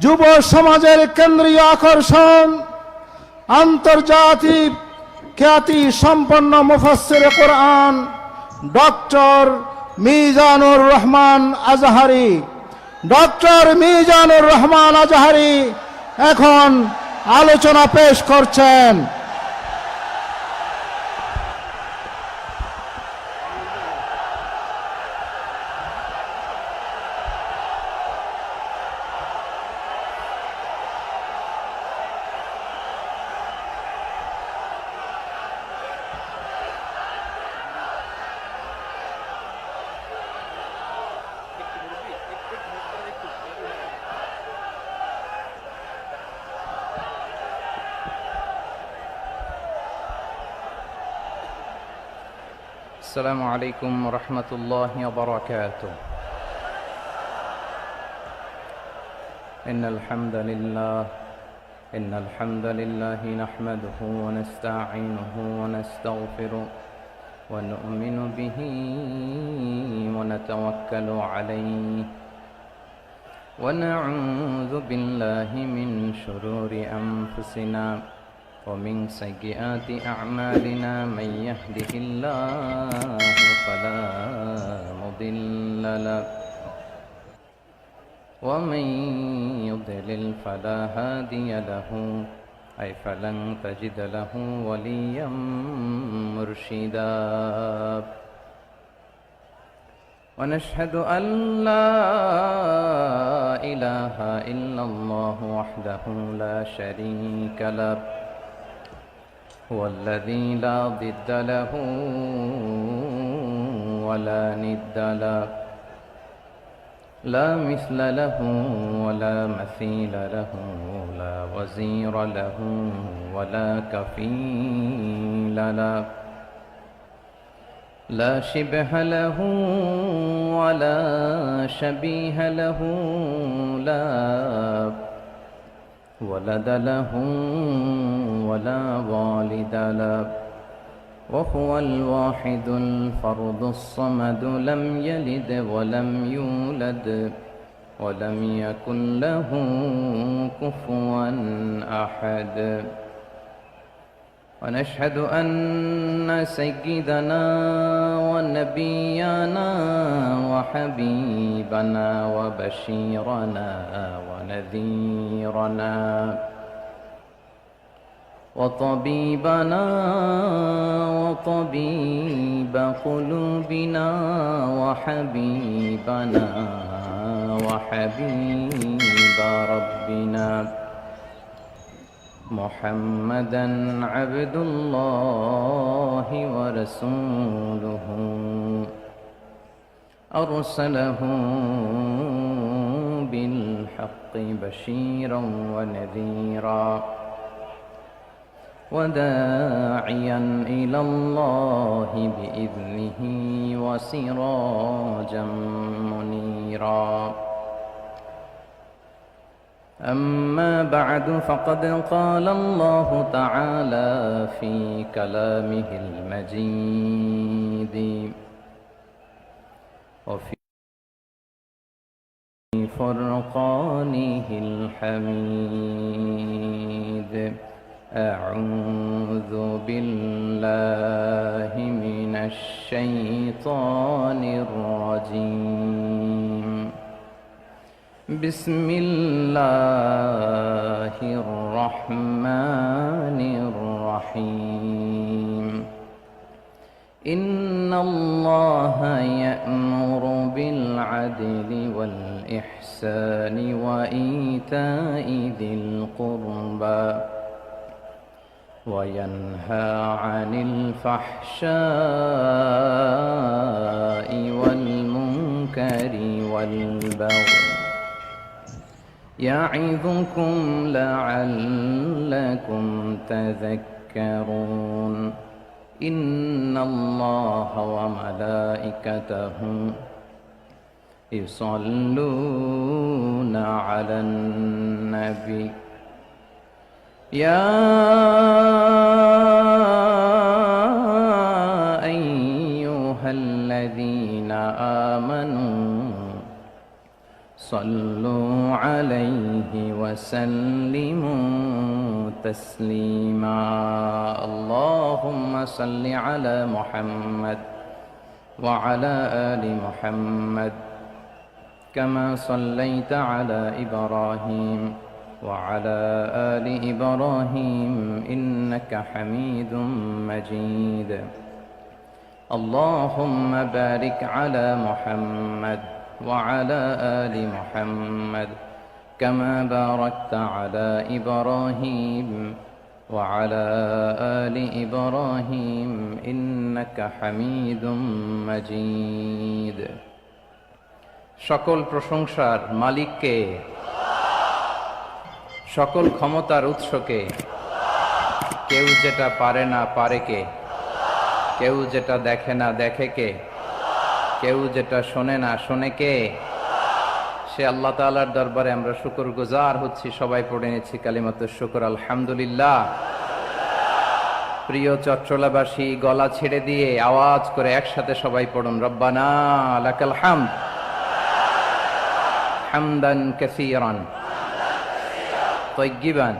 যুব সমাজের কেন্দ্রীয় আকর্ষণ, আন্তর্জাতিক খ্যাতি সম্পন্ন মুফাসসিরে কোরআন ডক্টর মিজানুর রহমান আজহারী। ডক্টর মিজানুর রহমান আজহারী এখন আলোচনা পেশ করছেন। السلام عليكم ورحمة الله وبركاته. إن الحمد لله نحمده ونستعينه ونستغفره ونؤمن به ونتوكل عليه ونعوذ بالله من شرور أنفسنا ومن سيئات أعمالنا. من يهده الله فلا مضل له ومن يضلل فلا هادي له فلن تجد له وليا مرشدا. ونشهد أن لا إله إلا الله وحده لا شريك له هو الذي لا ضد له ولا ند له لا مثل له ولا مثيل له لا وزير له ولا كفيل له لا شبه له ولا شبيه له لا ولد له ولا والد له وهو الواحد الفرد الصمد لم يلد ولم يولد ولم يكن له كفوا أحد. ونشهد أن سيدنا ونبينا وحبيبنا وبشيرنا ونذيرنا وطبيبنا وطبيب قلوبنا وحبيبنا وحبيب ربنا محمدا عبد الله ورسوله أرسله بالحق بشيرا ونذيرا وداعيا إلى الله بإذنه وسراجا منيرا. أما بعد فقد قال الله تعالى في كلامه المجيد وفي فرقانه الحميد. أعوذ بالله من الشيطان الرجيم. بسم الله الرحمن الرحيم. إن الله يأمر بالعدل والإحسان وإيتاء ذي القربى وينهى عن الفحشاء والمنكر والبغي يعظكم لعلكم تذكرون. إن الله وملائكته يصلون على النبي يا أيها الذين آمنوا صلوا عليه وسلموا تسليما اللهم صل على محمد وعلى آل محمد كما صليت على إبراهيم وعلى آل إبراهيم إنك حميد مجيد اللهم بارك على محمد وعلى آل محمد كما باركت على إبراهيم وعلى آل إبراهيم إنك حميد مجيد সকল প্রশংসার মালিককে, সকল ক্ষমতার উৎসকে। কেউ যেটা পারে না পারে কে, কেউ যেটা দেখে না দেখে কে, কেউ যেটা শোনে না শোনে কে? সে আল্লাহ তাআলার দরবারে আমরা শুকরগুজার হচ্ছি। সবাই পড়ে নিচ্ছি কালিমাতুশ শুকর, আলহামদুলিল্লাহ। প্রিয় চট্টলাবাসী, গলা ছেড়ে দিয়ে আওয়াজ করে একসাথে সবাই পড়ুন, রব্বানা লাকাল হামদ হামদান কাসীরান তাইয়্যিবান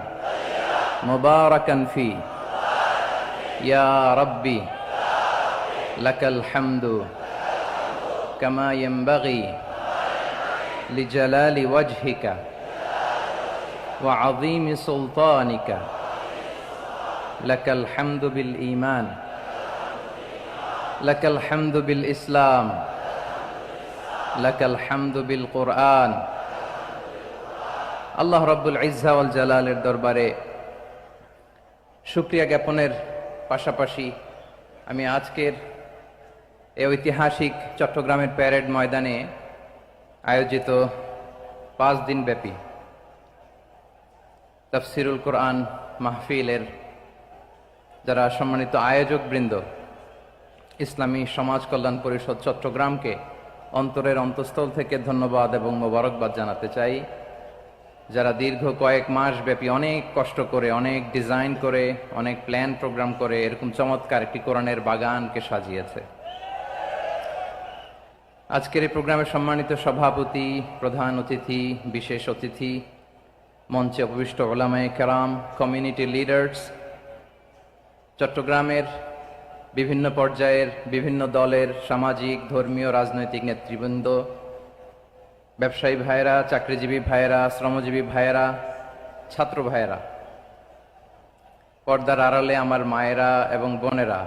মুবারাকান ফি ইয়া রাব্বি লাকাল হামদু কামা ইয়ানবাগি লিজালালি ওয়াজহিকা ওয়া আযীমি সুলতানিকা লাকাল হামদু বিল ঈমান লাকাল হামদু বিল ইসলাম লাকাল হামদু বিল কুরআন। আল্লাহ রাব্বুল ইজ্জা ওয়াল জালালের দরবারে শুকরিয়া জ্ঞাপনের পাশাপাশি আমি আজকের এই ঐতিহাসিক চট্টগ্রামের প্যারেড ময়দানে আয়োজিত 5 দিন ব্যাপী তাফসিরুল কোরআন মাহফিলের যারা সম্মানিত আয়োজক বৃন্দ, ইসলামী সমাজ কল্যাণ পরিষদ চট্টগ্রামকে অন্তরের অন্তঃস্থল থেকে ধন্যবাদ এবং মোবারকবাদ জানাতে চাই, যারা দীর্ঘ কয়েক মাস ব্যাপী অনেক কষ্ট করে, অনেক ডিজাইন করে, অনেক প্ল্যান প্রোগ্রাম করে এরকম চমৎকার একটি কোরআনের বাগানকে সাজিয়েছে। আজকের এই প্রোগ্রামের সম্মানিত সভাপতি, প্রধান অতিথি, বিশেষ অতিথি, মঞ্চে উপবিষ্ট উলামায়ে কেরাম, কমিউনিটি লিডার্স, চট্টগ্রামের বিভিন্ন পর্যায়ের বিভিন্ন দলের সামাজিক, ধর্মীয়, রাজনৈতিক নেতৃবৃন্দ, ব্যবসায়ী ভাইয়েরা, চাকরিজীবী ভাইয়েরা, শ্রমজীবী ভাইয়েরা, ছাত্র ভাইয়েরা, পর্দার আড়ালে আমার মায়েরা এবং বোনেরা,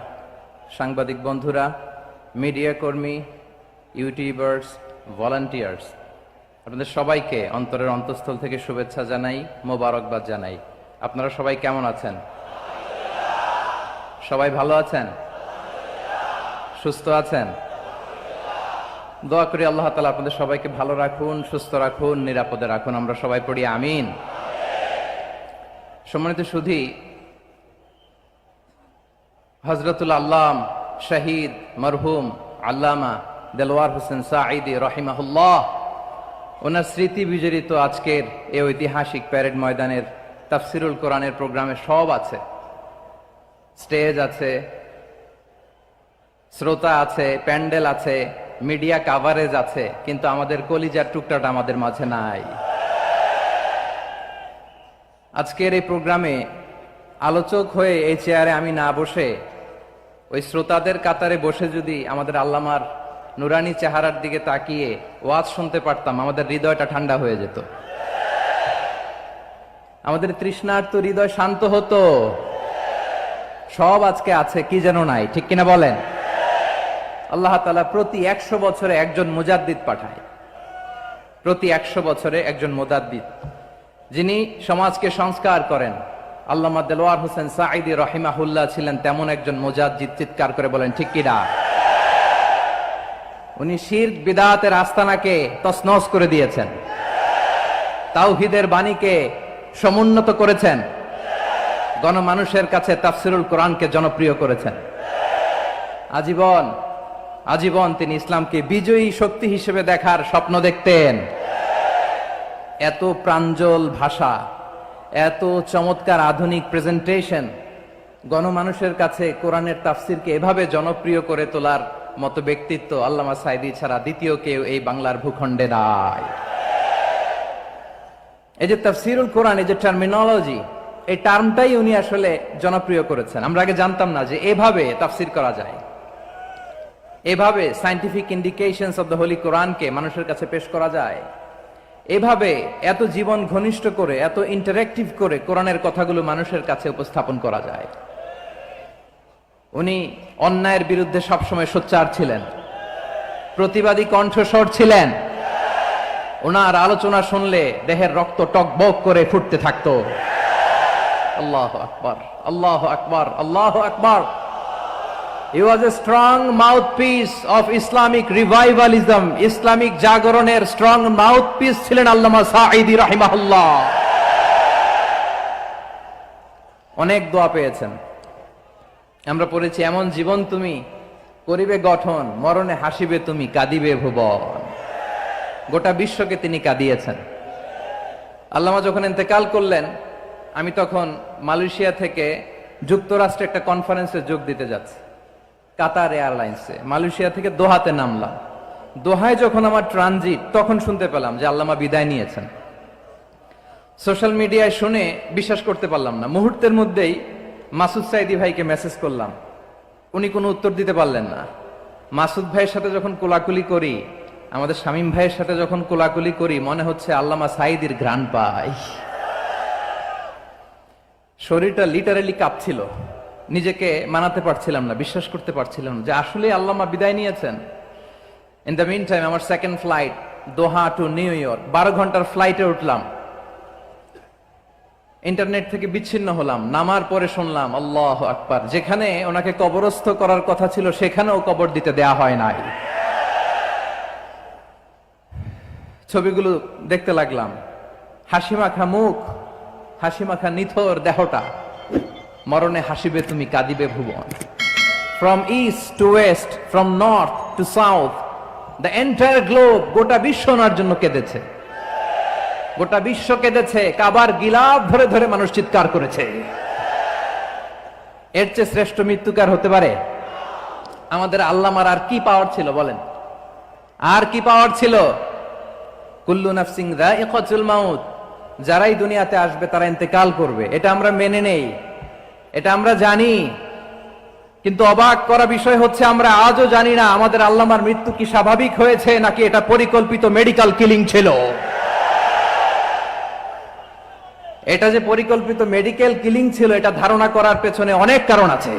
সাংবাদিক বন্ধুরা, মিডিয়া কর্মী, ইউটিউবার্স, ভলান্টিয়ার্স, আপনাদের সবাইকে অন্তরের অন্তঃস্থল থেকে শুভেচ্ছা জানাই, মোবারকবাদ জানাই। আপনারা সবাই কেমন আছেন? সবাই ভালো আছেন? সুস্থ আছেন? দোয়া করি আল্লাহ তাআলা আপনাদের সবাইকে ভালো রাখুন, সুস্থ রাখুন, নিরাপদে রাখুন। আমরা সবাই পড়ি আমিন। সম্মানিত সুধী, হযরতুল আল্লাম শহীদ মরহুম আল্লামা দেলওয়ার হোসেন সাঈদী রাহিমাহুল্লাহ, ওনার স্মৃতি বিজড়িত আজকের এই ঐতিহাসিক প্যারেড ময়দানের তাফসিরুল কোরআনের প্রোগ্রামে সব আছে। স্টেজ আছে, শ্রোতা আছে, প্যান্ডেল আছে, মিডিয়া কাভারেজ আছে, কিন্তু আমাদের কলিজার টুকটাটা আমাদের মাঝে নাই। আজকের এই প্রোগ্রামে আলোচক হয়ে এই চেয়ারে আমি না বসে ওই শ্রোতাদের কাতারে বসে যদি আমাদের আল্লামার নুরানি চেহারার দিকে তাকিয়ে ওয়াজ শুনতে পারতাম, আমাদের হৃদয়টা ঠান্ডা হয়ে যেত, আমাদের তৃষ্ণার্ত হৃদয় শান্ত হতো। সব আজকে আছে, কি যেন নাই, ঠিক কিনা বলেন? আল্লাহ তাআলা প্রতি 100 বছরে একজন মুজাদ্দিদ পাঠায়, প্রতি 100 বছরে একজন মুজাদ্দিদ, যিনি সমাজকে সংস্কার করেন। আল্লামা দেলওয়ার হোসেন সাঈদী রাহিমাহুল্লাহ ছিলেন তেমন একজন মুজাদ্দিদ। চিৎকার করে বলেন ঠিক কিনা? উনি শিরক বিদআতের আস্তানাকে তছনছ করে দিয়েছেন, তাওহীদের বাণীকে সমুন্নত করেছেন, গণমানুষের কাছে তাফসিরুল কোরআনকে জনপ্রিয় করেছেন। আজীবন আজীবন তিনি ইসলামকে বিজয়ী শক্তি হিসেবে দেখার স্বপ্ন দেখতেন। এত প্রাঞ্জল ভাষা, এত চমৎকার আধুনিক প্রেজেন্টেশন, গণমানুষের কাছে কোরআনের তাফসিরকে এভাবে জনপ্রিয় করে তোলার মতো ব্যক্তিত্ব আল্লামা সাঈদী ছাড়া দ্বিতীয় কেউ এই বাংলার ভূখণ্ডে নাই। এই যে তাফসিরুল কোরআন, এই যে টার্মিনোলজি, এই টার্মটাই উনি আসলে জনপ্রিয় করেছেন। আমরা আগে জানতাম না যে এভাবে তাফসির করা যায়, এভাবে scientific indications of the Holi কোরআনকে মানুষের কাছে পেশ করা যায়, এভাবে এত জীবন ঘনিষ্ঠ করে, এত ইন্টারেক্টিভ করে কোরআনের কথাগুলো মানুষের কাছে উপস্থাপন করা যায়। উনি অন্যায়ের বিরুদ্ধে সবসময় সোচ্চার ছিলেন, প্রতিবাদী কণ্ঠস্বর ছিলেন। ওনার আলোচনা শুনলে দেহের রক্ত টকবক করে ফুটতে থাকতো। আল্লাহু আকবার, আল্লাহু আকবার, আল্লাহু আকবার। He was a strong mouthpiece of Islamic revivalism. Islamic জাগরণের স্ট্রং মাউথপিস ছিলেন আল্লামা সাঈদী রাহিমাহুল্লাহ। অনেক দোয়া পেয়েছেন। আমরা পড়েছি, এমন জীবন তুমি করিবে গঠন, মরণে হাসিবে তুমি, কাঁদিবে ভুবন। গোটা বিশ্বকে তিনি কাঁদিয়েছেন। আল্লামা যখন ইন্তেকাল করলেন, আমি তখন মালয়েশিয়া থেকে যুক্তরাষ্ট্রে একটা কনফারেন্সে যোগ দিতে যাচ্ছি, কাতার এয়ারলাইন্সে। মালয়েশিয়া থেকে দোহাতে নামলাম। দোহায় যখন আমার ট্রানজিট, তখন শুনতে পেলাম যে আল্লামা বিদায় নিয়েছেন। সোশ্যাল মিডিয়ায় শুনে বিশ্বাস করতে পারলাম না। মুহূর্তের মধ্যেই মাসুদ সাইদি ভাইকে মেসেজ করলাম, উনি কোনো উত্তর দিতে পারলেন না। মাসুদ ভাইয়ের সাথে যখন কোলাকুলি করি, আমাদের শামীম ভাইয়ের সাথে যখন কোলাকুলি করি, মনে হচ্ছে আল্লামা সাইদির ঘ্রাণ পাই। শরীরটা লিটারালি কাঁপছিল, নিজেকে মানাতে পারছিলাম না, বিশ্বাস করতে পারছিলাম না যে আসলে আল্লামা বিদায় নিয়েছেন। ইন দ্য মিন টাইম আমার সেকেন্ড ফ্লাইট, দোহা টু নিউ ইয়র্ক, 12 ঘন্টার ফ্লাইটে উঠলাম। ইন্টারনেট থেকে বিচ্ছিন্ন হলাম। নামার পরে শুনলাম আল্লাহু আকবার, যেখানে ওনাকে কবরস্থ করার কথা ছিল সেখানেও কবর দিতে দেয়া হয় নাই। ছবিগুলো দেখতে লাগলাম, হাসিমাখা মুখ, হাসিমাখা নিথর দেহটা, মরণে হাসিবে তুমি, কাঁদিবে ভুবন। From east to west, from north to south, the entire globe, গোটা বিশ্ব ওনার জন্য কেঁদেছে, গোটা বিশ্ব কেঁদেছে। কাবার গিলাফ ধরে ধরে মানুষ চিৎকার করেছে। এর চেয়ে শ্রেষ্ঠ মৃত্যুকার হতে পারে? আমাদের আল্লামার আর কি পাওয়ার ছিল বলেন? আর কি পাওয়ার ছিল? কুল্লু নাফসিন যায়িকাতুল মাউত, যারাই দুনিয়াতে আসবে তারা ইন্তেকাল করবে, এটা আমরা মেনে নেই, এটা আমরা জানি। কিন্তু অবাক করা বিষয় হচ্ছে, আমরা আজও জানি না আমাদের আল্লামার মৃত্যু কি স্বাভাবিক হয়েছে নাকি এটা পরিকল্পিত মেডিকেল কিলিং ছিল। এটা যে পরিকল্পিত মেডিকেল কিলিং ছিল, এটা ধারণা করার পেছনে অনেক কারণ আছে।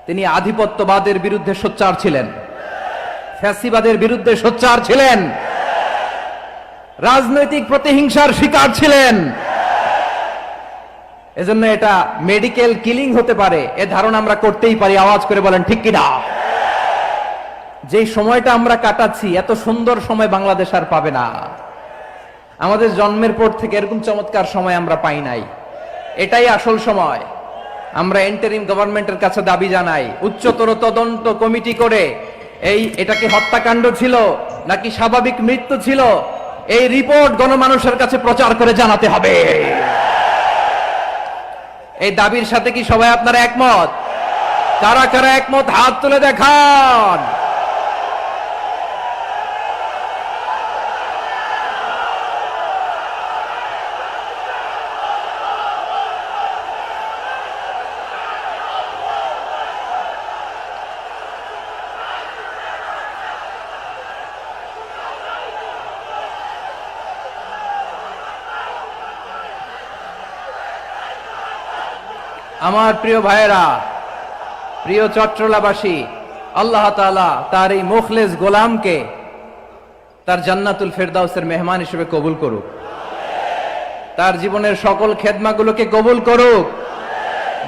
তিনি আধিপত্যবাদের বিরুদ্ধে সোচ্চার ছিলেন, ফ্যাসিবাদের বিরুদ্ধে সোচ্চার ছিলেন, রাজনৈতিক প্রতিহিংসার শিকার ছিলেন। এজন্য এটা মেডিকেল কিলিং হতে পারে, এ ধারণা আমরা করতেই পারি। আওয়াজ করে বলেন ঠিক কিনা? যে সময়টা আমরা কাটাচ্ছি, এত সুন্দর সময় বাংলাদেশ আর পাবে না। আমাদের জন্মের পর থেকে এরকম চমৎকার সময় আমরা পাই নাই। এটাই আসল সময়। আমরা ইন্টারিম গভর্নমেন্টের কাছে দাবি জানাই, উচ্চতর তদন্ত কমিটি করে এটাকে হত্যাকাণ্ড ছিল নাকি স্বাভাবিক মৃত্যু ছিল, এই রিপোর্ট গণমানুষের কাছে প্রচার করে জানাতে হবে। এই দাবির সাথে কি সবাই আপনারা একমত? কারা কারা একমত হাত তুলে দেখান। আমার প্রিয় ভাইয়েরা, প্রিয় চট্টলাবাসী, আল্লাহ তাআলা তার এই মুখলেস গোলামকে তার জান্নাতুল ফেরদাউসের মেহমান হিসেবে কবুল করুক, তার জীবনের সকল খেদমাগুলোকে কবুল করুক,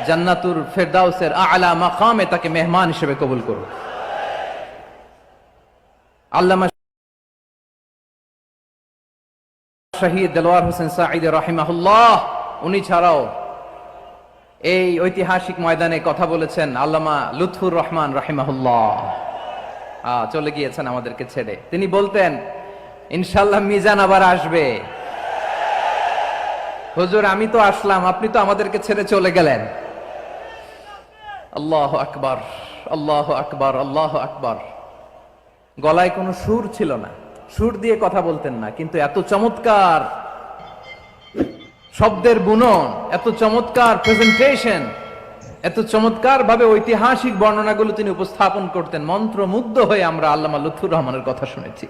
জান্নাতুল ফেরদাউসের আলা মাকামে তাকে মেহমান হিসেবে কবুল করুক। আল্লামা শহীদ দেলোয়ার হোসেন সাঈদী রাহিমাহুল্লাহ, উনি ছাড়াও এই ঐতিহাসিক ময়দানে কথা বলেছেন আল্লামা লুৎফুর রহমান রাহিমাহুল্লাহ। চলে গিয়েছেন আমাদেরকে ছেড়ে। তিনি বলতেন, ইনশাআল্লাহ মিজান আবার আসবে। হুজুর, আমি তো আসলাম, আপনি তো আমাদেরকে ছেড়ে চলে গেলেন। আল্লাহু আকবার, আল্লাহু আকবার, আল্লাহু আকবার। গলায় কোনো সুর ছিল না, সুর দিয়ে কথা বলতেন না, কিন্তু এত চমৎকার শব্দের বুনন, এত চমৎকার প্রেজেন্টেশন, এত চমৎকার ভাবে ঐতিহাসিক বর্ণনাগুলো তিনি উপস্থাপন করতেন। মন্ত্রমুগ্ধ হয়ে আমরা আল্লামা লুৎফুর রহমানের কথা শুনেছি।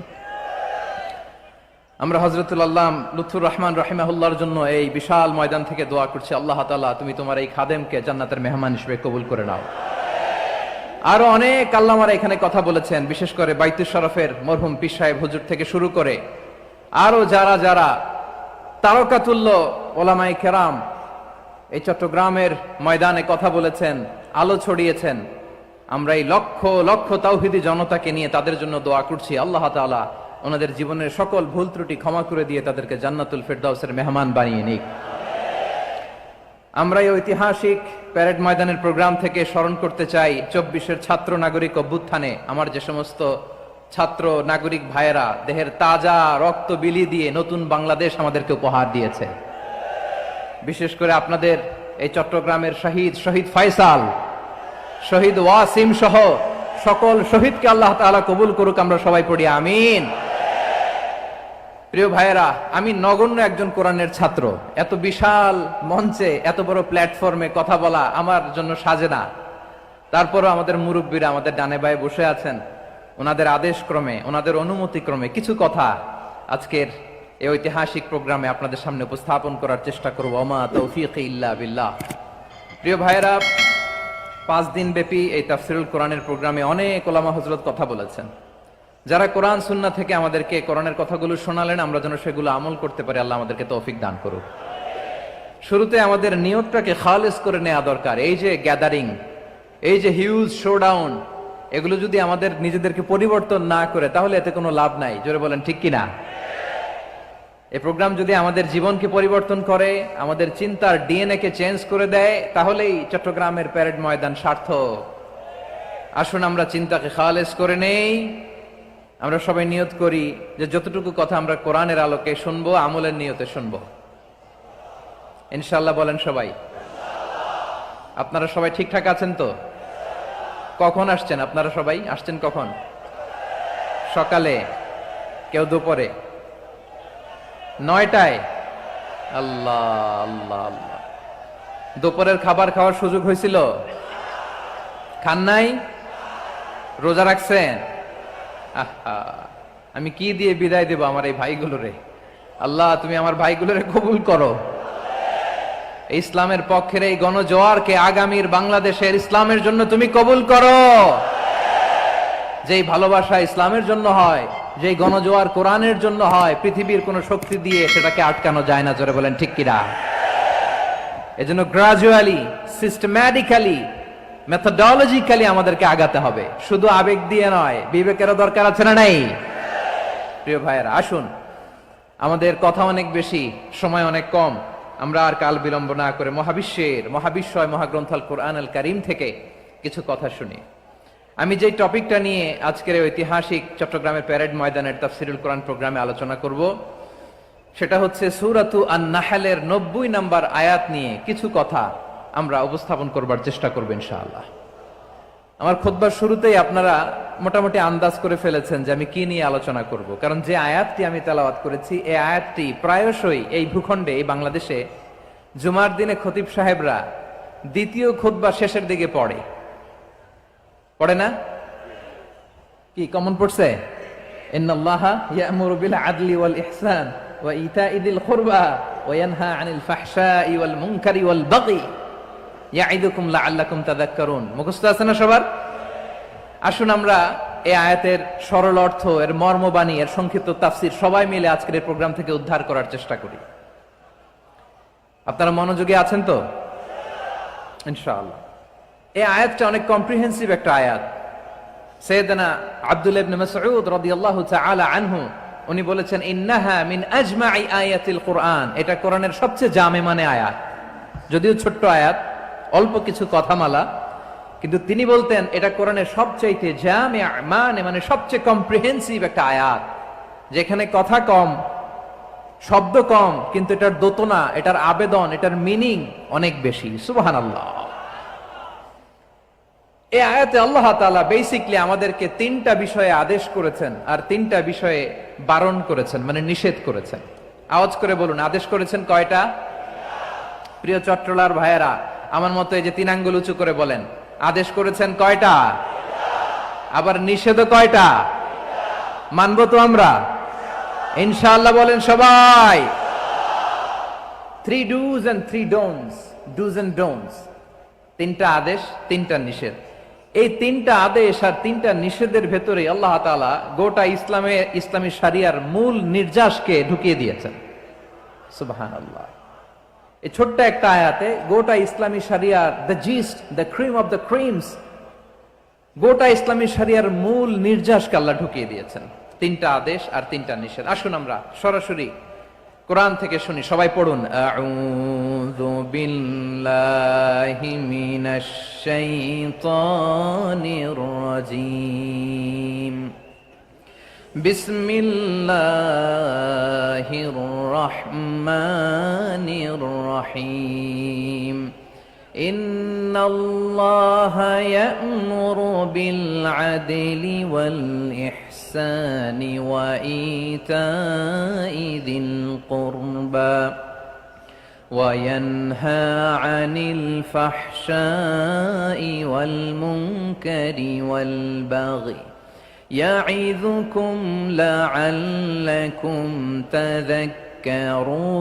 আমরা হযরতুল আল্লাম লুৎফুর রহমান রাহিমাহুল্লাহর জন্য এই বিশাল ময়দান থেকে দোয়া করছি, আল্লাহ তাআলা তুমি তোমার এই খাদেমকে জান্নাতের মেহমান হিসেবে কবুল করে নাও। আরো অনেক আল্লামারা এখানে কথা বলেছেন, বিশেষ করে বাইতুল শরফের মরহুম পীর সাহেব হুজুর থেকে শুরু করে আরো যারা যারা তারকাতুল্য ওলামায়ে কেরাম এই চট্টগ্রামের ময়দানে কথা বলেছেন, আলো ছড়িয়েছেন। আমরা এই লক্ষ লক্ষ তাওহীদি জনতাকে নিয়ে তাদের জন্য দোয়া করছি, আল্লাহ তাআলা ওনাদের জীবনের সকল ভুল ত্রুটি ক্ষমা করে দিয়ে তাদেরকে জান্নাতুল ফেরদাউসের মেহমান বানিয়ে নিক। আমরা এই ঐতিহাসিক প্যারেড ময়দানের প্রোগ্রাম থেকে স্মরণ করতে চাই 24-এর ছাত্র নাগরিক অভ্যুত্থানে আমার যে সমস্ত ছাত্র নাগরিক ভাইয়েরা দেহের তাজা রক্ত বিলি দিয়ে নতুন বাংলাদেশ আমাদেরকে উপহার দিয়েছে। বিশেষ করে আপনাদের এই চট্টগ্রামের শহীদ ফয়সাল, শহীদ ওয়াসিম সহ সকল শহীদকে আল্লাহ তাআলা কবুল করুক, আমরা সবাই পড়ি আমিন। প্রিয় ভাইয়েরা, আমি নগণ্য একজন কোরআনের ছাত্র, এত বিশাল মঞ্চে এত বড় প্ল্যাটফর্মে কথা বলা আমার জন্য সাজে না। তারপরও আমাদের মুরব্বীরা আমাদের ডানে বায়ে বসে আছেন, ওনাদের আদেশ ক্রমে, ওনাদের অনুমতি ক্রমে কিছু কথা আজকের এই ঐতিহাসিক প্রোগ্রামে আপনাদের সামনে উপস্থাপন করার চেষ্টা করব। ওমা তৌফিকি ইল্লা বিল্লাহ। প্রিয় ভাইয়েরা, 5 দিন ব্যাপী এই তাফসিরুল কোরআনের প্রোগ্রামে অনেক ওলামা হযরত কথা বলেছেন। যারা কোরআন সুন্নাহ থেকে আমাদেরকে কোরআনের কথাগুলো শোনালেন, আমরা যেন সেগুলো আমল করতে পারি, আল্লাহ আমাদেরকে তৌফিক দান করুক। শুরুতে আমাদের নিয়তটাকে খালেস করে নেওয়া দরকার। এই যে গ্যাদারিং, এই যে হিউজ শোডাউন, এগুলো যদি আমাদের নিজেদেরকে পরিবর্তন না করে তাহলে এতে কোনো লাভ নাই। জোরে বলেন ঠিক কিনা? এই প্রোগ্রাম যদি আমাদের জীবনকে পরিবর্তন করে, আমাদের চিন্তার ডিএনএ কে চেঞ্জ করে দেয়, তাহলেই চট্টগ্রামের প্যারেড ময়দান সার্থক। আসুন আমরা চিন্তাকে খালেস করে নেই। আমরা সবাই নিয়ত করি যে যতটুকু কথা আমরা কোরআনের আলোকে শুনবো, আমলের নিয়তে শুনবো ইনশাআল্লাহ। বলেন সবাই। আপনারা সবাই ঠিকঠাক আছেন তো? কখন আসছেন আপনারা? সবাই আসছেন কখন? সকালে, কেউ দুপুরে, 9টায়? আল্লাহ আল্লাহ আল্লাহ। দুপুরের খাবার খাওয়ার সুযোগ হয়েছিল? খান নাই? রোজা রাখছেন? আহা, আমি কি দিয়ে বিদায় দেব আমার এই ভাইগুলোরে? আল্লাহ তুমি আমার ভাইগুলোরে কবুল করো। ইসলামের পক্ষের এই গণজোয়ারকে আগামীর বাংলাদেশের ইসলামের জন্য তুমি কবুল করো। যেই ভালোবাসা ইসলামের জন্য হয়, যেই গণজোয়ার কোরআনের জন্য হয়, পৃথিবীর কোন শক্তি দিয়ে সেটাকে আটকানো যায় না। জোরে বলেন ঠিক কিনা? এজন্য গ্রাজুয়ালি, সিস্টেম্যাটিক্যালি, মেথোডোলজিক্যালি আমাদেরকে আগাতে হবে, শুধু আবেগ দিয়ে নয়। বিবেকেরও দরকার আছে না নাই? প্রিয় ভাইয়েরা, আসুন, আমাদের কথা অনেক বেশি, সময় অনেক কম। আমরা আর কাল বিলম্ব না করে মহাবিশ্বয় মহাগ্রন্থ আল কোরআন আল কারীম থেকে কিছু কথা শুনি। আমি যে টপিকটা নিয়ে আজকের ঐতিহাসিক চট্টগ্রামের প্যারেড ময়দানের তাফসিরুল কোরআন প্রোগ্রামে আলোচনা করব, সেটা হচ্ছে সূরাতু আন-নাহলের 90 নম্বর আয়াত নিয়ে কিছু কথা আমরা উপস্থাপন করবার চেষ্টা করব ইনশাআল্লাহ। আমার খুতবার শুরুতেই আপনারা মোটামুটি আন্দাজ করে ফেলেছেন যে আমি কি নিয়ে আলোচনা করব, কারণ যে আয়াতটি আমি তেলাওয়াত করেছি এই আয়াতটি প্রায়শই এই ভূখণ্ডে, এই বাংলাদেশে জুমার দিনে খতিব সাহেবরা দ্বিতীয় খুতবা শেষের দিকে পড়ে না? কি কমন পড়ছে? ইন্নাল্লাহা ইয়া'মুরু বিল আদলি ওয়াল ইহসান ওয়া ইতা'i যিল কুরবা ওয়া ইয়ানহা আনিল ফাহশাই ওয়াল মুনকারি ওয়াল বাগি ইয়া'iদুকুম লাআল্লাকুম তাযাক্কারুন। মুখস্থ আছে না সবার? আসুন আমরা এই আয়াতের সরল অর্থ, এর মর্মবাণী, এর সংক্ষিপ্ত তাফসীর সবাই মিলে আজকের এই প্রোগ্রাম থেকে উদ্ধার করার চেষ্টা করি। আপনারা মনোযোগী আছেন তো? ইনশাআল্লাহ। এই আয়াতটা অনেক কম্প্রিহেন্সিভ একটা আয়াত। সাইয়েদনা আব্দুল্লাহ ইবনে মাসউদ রাদিয়াল্লাহু তাআলা আনহু উনি বলেছেন, ইন্নাহা মিন আজমাই আয়াতিল কুরআন। এটা কোরআনের সবচেয়ে জামে মানে আয়াত। যদিও ছোট্ট আয়াত, অল্প কিছু কথামালা, কিন্তু তিনি বলতেন এটা কোরআনের সবচাইতে জামে মানে সবচেয়ে কম্প্রিহেন্সিভ একটা আয়াত, যেখানে কথা কম, শব্দ কম, কিন্তু এটার দোতনা, এটার আবেদন, এটার মিনিং অনেক বেশি। সুবহানাল্লাহ। এই আয়াতে আল্লাহ তাআলা বেসিক্যালি আমাদেরকে 3টা বিষয়ে আদেশ করেছেন আর 3টা বিষয়ে বারণ করেছেন, মানে নিষেধ করেছেন। আওয়াজ করে বলুন, আদেশ করেছেন কয়টা? প্রিয় চট্টলার ভাইয়েরা, আমার মতো এই যে 3 আঙ্গুল উঁচু করে বলেন, আদেশ করেছেন কয়টা? আবার নিষেধও কয়টা? মানবো তো আমরা ইনশাআল্লাহ? বলেন সবাই। 3 do's and 3 don'ts, do's and don'ts, 3টা আদেশ 3টা নিষেধ। এই 3টা আদেশ আর 3টা নিষেধের ভেতরে আল্লাহ তাআলা গোটা ইসলামী শরিয়ার মূল নির্যাসকে ঢুকিয়ে দিয়েছেন। সুবহানাল্লাহ। এই ছোট্ট একটা আয়াতে গোটা ইসলামী শরিয়ার the gist, the cream of the creams, গোটা ইসলামী শরিয়ার মূল নির্যাসকে আল্লাহ ঢুকিয়ে দিয়েছেন। 3টা আদেশ আর 3টা নিষেধ। আসুন আমরা সরাসরি কোরআন থেকে শুনি, সবাই পড়ুন। আউযু বিল্লাহি মিনাশ শাইতানির রাজীম। বিসমিল্লাহির রহমানির রহিম। ইন্নাল্লাহা ইয়া'মুরু বিল আদলি ওয়াল ইহসানি ওয়া ইতাই যিল কুরবা ওয়া ইয়ানহা আনিল ফাহশাই ওয়াল মুনকারি ওয়াল বাগি ইয়া'ইযুকুম লা'আল্লাকুম তাযাক্কারুন।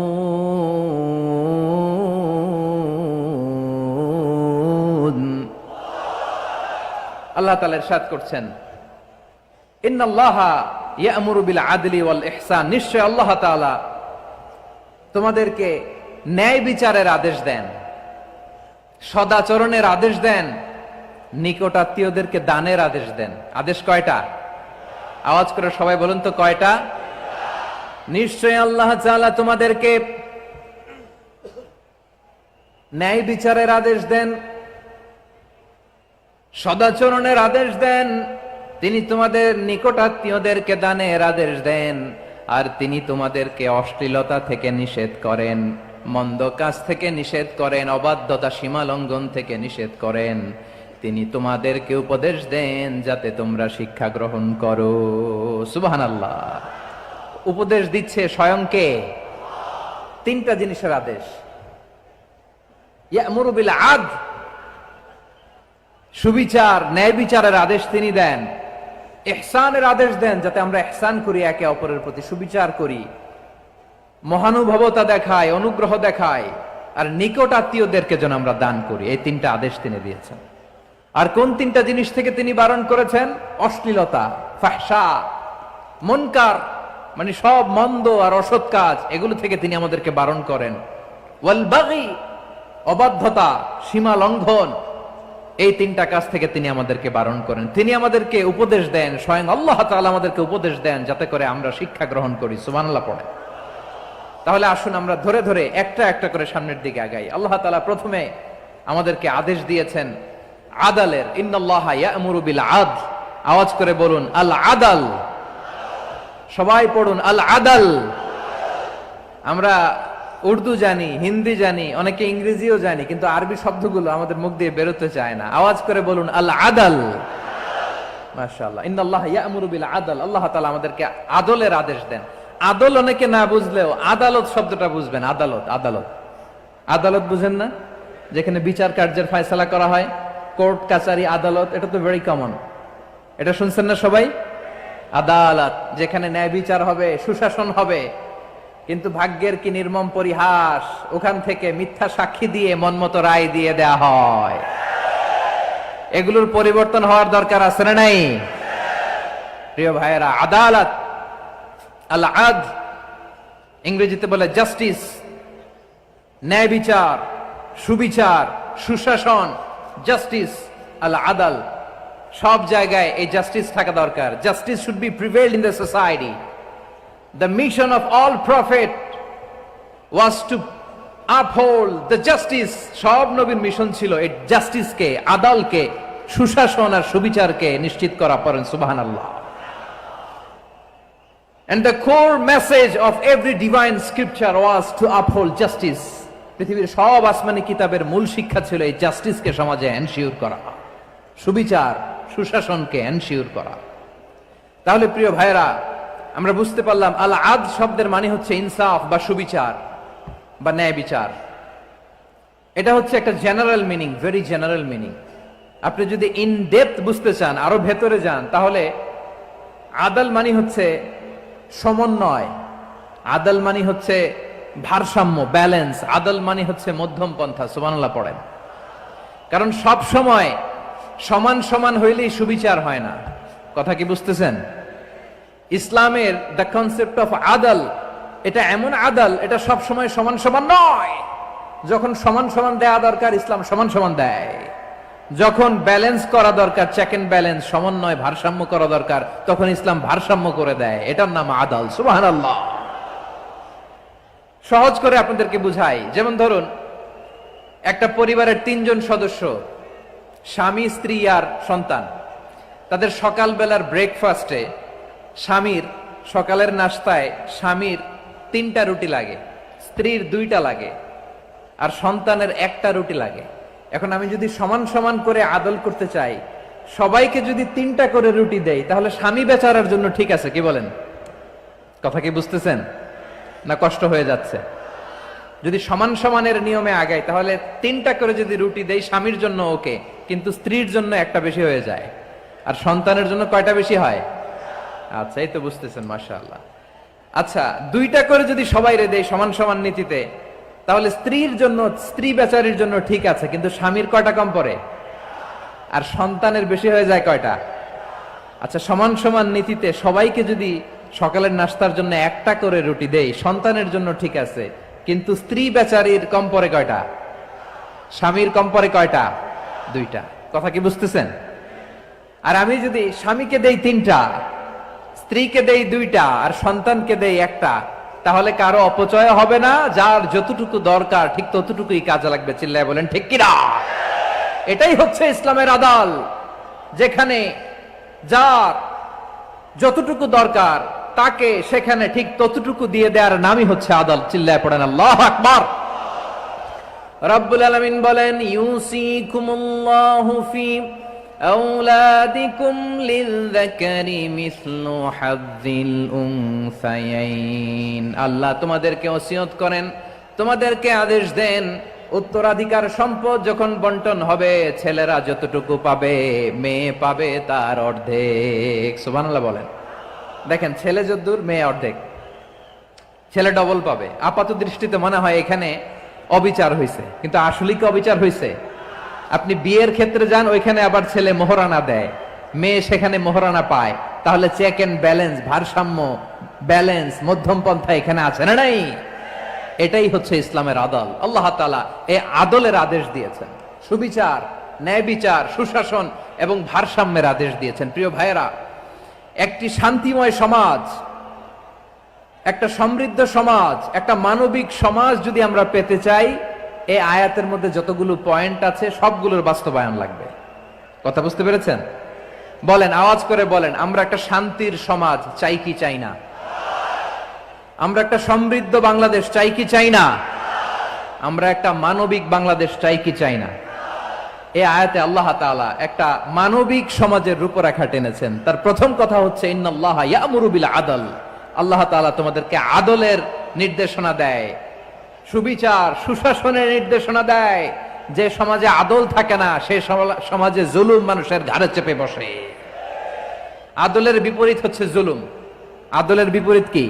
আল্লাহ তাআলা ইরশাদ করছেন, ইন্নাল্লাহা ইয়া'মুরু বিল আদলি ওয়াল ইহসান, নিশ্চয় আল্লাহ তাআলা তোমাদেরকে ন্যায় বিচারের আদেশ দেন, সদাচরণের আদেশ দেন, নিকটাত্মীয়দেরকে দানের আদেশ দেন। আদেশ কয়টা? আওয়াজ করে সবাই বলুন তো কয়টা? নিশ্চয় আল্লাহ তাআলা তোমাদেরকে ন্যায় বিচারের আদেশ দেন, সদাচরণের আদেশ দেন, তিনি তোমাদের নিকটাত্মীয়দেরকে দানের আদেশ দেন, আর তিনি তোমাদেরকে অশ্লীলতা থেকে নিষেধ করেন, মন্দ কাজ থেকে নিষেধ করেন, অবাধ্যতা সীমা লঙ্ঘন থেকে নিষেধ করেন। তিনি তোমাদেরকে উপদেশ দেন যাতে তোমরা শিক্ষা গ্রহণ করো। সুবহানাল্লাহ। উপদেশ দিচ্ছে স্বয়ং কে? 3টা জিনিসের আদেশ। ইয়া'মুরু বিল আদল, সুবিচার ন্যায় বিচারের আদেশ তিনি দেন। ইহসানের আদেশ দেন, যাতে আমরা ইহসান করি, একে অপরের প্রতি সুবিচার করি, মহানুভবতা দেখায়, অনুগ্রহ দেখায়, আর নিকট আত্মীয়দেরকে যেন আমরা দান করি। এই 3টা আদেশ তিনি দিয়েছেন। আর কোন 3টা জিনিস থেকে তিনি বারণ করেছেন? অশ্লীলতা, ফাহশা, মুনকার, মানে সব মন্দ আর অসৎ কাজ, এগুলো থেকে তিনি আমাদেরকে বারণ করেন। ওয়াল বাগি, অবাধ্যতা, সীমা লঙ্ঘন, এই 3টা কাজ থেকে তিনি আমাদেরকে বারণ করেন। তিনি আমাদেরকে উপদেশ দেন, স্বয়ং আল্লাহ তাআলা আমাদেরকে উপদেশ দেন যাতে করে আমরা শিক্ষা গ্রহণ করি। সুবহানাল্লাহ পড়ে। তাহলে আসুন আমরা ধরে ধরে একটা একটা করে সামনের দিকে আগাই। আল্লাহ তাআলা প্রথমে আমাদেরকে আদেশ দিয়েছেন আদালের। ইন্নাল্লাহা ইয়া'মুরু বিল আদল। আওয়াজ করে বলুন আল আদাল। সবাই পড়ুন আল আদাল। আমরা উর্দু জানি, হিন্দি জানি, অনেকে ইংরেজিও জানি, কিন্তু আরবি শব্দগুলো আমাদের মুখ দিয়ে বেরোতে চায় না। আওয়াজ করে বলুন আল আদাল। মাশাআল্লাহ। ইন্নাল্লাহা ইয়া'মুরু বিল আদল। আল্লাহ তাআলা আমাদেরকে আদলের আদেশ দেন। আদল অনেকে না বুঝলেও আদালত শব্দটা বুঝবেন। আদালত, আদালত, আদালত বুঝেন না? যেখানে বিচার কার্যের ফয়সালা করা হয়, কোর্ট কাচারি আদালত, এটা তো ভেরি কমন। এটা শুনছেন না সবাই? আদালত, যেখানে ন্যায় বিচার হবে, সুশাসন হবে। কিন্তু ভাগ্যের কি নির্মম পরিহাস, ওখান থেকে মিথ্যা সাক্ষী দিয়ে মনমতো রায় দিয়ে দেয়া হয়। এগুলোর পরিবর্তন হওয়ার দরকার আছে না নাই? প্রিয় ভাইয়েরা, আদালত, আল আদল, ইংরেজিতে বলে জাস্টিস, ন্যায় বিচার, সুবিচার, সুশাসন, জাস্টিস, আল আদল, সব জায়গায় এই জাস্টিস থাকা দরকার। Justice should be prevailed in the society. The mission of all prophet was to uphold the justice. সব নবীর মিশন ছিল এই জাস্টিসকে, আদালকে, সুশাসন আর সুবিচারকে নিশ্চিত করা। পড়েন সুবহানাল্লাহ। And the core message of every divine scripture was to uphold justice. পৃথিবীর সব আসমানি কিতাবের মূল শিক্ষা ছিল এই জাস্টিসকে সমাজে এনশিওর করা, সুবিচার, সুশাসনকে এনশিওর করা। তাহলে প্রিয় ভাইরা, আমরা বুঝতে পারলাম আল আদল শব্দের মানে হচ্ছে ইনসাফ বা সুবিচার বা ন্যায় বিচার। এটা হচ্ছে একটা general meaning, very general meaning. আপনি যদি ইন ডেপথ বুঝতে চান, আরো ভেতরে যান, তাহলে আদল মানে হচ্ছে সমন্বয়, আদল মানে হচ্ছে ভারসাম্য, ব্যালেন্স। আদল মানে হচ্ছে মধ্যম পন্থা। সুবহানাল্লাহ পড়েন। কারণ সব সময় সমান সমান হইলেই সুবিচার হয় না। কথা কি বুঝতেছেন? ইসলামের দ্য কনসেপ্ট অফ আদল, এটা এমন আদল, এটা সব সময় সমান সমান নয়। যখন সমান সমান দেয়া দরকার, ইসলাম সমান সমান দেয়। যখন ব্যালেন্স করা দরকার, চেক এন্ড ব্যালেন্স, সমন্বয়, ভারসাম্য করা দরকার, তখন ইসলাম ভারসাম্য করে দেয়। এটার নাম আদল। সুবহানাল্লাহ। সহজ করে আপনাদেরকে বুঝাই। যেমন ধরুন, একটা পরিবারের 3 জন সদস্য, স্বামী, স্ত্রী আর সন্তান। তাদের সকালবেলার ব্রেকফাস্টে, স্বামীর সকালের নাস্তায় স্বামীর 3টা রুটি লাগে, স্ত্রীর 2টা লাগে, আর সন্তানের 1টা রুটি লাগে। এখন আমি যদি সমান সমান করে আদল করতে চাই, সবাইকে যদি 3টা করে রুটি দেই, তাহলে স্বামী বেচারার জন্য ঠিক আছে, কি বলেন? কথা কি বুঝতেছেন না কষ্ট হয়ে যাচ্ছে? যদি সমান সমানের নিয়মে আগাই, তাহলে 3টা করে যদি রুটি দেই, স্বামীর জন্য ওকে, কিন্তু স্ত্রীর জন্য 1টা বেশি হয়ে যায়। আর সন্তানের জন্য কয়টা বেশি হয়? আচ্ছা, এই তো বুঝতেছেন, মাশাআল্লাহ। আচ্ছা, 2টা করে যদি সবাই দেই সমান সমান নীতিতে, তাহলে স্ত্রীর জন্য, স্ত্রী বেচারির জন্য ঠিক আছে, কিন্তু স্বামীর কয়টা কম পড়ে? আর সন্তানের বেশি হয়ে যায় কয়টা? আচ্ছা, সমান সমান নীতিতে সবাইকে যদি সকালের নাস্তার জন্য 1টা করে রুটি দেই, সন্তানের জন্য ঠিক আছে, কিন্তু স্ত্রী বেচারির কম পড়ে কয়টা? স্বামীর কম পড়ে কয়টা? 2টা। কথা কি বুঝতেছেন? আর আমি যদি স্বামীকে দেই 3টা, স্ত্রীকে দেই 2টা, আর সন্তানকে দেই 1টা, তাহলে কারো অপচয় হবে না। যার যতটুকু দরকার ঠিক ততটুকুই কাজে লাগবে। চিল্লায় বলেন ঠিক কিনা? এটাই হচ্ছে ইসলামের আদল, যেখানে যার যতটুকু দরকার তাকে সেখানে ঠিক ততটুকু দিয়ে দেওয়ার নামই হচ্ছে আদল। চিল্লায় পড়েন আল্লাহু আকবার। রব্বুল আলামিন বলেন, ইউসিকুমুল্লাহু ফি আওলাদিকুম লিযযাকারি মিসলু হাযযিল উনসায়াইন। আল্লাহ তোমাদেরকে ওসিয়ত করেন, তোমাদেরকে আদেশ দেন, উত্তরাধিকার সম্পদ যখন বন্টন হবে, ছেলেরা যতটুকু পাবে, মেয়ে পাবে তার অর্ধেক। সুবহানাল্লাহ বলেন। দেখেন, ছেলে যদ্দূর, মেয়ে অর্ধেক, ছেলে ডবল পাবে। আপাত দৃষ্টিতে মনে হয় এখানে অবিচার হয়েছে, কিন্তু আসলে কি অবিচার হয়েছে? আপনি বিয়ের ক্ষেত্রে যান, ওইখানে আবার ছেলে মোহরানা দেয়, মেয়ে সেখানে মোহরানা পায়। তাহলে চেক এন্ড ব্যালেন্স, ভারসাম্য, ব্যালেন্স, মধ্যম পন্থা এখানে আছে না নাই? এটাই হচ্ছে ইসলামের আদল। আল্লাহ তাআলা এই আদলের আদেশ দিয়েছেন, সুবিচার, ন্যায় বিচার, সুশাসন এবং ভারসাম্যের আদেশ দিয়েছেন। প্রিয় ভাইয়েরা, একটি শান্তিময় সমাজ, একটা সমৃদ্ধ সমাজ, একটা মানবিক সমাজ যদি আমরা পেতে চাই, এই আয়াতের মধ্যে যতগুলো পয়েন্ট আছে সবগুলোর বাস্তবায়ন লাগবে। কথা বুঝতে পেরেছেন? বলেন, আওয়াজ করে বলেন, আমরা একটা শান্তির সমাজ চাই কি চাই না? আমরা একটা সমৃদ্ধ বাংলাদেশ চাই কি চাই না? আমরা একটা মানবিক বাংলাদেশ চাই কি চাই না? এই আয়াতে আল্লাহ তাআলা একটা মানবিক সমাজের রূপরেখা টেনেছেন। তার প্রথম কথা হচ্ছে, ইন্নাল্লাহা ইয়ামুরু বিল আদল। আল্লাহ তাআলা তোমাদেরকে আদলের নির্দেশনা দেয়, সুবিচার, সুশাসনের নির্দেশনা দেয়। যে সমাজে আদল থাকে না, সে সমাজে জুলুম মানুষের ঘাড়ে চেপে বসে। আদলের বিপরীত হচ্ছে জুলুম। আদলের বিপরীত কি?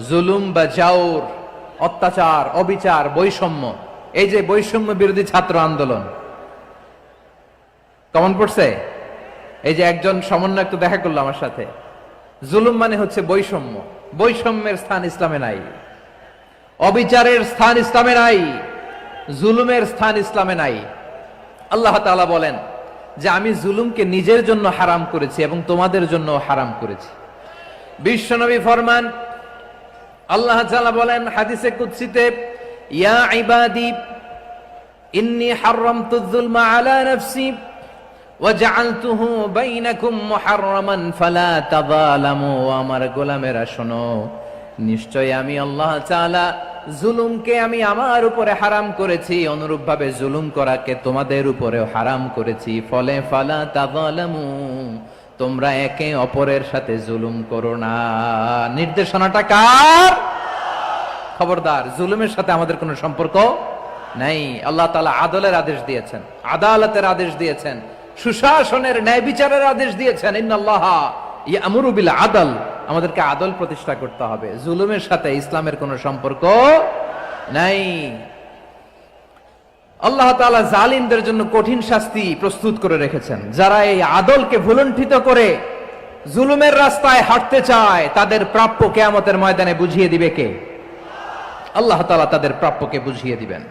জুলুম বা জাওর, অত্যাচার, অবিচার, বৈষম্য। এই যে বৈষম্য বিরোধী ছাত্র আন্দোলন কমন পড়ছে? এই যে একজন সমন্বয় একটু দেখা করলো আমার সাথে। জুলুম মানে হচ্ছে বৈষম্য। বৈষম্যের স্থান ইসলামে নাই, অবিচারের স্থান ইসলামে নাই, জুলুমের স্থান ইসলামে নাই। আল্লাহ তাআলা বলেন যে আমি জুলুমকে নিজের জন্য হারাম করেছি এবং তোমাদের জন্য হারাম করেছি। বিশ্বনবী ফরমান, আল্লাহ তাআলা বলেন হাদিসে কুদসিতে, ইয়া ইবাদি ইন্নী হারামতু যুলমা আলা নাফসি ওয়া জাআলতুহু বাইনাকুম মুহাররামান ফালা তাযালামু। আমার গোলামেরা শোনো, নিশ্চয় আমি আল্লাহ তাআলা জুলুমকে আমি আমার উপরে হারাম করেছি, অনুরূপভাবে জুলুম করাকে তোমাদের উপরেও হারাম করেছি। ফলে ফালা তাযালামু, তোমরা একে অপরের সাথে জুলুম করো না। নির্দেশনাটা কার? খবরদার, জুলুমের সাথে আমাদের কোনো সম্পর্ক নাই। আল্লাহ তাআলা আদলের আদেশ দিয়েছেন, আদালতের আদেশ দিয়েছেন, সুশাসনের, ন্যায় বিচারের আদেশ দিয়েছেন। ইন্নাল্লাহা ইয়ামুরু বিল আদল, আমাদেরকে আদল প্রতিষ্ঠা করতে হবে। জুলুমের সাথে ইসলামের কোনো সম্পর্ক নাই। আল্লাহ তাআলা জালিমদের জন্য কঠিন শাস্তি প্রস্তুত করে রেখেছেন। যারা এই আদলকে ভুলুণ্ঠিত করে জুলুমের রাস্তায় হাঁটতে চায়, তাদের প্রাপ্য কিয়ামতের ময়দানে বুঝিয়ে দিবে কে? আল্লাহ তাআলা তাদের প্রাপ্যকে বুঝিয়ে দিবেন।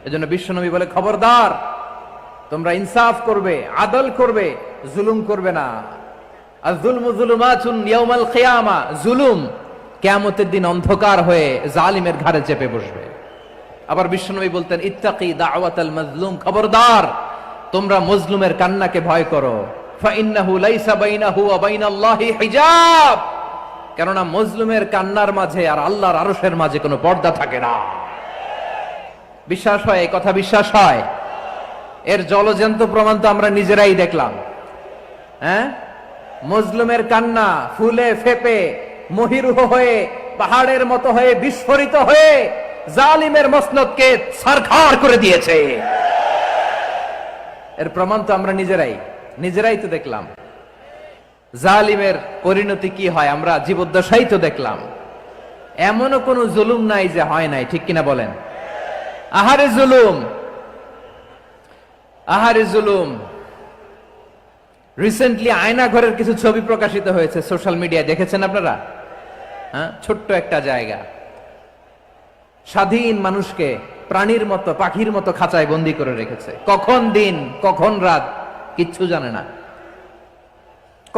এজন্য বিশ্বনবী বলে, খবরদার, তোমরা ইনসাফ করবে, আদল করবে, জুলুম করবে না। আয-যুলমু যুলুমাতুন ইয়াউমাল কিয়ামা, জুলুম কিয়ামতের দিন অন্ধকার হয়ে জালিমের ঘাড়ে চেপে বসবে। আবার বিশ্বনবী বলতেন, ইত্তাকি দাওয়াতাল মাজলুম, খবরদার, তোমরা মজলুমের কান্নাকে ভয় করো। ফাইন্নাহু লাইসা বাইনাহু ওয়া বাইনাল্লাহি হিজাব, কেননা মজলুমের কান্নার মাঝে আর আল্লাহর আরশের মাঝে কোনো পর্দা থাকে না। বিশ্বাস হয়? এই কথা বিশ্বাস হয়? এর জলজ্যান্ত প্রমাণ তো আমরা নিজেরাই দেখলাম। হ্যাঁ, মজলুমের কান্না ফুলে ফেপে মহিরুহ হয়ে, পাহাড়ের মতো হয়ে, বিস্ফোরিত হয়ে জালিমের মসনদকে ছারখার করে দিয়েছে। এর প্রমাণ তো আমরা নিজেরাই তো দেখলাম। জালিমের পরিণতি কি হয় আমরা জীবদ্দশাই তো দেখলাম। এমনও কোনো জুলুম নাই যে হয় নাই, ঠিক কিনা বলেন? আহারে জুলুম, আহারে জুলুম। রিসেন্টলি আয়না ঘরের কিছু ছবি প্রকাশিত হয়েছে সোশ্যাল মিডিয়ায়, দেখেছেন আপনারা? হ্যাঁ, ছোট্ট একটা জায়গা, স্বাধীন মানুষকে প্রাণীর মতো, পাখির মতো খাঁচায় বন্দী করে রেখেছে। কখন দিন কখন রাত কিচ্ছু জানে না,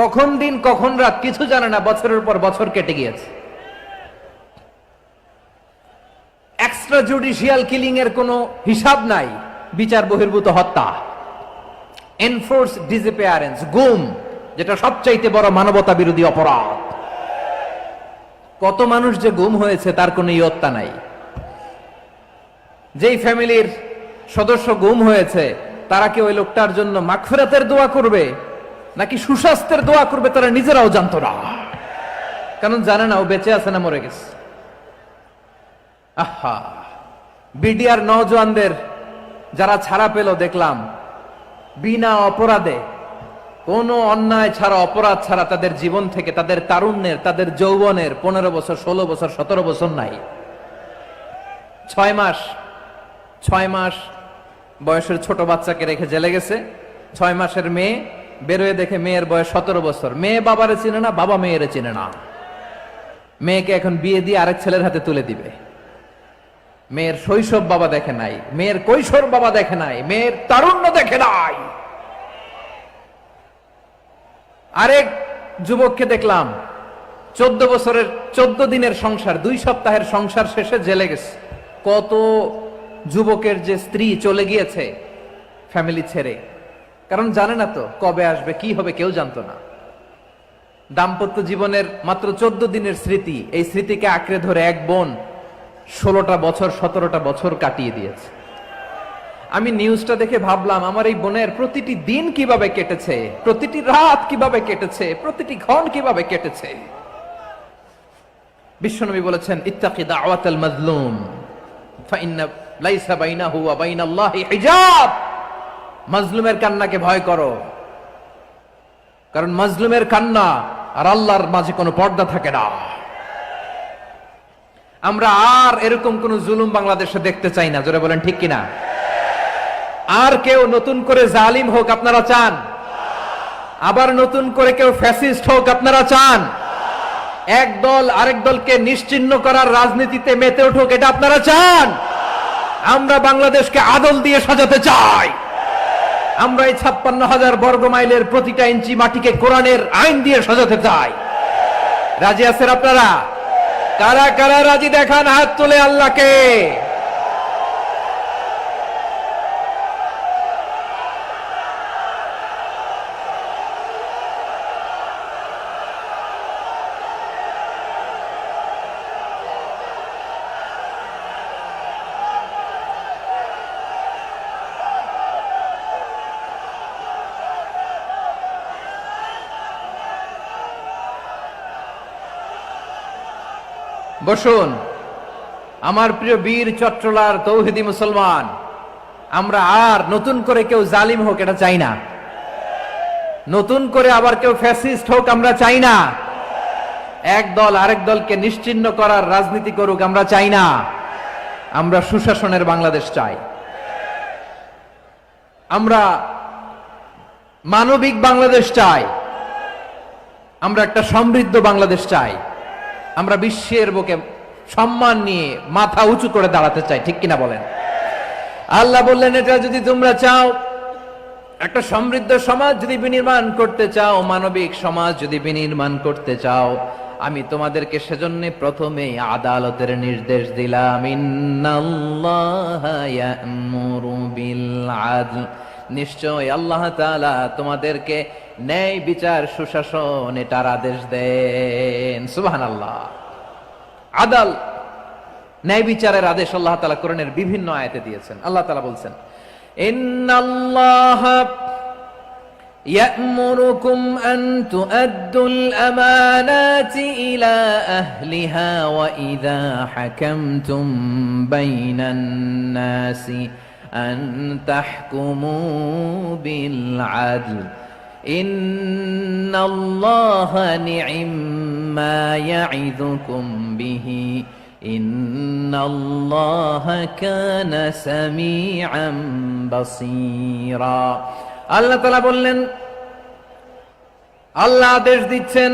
কখন দিন কখন রাত কিছু জানে না। বছরের পর বছর কেটে গিয়েছে। এক্সট্রা জুডিশিয়াল কিলিং এর কোনো হিসাব নাই, বিচার বহির্ভূত হত্যা, এনফোর্স ডিসঅ্যাপিয়ারেন্স, গুম, যেটা সবচাইতে বড় মানবতা বিরোধী অপরাধ। কত মানুষ যে গুম হয়েছে তার কোনো ইয়ত্তা নাই। যেই ফ্যামিলির সদস্য গুম হয়েছে, তারা কি ওই লোকটার জন্য মাগফিরাতের দোয়া করবে নাকি সুস্বাস্থ্যের দোয়া করবে তারা নিজেরাও জানতো না, কারণ জানে না ও বেঁচে আছে না মরে গেছে। আহা, বিডিআর নওজোয়ানদের যারা ছাড়া পেল দেখলাম, বিনা অপরাধে, কোনো অন্যায় ছাড়া, অপরাধ ছাড়া তাদের জীবন থেকে, তাদের তারুণ্যের, তাদের যৌবনের 15 বছর, 16 বছর, 17 বছর নাই। 6 মাস বয়সের ছোট বাচ্চাকে রেখে জেলে গেছে। 6 মাসের মেয়ে বেরোয় দেখে মেয়ের বয়স 17 বছর। মেয়ে বাবারে চিনে না, বাবা মেয়েরে চিনে না। মেয়েকে এখন বিয়ে দিয়ে আরেক ছেলের হাতে তুলে দিবে। মেয়ের শৈশব বাবা দেখে নাই, মেয়ের কৈশোর বাবা দেখে নাই, মেয়ের তারুণ্য দেখে নাই। আরেক যুবককে দেখলাম 14 বছরের 14 দিনের সংসার, 2 সপ্তাহের সংসার শেষে জেলে গেছে। কত যুবকের যে স্ত্রী চলে গিয়েছে ফ্যামিলি ছেড়ে, কারণ জানে না তো কবে আসবে, কি হবে, কেউ জানতো না। দাম্পত্য জীবনের মাত্র 14 দিনের স্মৃতি, এই স্মৃতিকে আঁকড়ে ধরে এক বোন 16টা বছর, 17টা বছর কাটিয়ে দিয়েছে। আমি নিউজটা দেখে ভাবলাম, আমার এই বোনের প্রতিটি দিন কিভাবে কেটেছে, প্রতিটি রাত কিভাবে কেটেছে, প্রতিটি ক্ষণ কিভাবে কেটেছে। বিশ্বনবী বলেছেন, ইত্তাকি দাওয়াতাল মাজলুম ফাইন্না লাইসা বাইনাহু ওয়া বাইনাল্লাহি হিজাব, মাজলুমের কান্নাকে ভয় করো, কারণ মাজলুমের কান্না আর আল্লাহর মাঝে কোনো পর্দা থাকে না। আমরা আর এরকম কোন জুলুম বাংলাদেশে দেখতে চাই না, জোরে বলেন ঠিক কিনা? আর কেউ নতুন করে জালিম হোক আপনারা চান? আবার নতুন করে কেউ ফ্যাসিস্ট হোক আপনারা চান? এক দল আরেক দলকে নিশ্চিহ্ন করার রাজনীতিতে মেতে উঠুক, এটা আপনারা চান? আমরা বাংলাদেশকে আদল দিয়ে সাজাতে চাই। আমরা এই 56,000 বর্গ মাইলের প্রতিটা ইঞ্চি মাটিকে কোরআনের আইন দিয়ে সাজাতে চাই। রাজি আছেন আপনারা? কারা কারা রাজি দেখান হাত তুলে আল্লাহকে। বসুন, আমার প্রিয় বীর চট্টলার তৌহিদি মুসলমান, আমরা আর নতুন করে কেউ জালিম হোক এটা চাই না, নতুন করে আবার কেউ ফ্যাসিস্ট হোক আমরা চাই না, এক দল আরেক দলকে নিশ্চিহ্ন করার রাজনীতি করুক আমরা চাই না। আমরা সুশাসনের বাংলাদেশ চাই, আমরা মানবিক বাংলাদেশ চাই, আমরা একটা সমৃদ্ধ বাংলাদেশ চাই, আমরা বিশ্বের বুকে সম্মান নিয়ে মাথা উঁচু করে দাঁড়াতে চাই, ঠিক কিনা বলেন? আল্লাহ বললেন, এটা যদি তোমরা চাও, একটা সমৃদ্ধ সমাজ যদি বিনির্মাণ করতে চাও, মানবিক সমাজ যদি বিনির্মাণ করতে চাও, আমি তোমাদেরকে সেজন্য প্রথমে আদালতের নির্দেশ দিলাম। ইন্নাল্লাহা ইয়া'মুরু বিল আদল, নিশ্চয় আল্লাহ তাআলা তোমাদেরকে ন্যায় বিচার সুশাসন এটার আদেশ দেন। সুবহানাল্লাহ। আদাল, ন্যায় বিচারের আদেশ আল্লাহ তাআলা কোরআনের বিভিন্ন আয়াতে দিয়েছেন। আল্লাহ তাআলা বলছেন, ইন্নাল্লাহা يأمركم أن تؤدوا الأمانات إلى أهلها وإذا حكمتم بين الناس أن تحكموا بالعدل إن الله نعم ما يعظكم به إن الله كان سميعا بصيرا। আল্লাহ তাআলা বললেন, আল্লাহ আদেশ দিচ্ছেন,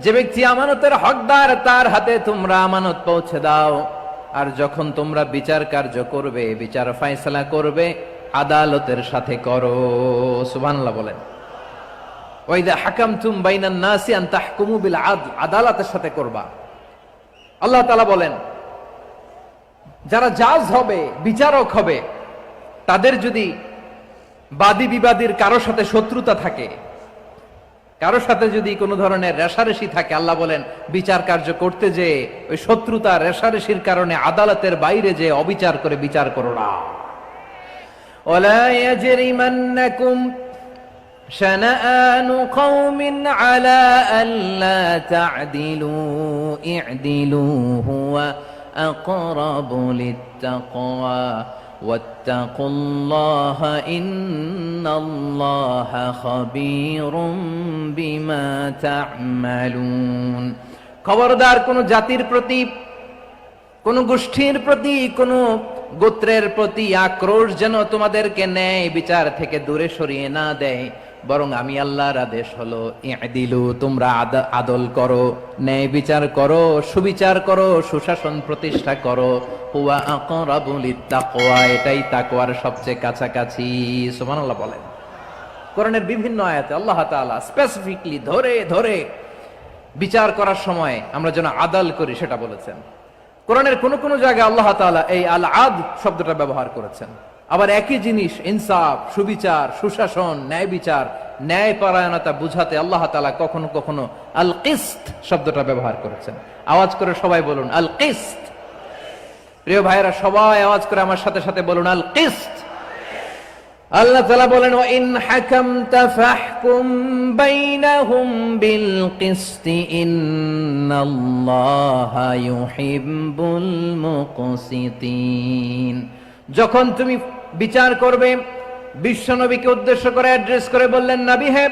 যে ব্যক্তি আমানতের হকদার তার হাতে তোমরা আমানত পৌঁছে দাও, আর যখন তোমরা বিচার কার্য করবে, বিচার ফয়সালা করবে, আদালতের সাথে করো। সুবহানাল্লাহ বলেন। ওয়া ইযা হাকামতুম বাইনান নাসি আন তাহকুমু বিল আদল, আদালতের সাথে করবা। আল্লাহ তাআলা বলেন, যারা জাজ হবে, বিচারক হবে, তাদের যদি বাদী বিবাদীর কারোর সাথে শত্রুতা থাকে, কারোর সাথে যদি কোনো ধরনের রেষারেষি থাকে, আল্লাহ বলেন বিচার কার্য করতে যে ওই শত্রুতা রেষারেষির কারণে আদালতের বাইরে যে অবিচার করে বিচার করো না। ওয়ালা ইয়াজরিমান্নাকুম শানাআনু কওমিন আলা আল্লা তা'দিলু ই'দিলু হুয়া আকরাবু লিত্তাকওয়া ওয়াত্তাকুল্লাহা ইন্নাল্লাহা খাবীরুম বিমা তা'মালুন। খবরদার কোন জাতির প্রতি, কোন গোষ্ঠীর প্রতি, কোন গোত্রের প্রতি আক্রোশ যেন তোমাদেরকে ন্যায় বিচার থেকে দূরে সরিয়ে না দেয়, বরং আমি আল্লাহর আদেশ হলো ই'দিলু, তোমরা আদল করো, ন্যায় বিচার করো, সুবিচার করো, সুশাসন প্রতিষ্ঠা করো। হুয়া আকরাবু লিত্তাকওয়া, এটাই তাকওয়ার সবচেয়ে কাছাকাছি। সুবহানাল্লাহ বলেন। কোরআনের বিভিন্ন আয়াতে আল্লাহ তাআলা স্পেসিফিকলি ধরে ধরে বিচার করার সময় আমরা যেন আদল করি সেটা বলেছেন। কোরআনের কোন কোন জায়গায় আল্লাহ তাআলা এই আল আদল শব্দটা ব্যবহার করেছেন। আবার একই জিনিস ইনসাফ, সুবিচার, সুশাসন, ন্যায় বিচার, ন্যায় পরায়ণতা বুঝাতে আল্লাহ তাআলা কখনো কখনো আল কিসত শব্দটা ব্যবহার করেছেন। আওয়াজ করে সবাই বলুন আল কিসত। প্রিয় ভাইরা, সবাই আওয়াজ করে আমার সাথে সাথে বলুন আল কিসত। আল্লাহ তাআলা বলেন, ওয়া ইন হাকামতা ফাহকুম বাইনাহুম বিল কিসতি ইন্নাল্লাহা ইউহিব্বুল মুকসিতিন। যখন তুমি বিচার করবে, বিশ্বনবীকে উদ্দেশ্য করে অ্যাড্রেস করে বললেন, নবী হে,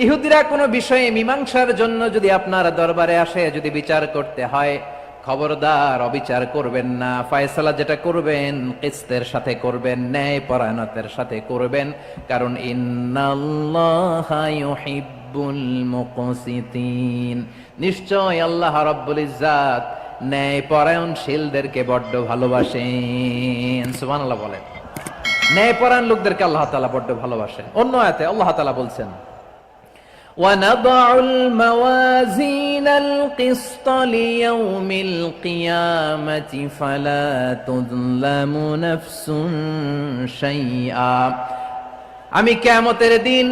ইহুদিরা কোনো বিষয়ে মীমাংসার জন্য যদি আপনার দরবারে আসে, যদি বিচার করতে হয়, খবরদার অবিচার করবেন না। ফয়সালা যেটা করবেন কিসতের সাথে করবেন, ন্যায় পরায়ণতার সাথে করবেন, কারণ ইন্নাল্লাহা ইউহিব্বুল মুকসিতিন, নিশ্চয় আল্লাহ রাব্বুল ইজ্জাত ন্যায় পরায়ণশীলদেরকে বড্ড ভালোবাসেন। সুবহানাল্লাহ বলেন। ন্যায় পরায়ণ লোকদেরকে আল্লাহ তাআলা বড্ড ভালোবাসেন। অন্য আয়াতে আল্লাহ তাআলা বলছেন, وَنَضَعُ الْمَوَازِينَ الْقِسْطَ لِيَوْمِ الْقِيَامَةِ فَلَا تُظْلَمُ نَفْسٌ شَيْئًا। আমি কিয়ামতের দিন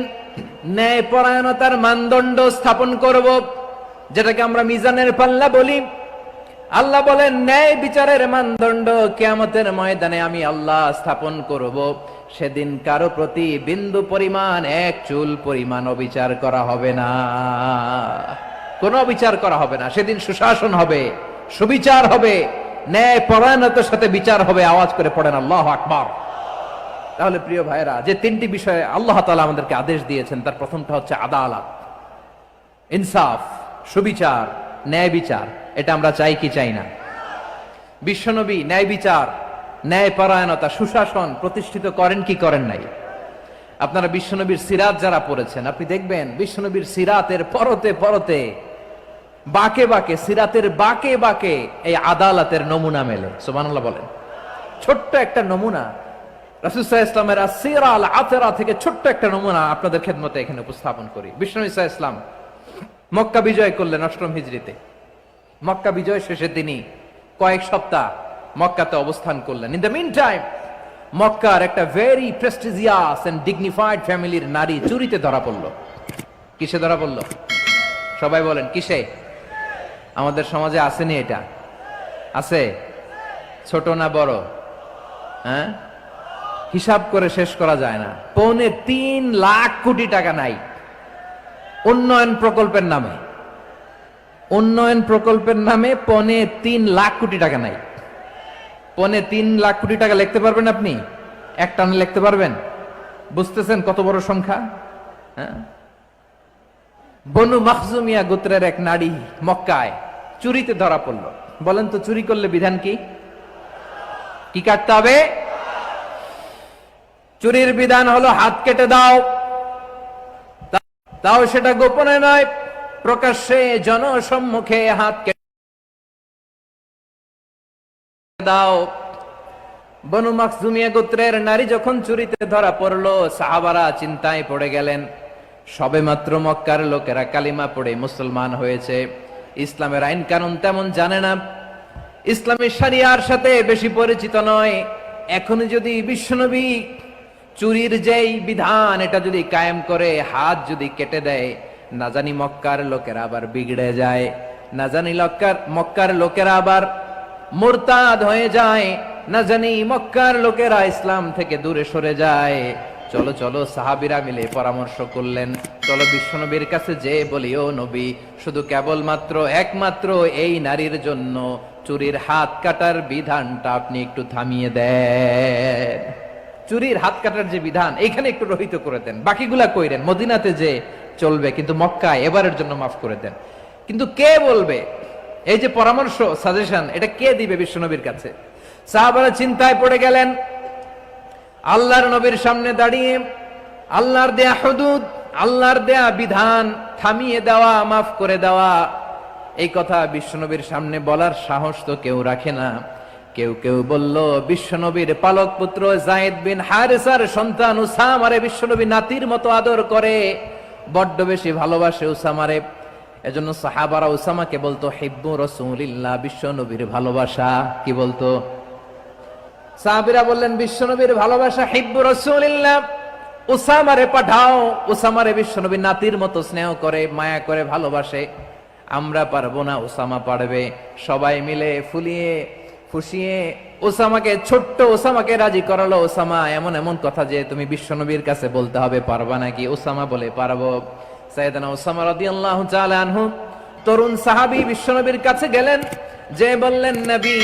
ন্যায় পরায়ণতার মানদণ্ড স্থাপন করব, যেটাকে আমরা মিজানের পাল্লা বলি। আল্লাহ বলেন, ন্যায় বিচারের মানদণ্ড কিয়ামতের ময়দানে আমি আল্লাহ স্থাপন করব। সেদিন কারো প্রতি বিন্দু পরিমাণ, এক চুল পরিমাণ অবিচার করা হবে না, কোনো অবিচার করা হবে না। সেদিন সুশাসন হবে, সুবিচার হবে, ন্যায় পরায়ণতার সাথে বিচার হবে। আওয়াজ করে পড়েন আল্লাহু আকবার। তাহলে প্রিয় ভাইরা, যে তিনটি বিষয়ে আল্লাহ তাআলা আমাদেরকে আদেশ দিয়েছেন, তার প্রথমটা হচ্ছে আদালত, ইনসাফ, সুবিচার, ন্যায় বিচার। এটা আমরা চাই কি চাই না? বিশ্বনবী ন্যায় বিচার, ন্যায় পরায়ণতা, সুশাসন প্রতিষ্ঠিত করেন কি করেন নাই? আপনারা বিশ্বনবীর সিরাত যারা পড়েছেন, আপনি দেখবেন বিশ্বনবীর সিরাতের পরতে পরতে, বাকে বাকে, সিরাতের বাকে বাকে এই আদালতের নমুনা মেলে। সুবহানাল্লাহ বলেন। ছোট্ট একটা নমুনা রাসূল সাল্লাল্লাহু আলাইহি ওয়াসাল্লামের আসসিরা আল আতরা থেকে ছোট্ট একটা নমুনা আপনাদের খেদমতে এখানে উপস্থাপন করি। বিশ্বনবী সাল্লাল্লাহু আলাইহি ওয়াসাল্লাম মক্কা বিজয় করলেন 8ম হিজরিতে। মক্কা বিজয় শেষে তিনি কয়েক সপ্তাহ মক্কাতে অবস্থান করলেন। ইন দ্য মিন টাইম মক্কার একটা ভেরি প্রেস্টিজিয়াস এন্ড ডিগনিফাইড ফ্যামিলির নারী চুরিতে ধরা পড়ল। কিসে ধরা পড়ল? সবাই বলেন কিসে? আমাদের সমাজে আসেনি এটা? আছে? ছোট না বড়? হ্যাঁ, হিসাব করে শেষ করা যায় না। 3.25 লাখ কোটি টাকা নাই উন্নয়ন প্রকল্পের নামে। উন্নয়ন প্রকল্পের নামে 3.25 লাখ কোটি টাকা নাই। 3.25 লাখ কোটি টাকা লিখতে পারবেন আপনি? এক টানে লিখতে পারবেন? বুঝতেছেন কত বড় সংখ্যা? হ্যাঁ, বনু মাখজুমিয়া গোত্রের এক নারী মক্কায় চুরিতে ধরা পড়ল। বলেন তো চুরি করলে বিধান কি? কি কাটতে হবে? চুরির বিধান হলো হাত কেটে দাও। তাও সেটা গোপনে নয়, প্রকাশ্যে জনসম্মুখে হাত কেটে দাও। বনু মাখজুমিয়া গোত্রের নারী যখন চুরিতে ধরা পড়লো, সাহাবারা চিন্তায় পড়ে গেলেন। সবেমাত্র মক্কার লোকেরা কালিমা পড়ে মুসলমান হয়েছে, ইসলামের আইন কানুন তেমন জানে না, ইসলামী শরিয়ার সাথে বেশি পরিচিত নয়। এখন যদি বিশ্বনবী চুরির যেই বিধান এটা যদি কায়েম করে হাত যদি কেটে দেয়, না জানি মক্কার লোকেরা আবার বিগড়ে যায়, না জানি মক্কার লোকেরা আবার মুরতাদ হয়ে যায়, না জানি মক্কার লোকেরা ইসলাম থেকে দূরে সরে যায়। চলো চলো, সাহাবীরা মিলে পরামর্শ করলেন, চলো বিশ্বনবীর কাছে যে বলি, ও নবী, শুধু কেবলমাত্র একমাত্র এই নারীর জন্য চুরির হাত কাটার বিধানটা আপনি একটু থামিয়ে দেন। চুরির হাত কাটার যে বিধান এখানে একটু রহিত করে দেন, বাকিগুলা কইরেন মদিনাতে যে চলবে, কিন্তু মক্কায় এবারের জন্য মাফ করে দেন। কিন্তু কে বলবে? এই যে পরামর্শ, সাজেশন, এটা কে দিবে বিশ্বনবীর কাছে? সাহাবারা চিন্তায় পড়ে গেলেন। আল্লাহর নবীর সামনে দাঁড়িয়ে আল্লাহর দেয়া হুদুদ, আল্লাহর দেয়া বিধান থামিয়ে দেওয়া, মাফ করে দেওয়া, এই কথা বিশ্বনবীর সামনে বলার সাহস তো কেউ রাখে না। কেউ কেউ বলল, বিশ্বনবীর পালক পুত্র যায়েদ বিন হারেসার সন্তান উসামারে বিশ্বনবী নাতির মতো আদর করে, বড্ড বেশি ভালোবাসে উসামারে। এজন্য সাহাবারা উসামাকে বলতো হিব্বু রাসূলিল্লাহ, বিশ্বনবীর ভালোবাসা। কি বলতো? সাহাবীরা বললেন, বিশ্বনবীর ভালোবাসা হিব্বু রাসূলিল্লাহ, উসামারে পাঠাও। উসামারে বিশ্বনবী নাতির মতো স্নেহ করে, মায়া করে, ভালোবাসে। আমরা পারবো না, উসামা পারবে। সবাই মিলে ফুলিয়ে ফুসিয়ে ওসামাকে, ছোট্ট ওসামাকে রাজি করালো। ওসামা এমন এমন কথা যে তুমি বিশ্বনবীর কাছে বলতে হবে, পারবা নাকি? ওসামা বলে, পারবো। সাইয়েদনা ওসামা রাদিয়াল্লাহু তাআলা আনহু তরুণ সাহাবী বিশ্বনবীর কাছে গেলেন, যে বললেন, নবী,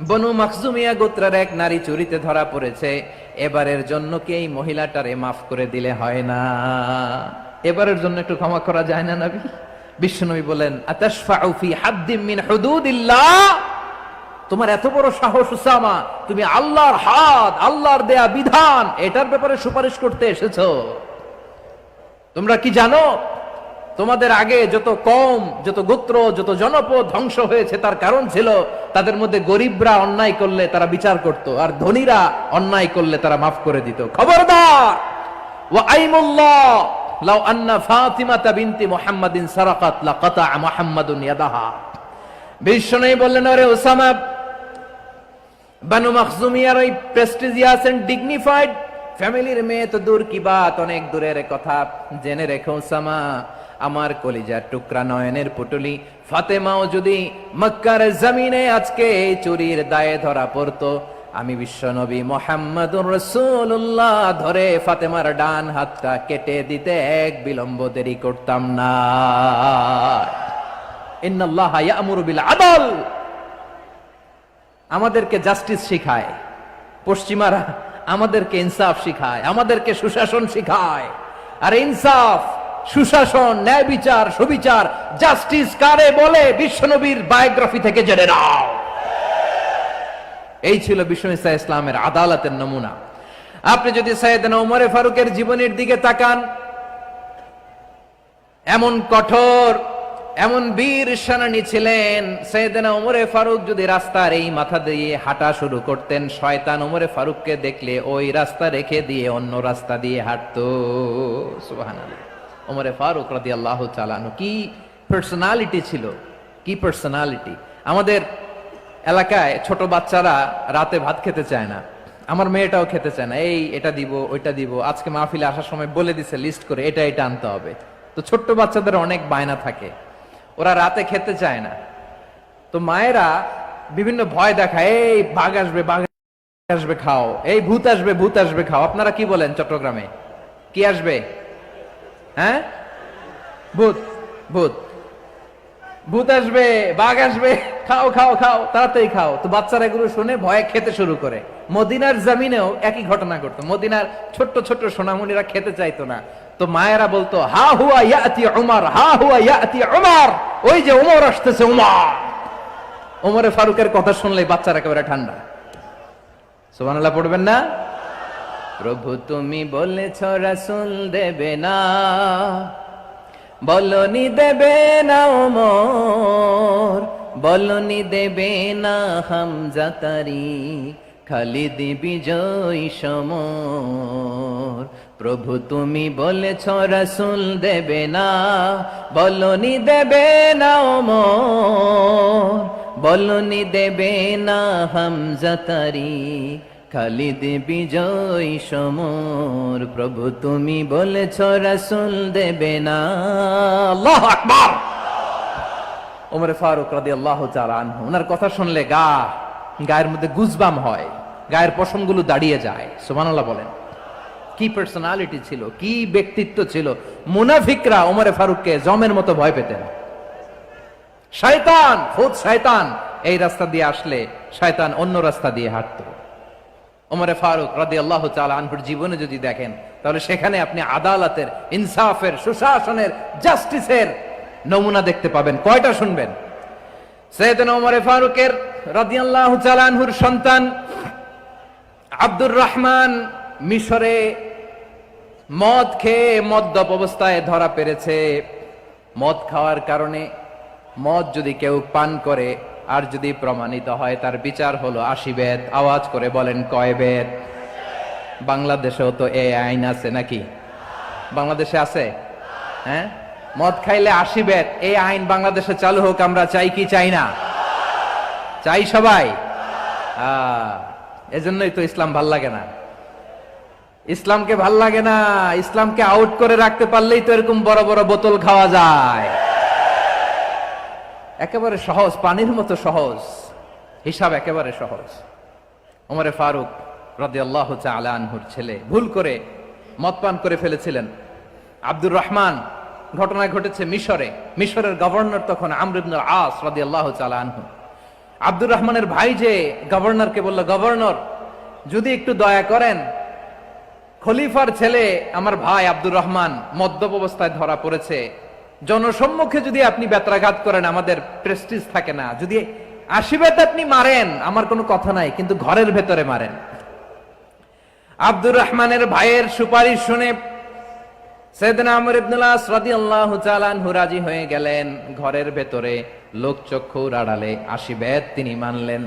বনু মাখজুমিয়া গোত্রের এক নারী চুরিতে ধরা পড়েছে, এবারের জন্য কি এই মহিলাটারে মাফ করে দিলে হয় না? এবারের জন্য একটু ক্ষমা করা যায় না নবী? বিশ্বনবী বলেন, আতাশফাউ ফি হাদ্দিম মিন হুদুদিল্লাহ, তোমার এত বড় সাহস উসামা, তুমি আল্লাহর হাত, আল্লাহর দেয়া বিধান, এটার ব্যাপারে সুপারিশ করতে এসেছো? তোমরা কি জানো তোমাদের আগে যত কওম, যত গোত্র, যত জনপদ ধ্বংস হয়েছে তার কারণ ছিল তাদের মধ্যে গরিবরা অন্যায় করলে তারা বিচার করত, আর ধনীরা অন্যায় করলে তারা মাফ করে দিত। খবরদার! ওয়া আইমুল্লাহ লাউ আন্না ফাতিমাতা বিনতি মুহাম্মাদিন সারাকাত লাকাতা মুহাম্মাদুন ইয়াদাহা। বিশ্বনবী বললেন, আরে ওসামা, বানু মাখজুমিয়ার ওই প্রেস্টিজিয়াস এন্ড ডিগনিফাইড ফ্যামিলির মেয়ে তো দূর কি বাত, অনেক দূরের কথা। জেনে রেখো ওসামা, আমার কলিজার টুকরা নয়নের পুটুলি ফাতেমাও যদি মক্কার জমিনে আজকে এই চুরির দায়ে ধরা পড়তো, আমি বিশ্বনবী মুহাম্মাদুর রাসূলুল্লাহ ধরে ফাতেমার ডান হাতটা কেটে দিতে এক বিলম্ব দেরি করতাম না। ইন্নাল্লাহা ইয়া'মুরু বিল আদল, আমাদেরকে জাস্টিস শিখায়। পশ্চিমারা আমাদেরকে ইনসাফ শিখায়, আমাদেরকে সুশাসন শিখায়। আর ইনসাফ, সুশাসন, ন্যায় বিচার, সুবিচার, জাস্টিস কারে বলে বিশ্বনবীর বায়োগ্রাফি থেকে জেনে নাও। এই ছিল বিশ্ব ইসলামের আদালতের নমুনা। আপনি যদি সাইয়েদনা ওমর ফারুকের জীবনের দিকে তাকান, এমন কঠোর, এমন বীর সেনানী ছিলেন। সাইয়েদনা ওমর ফারুক যদি রাস্তার এই মাথা দিয়ে হাঁটা শুরু করতেন, শয়তান ওমর ফারুককে দেখলে ওই রাস্তা রেখে দিয়ে অন্য রাস্তা দিয়ে হাঁটতো। সুবহানাল্লাহ। ওমর ফারুক রাদিয়াল্লাহু তাআলা আনহু কি পার্সোনালিটি ছিল, কি পার্সোনালিটি। আমাদের এলাকায় ছোট বাচ্চারা রাতে ভাত খেতে চায় না, আমার মেয়েটাও খেতে চায় না। এই এটা দিব, ওইটা দিব, আজকে মাহফিলে আসার সময় বলে দিছে লিস্ট করে এটা এটা আনতে হবে। তো ছোট্ট বাচ্চাদের অনেক বায়না থাকে, ওরা রাতে খেতে চায় না। তো মায়েরা বিভিন্ন ভয় দেখায়, এই বাঘ আসবে, বাঘ আসবে খাও, এই ভূত আসবে, ভূত আসবে খাও। আপনারা কি বলেন চট্টগ্রামে? কি আসবে? হ্যাঁ, ভূত, ভূত, ভূত আসবে, বাঘ আসবে, খাও খাও খাও, তাড়াতাড়ি খাও। তো বাচ্চারা এগুলো শুনে ভয়ে খেতে শুরু করে। মদিনার জমিনেও একই ঘটনা ঘটতো। মদিনার ছোট্ট ছোট্ট সোনামণিরা খেতে চাইতো না। তো মায়েরা বলতো, হা হুয়া ইয়াতি উমর, হা হুয়া ইয়াতি উমর, ওই যে উমর আসতেছে, উমর। ওমরে ফারুকের কথা শুনলে বাচ্চারা একেবারে ঠান্ডা। সুবহানাল্লাহ পড়বেন না? প্রভু তুমি বলেছ রাসূল দেবে না, বলনি দেবে না ওমর, বলনি দেবে না হামজা তারিক, খালিদ বিজয় সমর। প্রভু তুমি বলেছ রাসূল দেবে না, বলনি দেবে না ওমর, বলনি দেবে না হামজা তারিক, খালিদ বিজয় সমর। প্রভু তুমি বলেছ রাসূল দেবে না। আল্লাহু আকবার। ওমর ফারুক রাদিয়াল্লাহু তাআলা আনহু, ওনার কথা শুনলে গায়ের মধ্যে গুজবাম হয়, গায়ের পশমগুলো দাঁড়িয়ে যায়। সুবহানাল্লাহ বলেন। কি পার্সোনালিটি ছিল, কি ব্যক্তিত্ব ছিল। মুনাফিকরা ওমর ফারুককে জমের মতো ভয় পেতেন। শয়তান, খুদ শয়তান এই রাস্তা দিয়ে আসলে শয়তান অন্য রাস্তা দিয়ে হাঁটতো। ওমর ফারুক রাদিয়াল্লাহু তাআলা আনহুর জীবনে যদি দেখেন, তাহলে সেখানে আপনি আদালতের, ইনসাফের, সুশাসনের, জাস্টিসের নমুনা দেখতে পাবেন। কয়টা শুনবেন? সাইয়েদনা ওমর ফারুকের রাদিয়াল্লাহু তাআলা আনহুর সন্তান আব্দুর রহমান মিশরে মদ খেয়ে মদ্যপ অবস্থায় ধরা পড়েছে। মদ খাওয়ার কারণে, মদ যদি কেউ পান করে আর যদি প্রমাণিত হয়, তার বিচার হলো 80 বেত। আওয়াজ করে বলেন কয় বেত? বাংলাদেশেও তো এই আইন আছে নাকি? বাংলাদেশে আছে? হ্যাঁ, মদ খাইলে 80 বেত, এই আইন বাংলাদেশে চালু হোক। আমরা চাই কি চাই না? চাই সবাই। এজন্যই তো ইসলাম ভাল লাগে না। ইসলামকে ভাল লাগে না। ইসলামকে আউট করে রাখতে পারলেই তো এরকম বড় বড় বোতল খাওয়া যায়। একেবারে সহজ, পানির মতো সহজ, হিসাব একেবারে সহজ। ওমর ফারুক রাদিয়াল্লাহু তাআলা আনহুর ছেলে ভুল করে মদ পান করে ফেলেছিলেন। আব্দুর রহমান, ঘটনা ঘটেছে মিশরে। মিশরের গভর্নর তখন আমর ইবনুল আস রাদিয়াল্লাহু তাআলা আনহু। আব্দুর রহমানের ভাই যে গভর্নরকে বলল, গভর্নর যদি একটু দয়া করেন, খলিফার ছেলে আমার ভাই আব্দুর রহমান মদ্যপ অবস্থায় ধরা পড়েছে, জনসম্মুখে যদি আপনি বেত্রাঘাত করেন আমাদের প্রেস্টিজ থাকে না, যদি 80 বেত আপনি মারেন আমার কোনো কথা নাই, কিন্তু ঘরের ভেতরে মারেন। আব্দুর রহমানের ভাইয়ের সুপারিশ শুনে সাইয়েদনা আমর ইবনুল আস রাদিয়াল্লাহু তাআলা আনহু রাজি হয়ে গেলেন। ঘরের ভেতরে লোকচক্ষুর আড়ালে 80 বেত তিনি মানলেন।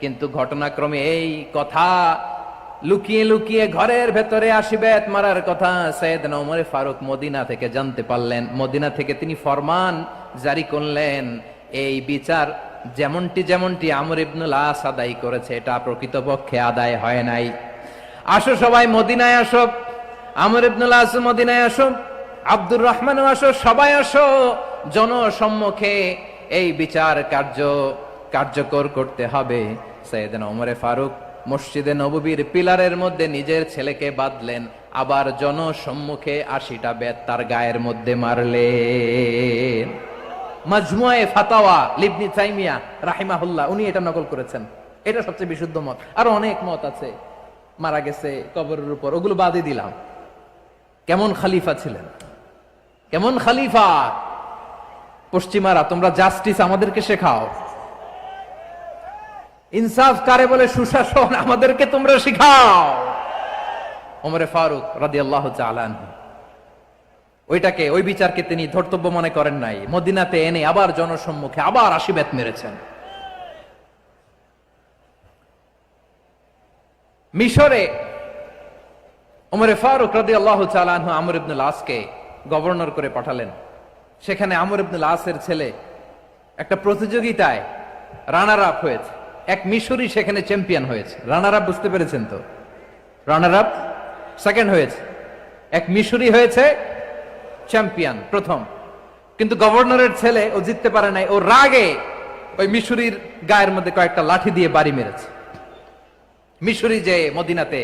কিন্তু ঘটনাক্রমে এই কথা লুকিয়ে লুকিয়ে ঘরের ভেতরে 80 বেত মারার কথা সাইয়েদনা ওমর ফারুক মদিনা থেকে জানতে পারলেন। মদিনা থেকে তিনি ফরমান জারি করলেন, এই বিচার যেমনটি আমর ইবনুল আস আদায় করেছে, এটা প্রকৃতপক্ষে আদায় হয় নাই। আসো সবাই মদিনায় আসো, আমর ইবনুল আস মদিনায় আসো, আব্দুর রহমানও আসো, সবাই আসো, জনসম্মুখে এই বিচার কার্যকর করতে হবে। সাইয়েদনা ওমর ফারুক মসজিদে নববীর পিলারের মধ্যে নিজের ছেলেকে বাঁধলেন, আবার জনসম্মুখে 80টা বেত তার গায়ের মধ্যে মারলেন। মাজমুয়ে ফাতাওয়া ইবনে তাইমিয়া রাহিমাহুল্লাহ উনি এটা নকল করেছেন। এটা সবচেয়ে বিশুদ্ধ মত, আরো অনেক মত আছে। মারা গেছে কবরের উপর, ওগুলো বাদই দিলাম। কেমন খলিফা ছিলেন, কেমন খলিফা। পশ্চিমারা তোমরা জাস্টিস আমাদেরকে শেখাও, ইনসাফ কারে বলে সুশাসন আমাদেরকে তোমরা শিখাও। ওমরে ফারুক রাদিয়াল্লাহু তাআলা আনহু ওই বিচারকে তিনি ধর্তব্য মনে করেন নাই, মদিনাতে এনে আবার জনসম্মুখে আবার 80 বেত মেরেছেন। মিশরে ওমরে ফারুক রাদিয়াল্লাহু তাআলা আনহু আমর ইবনুল আসকে গভর্নর করে পাঠালেন। সেখানে আমর ইবনুল আসের ছেলে একটা প্রতিযোগিতায় রানার আপ হয়েছে, এক মিশরি সেখানে চ্যাম্পিয়ন হয়েছে। রানার আপ বুঝতে পেরেছেন তো, রানার আপ সেকেন্ড হয়েছে, এক মিশরি হয়েছে চ্যাম্পিয়ন প্রথম। কিন্তু গভর্নরের ছেলে ও জিততে পারে নাই, ও রাগে ওই মিশরির গায়ের মধ্যে কয়েকটা লাঠি দিয়ে বাড়ি মেরেছে। মিশরি যে মদিনাতে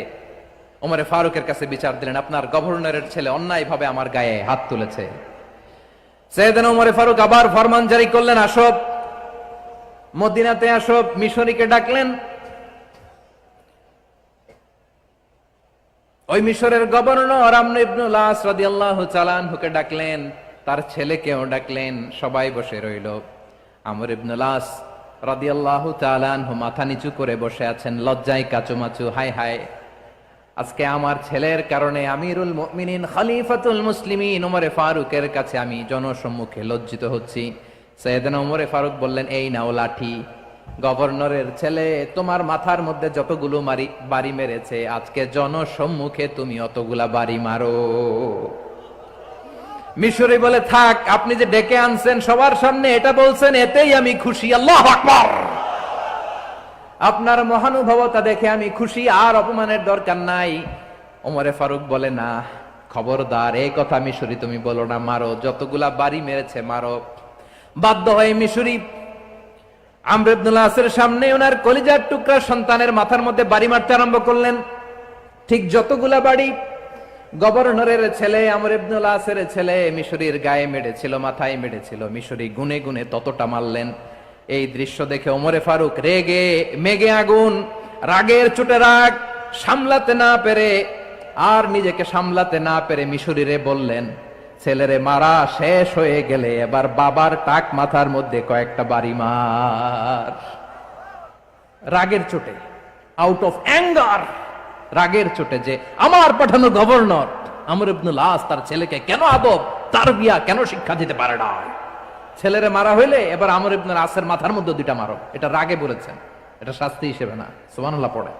ওমরে ফারুকের কাছে বিচার দিলেন, আপনার গভর্নরের ছেলে অন্যায় ভাবে আমার গায়ে হাত তুলেছে। সাইয়েদনা ওমরে ফারুক আবার ফরমান জারি করলেন, আসো মদিনাতে আসো। মিশরীকে ডাকলেন। ওই মিশরের গভর্নর আমর ইবনুল আস রাদিয়াল্লাহু তাআলা আনহুকে ডাকলেন, তার ছেলেকেও ডাকলেন, সবাই বসে রইল। আমর ইবনুল আস রাদিয়াল্লাহু তাআলা আনহু মাথা নিচু করে বসে আছেন, লজ্জায় কাচুমাচু। হায় হায়, আজকে আমার ছেলের কারণে আমিরুল মুমিনিন খলিফাতুল মুসলিমিন ওমরে ফারুকের কাছে আমি জনসম্মুখে লজ্জিত হচ্ছি। সাইয়েদনা ওমরে ফারুক বললেন, এই নাও লাঠি, গভর্নরের ছেলে তোমার মাথার মধ্যে যতগুলো বাড়ি মেরেছে, আজকে জনসম্মুখে তুমি অতগুলা বাড়ি মারো। মিশরি বলে, থাক, আপনি যে ডেকে আনছেন সবার সামনে এটা বলছেন, এতেই আমি খুশি। আল্লাহু আকবার। আপনার মহানুভবতা দেখে আমি খুশি, আর অপমানের দরকার নাই। ওমরে ফারুক বলে, না, খবরদার, এই কথা মিশরি তুমি বলো না, মারো, যতগুলা বাড়ি মেরেছে মারো। বাধ্য হয়ে মিশরি আমর ইবনুল আসের সামনে ওনার কলিজার টুকরা সন্তানের মাথার মধ্যে বাড়ি মারতে আরম্ভ করলেন। ঠিক যতগুলা বাড়ি গভর্নরের ছেলে আমর ইবনুল আসের ছেলে মিশরীর গায়ে মেরেছিল, মাথায় মেরেছিল, মিশরি গুনে গুনে ততটা মারলেন। এই দৃশ্য দেখে ওমরে ফারুক রেগে মেগে আগুন, রাগের চোটে রাগ সামলাতে না পেরে, আর নিজেকে সামলাতে না পেরে মিশরীরে বললেন, ছেলেরে মারা শেষ হয়ে গেলে এবার বাবার টাক মাথার মধ্যে কয়েকটা বাড়ি মার। রাগের চোটে, আউট অফ অ্যাঙ্গার, রাগের চোটে, যে আমার পাঠানো গভর্নর আমর ইবনুল আস তার ছেলেকে কেন আদব তারবিয়া কেন শিক্ষা দিতে পারে না। ছেলেরে মারা হইলে এবার আমর ইবনুল আসের মাথার মধ্যে দুইটা মারো। এটা রাগে বলেছেন, এটা শাস্তি হিসেবে না। সুবহানাল্লাহ পড়ে।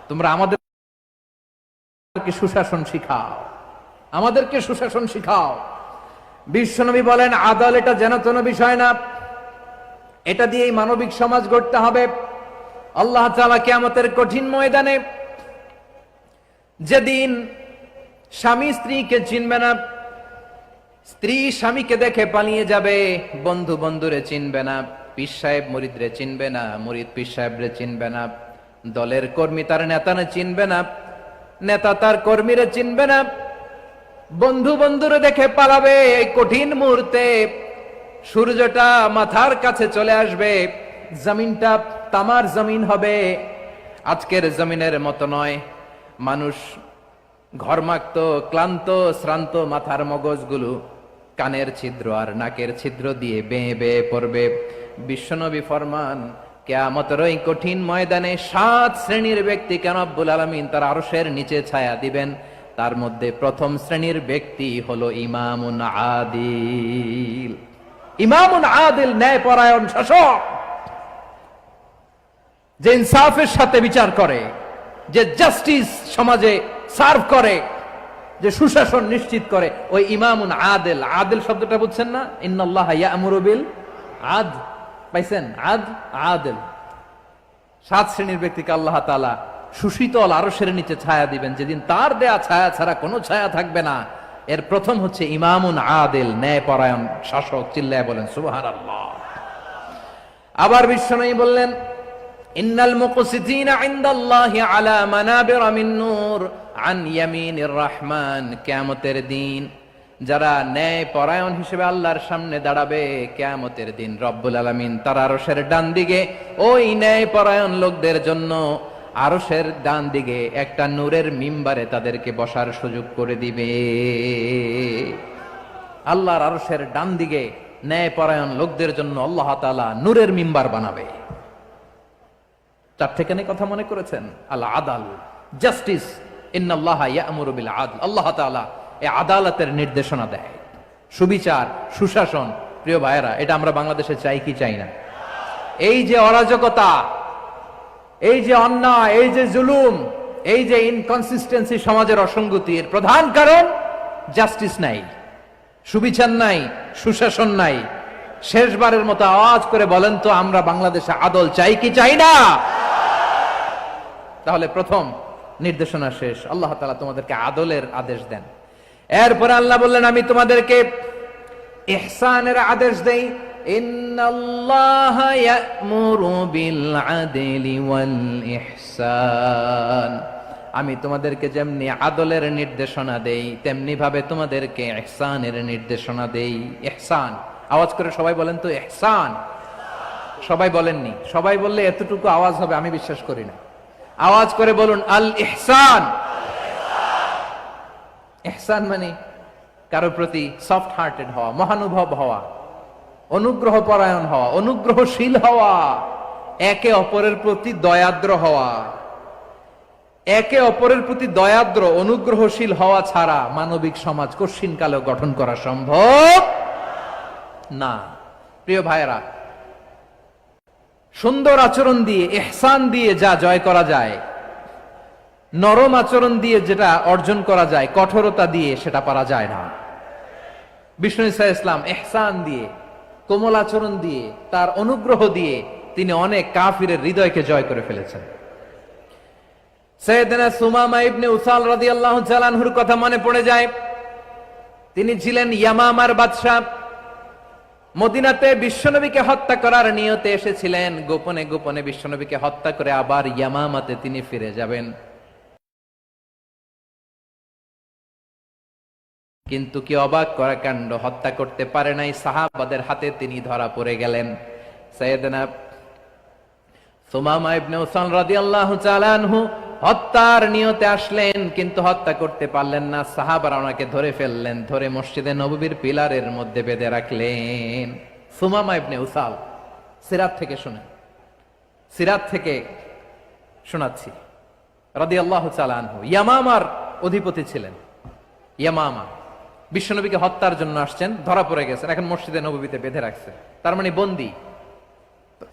তোমরা আমাদেরকে সুশাসন শিখাও, আমাদেরকে সুশাসন শিখাও। বিশ্বনবী বলেন, আদাল এটা যেন কোনো বিষয় না, এটা দিয়েই মানবিক সমাজ গড়তে হবে। আল্লাহ তাআলা কিয়ামতের কঠিন ময়দানে, যেদিন স্বামী স্ত্রীকে চিনবে না, স্ত্রী স্বামীকে দেখে পালিয়ে যাবে, বন্ধু বন্ধুরে চিনবে না, পীর সাহেব মুরিদরে চিনবে না, মুরিদ পীর সাহেবরে চিনবে না, দলের কর্মী তার নেতারে চিনবে না, নেতা তার কর্মীরে চিনবে না, বন্ধু বন্ধুরে দেখে পালাবে। এই কঠিন মুহূর্তে সূর্যটা মাথার কাছে চলে আসবে, জমিনটা তামার জমিন হবে, আজকের জমিনের মতো নয়। মানুষ ঘর্মাক্ত, ক্লান্ত, শ্রান্ত মাথার মগজগুলো কানের ছিদ্র আর নাকের ছিদ্র দিয়ে বেয়ে বেয়ে পড়বে। বিশ্বনবী ফরমান, কিয়ামতের ওই কঠিন ময়দানে 7 শ্রেণীর ব্যক্তিকে রব্বুল আলামিন তার আরশের নিচে ছায়া দিবেন। তার মধ্যে প্রথম শ্রেণীর ব্যক্তি হলো ইমামুন আদিল। ইমামুন আদিল, ন্যায়পরায়ণ শাসক, যে ইনসাফের সাথে বিচার করে, যে জাস্টিস সমাজে সার্ভ করে, যে সুশাসন নিশ্চিত করে, ওই ইমামুন আদিল। আদিল শব্দটা বুঝছেন না? ইন্নাল্লাহা ইয়া'মুরু বিল আদল, পাইছেন? আদিল। 7 শ্রেণীর ব্যক্তিকে আল্লাহ তাআলা সুশীতল আরশের নিচে ছায়া দিবেন, যেদিন তার দেয়া ছায়া ছাড়া কোনো ছায়া থাকবে না। এর প্রথম হচ্ছে ইমামুন আদিল, ন্যায়পরায়ণ শাসক। চিল্লায় বলেন সুবহানাল্লাহ। আবার বিশ্বনবী বললেন, ইন্নাল মুকসিতিনা ইনদাল্লাহি আলা মানাবিরা মিন নূর আন ইয়ামিনির রহমান। কিয়ামতের দিন যারা ন্যায়পরায়ণ হিসেবে আল্লাহর সামনে দাঁড়াবে, কিয়ামতের দিন রব্বুল আলামিন তার আরশের ডান দিকে ওই ন্যায়পরায়ণ লোকদের জন্য আরশের ডান দিকে একটা নূরের মিম্বারে তাদেরকে বসার সুযোগ করে দিবে। আল্লাহর আরশের ডান দিকে ন্যায়পরায়ণ লোকদের জন্য আল্লাহ তাআলা নূরের মিম্বার বানাবে। চারটেখানে কথা মনে করেছেন? আল আদাল, জাস্টিস, ইন্নাল্লাহা ইয়া'মুরু বিল আদল। আল্লাহ তাআলা এই আদালতের নির্দেশনা দেয়, সুবিচার, সুশাসন। প্রিয় ভাইয়েরা, এটা আমরা বাংলাদেশে চাই কি চাই না? এই যে অরাজকতা, এই যে অন্যায়, এই যে জুলুম, এই যে ইনকনসিস্টেন্সি, সমাজের অসঙ্গতি, এর প্রধান কারণ জাস্টিস নাই, সুবিচার নাই, সুশাসন নাই। শেষবারের মতো আওয়াজ করে বলেন তো, আমরা বাংলাদেশে আদল চাই কি চাই না? তাহলে প্রথম নির্দেশনা শেষ, আল্লাহ তাআলা তোমাদেরকে আদলের আদেশ দেন। এরপরে আল্লাহ বললেন, আমি তোমাদেরকে ইহসানের আদেশ দেই। ইন্নাল্লাহা ইয়া'মুরু বিল আদলি ওয়াল ইহসান। আমি তোমাদেরকে যেমনি আদলের নির্দেশনা দেই, তেমনি ভাবে তোমাদেরকে ইহসানের নির্দেশনা দেই। ইহসান, আওয়াজ করে সবাই বলেন তো ইহসান। সবাই বলেননি? সবাই বললে এতটুকু আওয়াজ হবে আমি বিশ্বাস করি না। আওয়াজ করে বলুন আল ইহসান। ইহসান মানে কারো প্রতি সফট হার্টেড হওয়া, মহানুভব হওয়া, অনুগ্রহ পরায়ণ হওয়া, অনুগ্রহশীল হওয়া, একে অপরের প্রতি দয়াদ্র হওয়া। একে অপরের প্রতি দয়াদ্র, অনুগ্রহশীল হওয়া ছাড়া মানবিক সমাজ কশিনকালেও গঠন করা সম্ভব না। প্রিয় ভাইয়েরা, সুন্দর আচরণ দিয়ে, ইহসান দিয়ে যা জয় করা যায়, নরম আচরণ দিয়ে যেটা অর্জন করা যায়, কঠোরতা দিয়ে সেটা পারা যায় না। বিষ্ণু ঈসা ইসলাম ইহসান দিয়ে, কোমল আচরণ দিয়ে, তার অনুগ্রহ দিয়ে তিনি অনেক কাফিরের হৃদয়কে জয় করে ফেলেছেন। সাইয়েদনা সুমামা ইবনে উসাল রাদিয়াল্লাহু তাআলা আনহুর কথা মনে পড়ে যায়। তিনি ছিলেন ইয়ামামার বাদশা। মদিনাতে বিশ্বনবীকে হত্যা করার নিয়তে এসেছিলেন। গোপনে গোপনে বিশ্বনবীকে হত্যা করে আবার ইয়ামামাতে তিনি ফিরে যাবেন। কিন্তু কি অবাক করা কাণ্ড, হত্যা করতে পারে নাই, সাহাবাদের হাতে তিনি ধরা পড়ে গেলেন। সাইয়েদনা সুমামা ইবনে উসাল রাদিয়াল্লাহু তাআলা আনহু হত্যার নিয়তে আসলেন, কিন্তু হত্যা করতে পারলেন না। সাহাবারা ওনাকে ধরে ফেললেন, ধরে মসজিদে নববীর পিলারের মধ্যে বেঁধে রাখলেন। সুমামা ইবনে উসাল, সিরাত থেকে শুনেন, সিরাত থেকে শোনাচ্ছি, রাদিয়াল্লাহু তাআলা আনহু ইয়ামামার অধিপতি ছিলেন। ইয়ামামা বিশ্বনবীকে হত্যার জন্য আসছেন, ধরা পড়ে গেছেন, এখন মসজিদে নববীতে বেঁধে রাখছে, তার মানে বন্দী।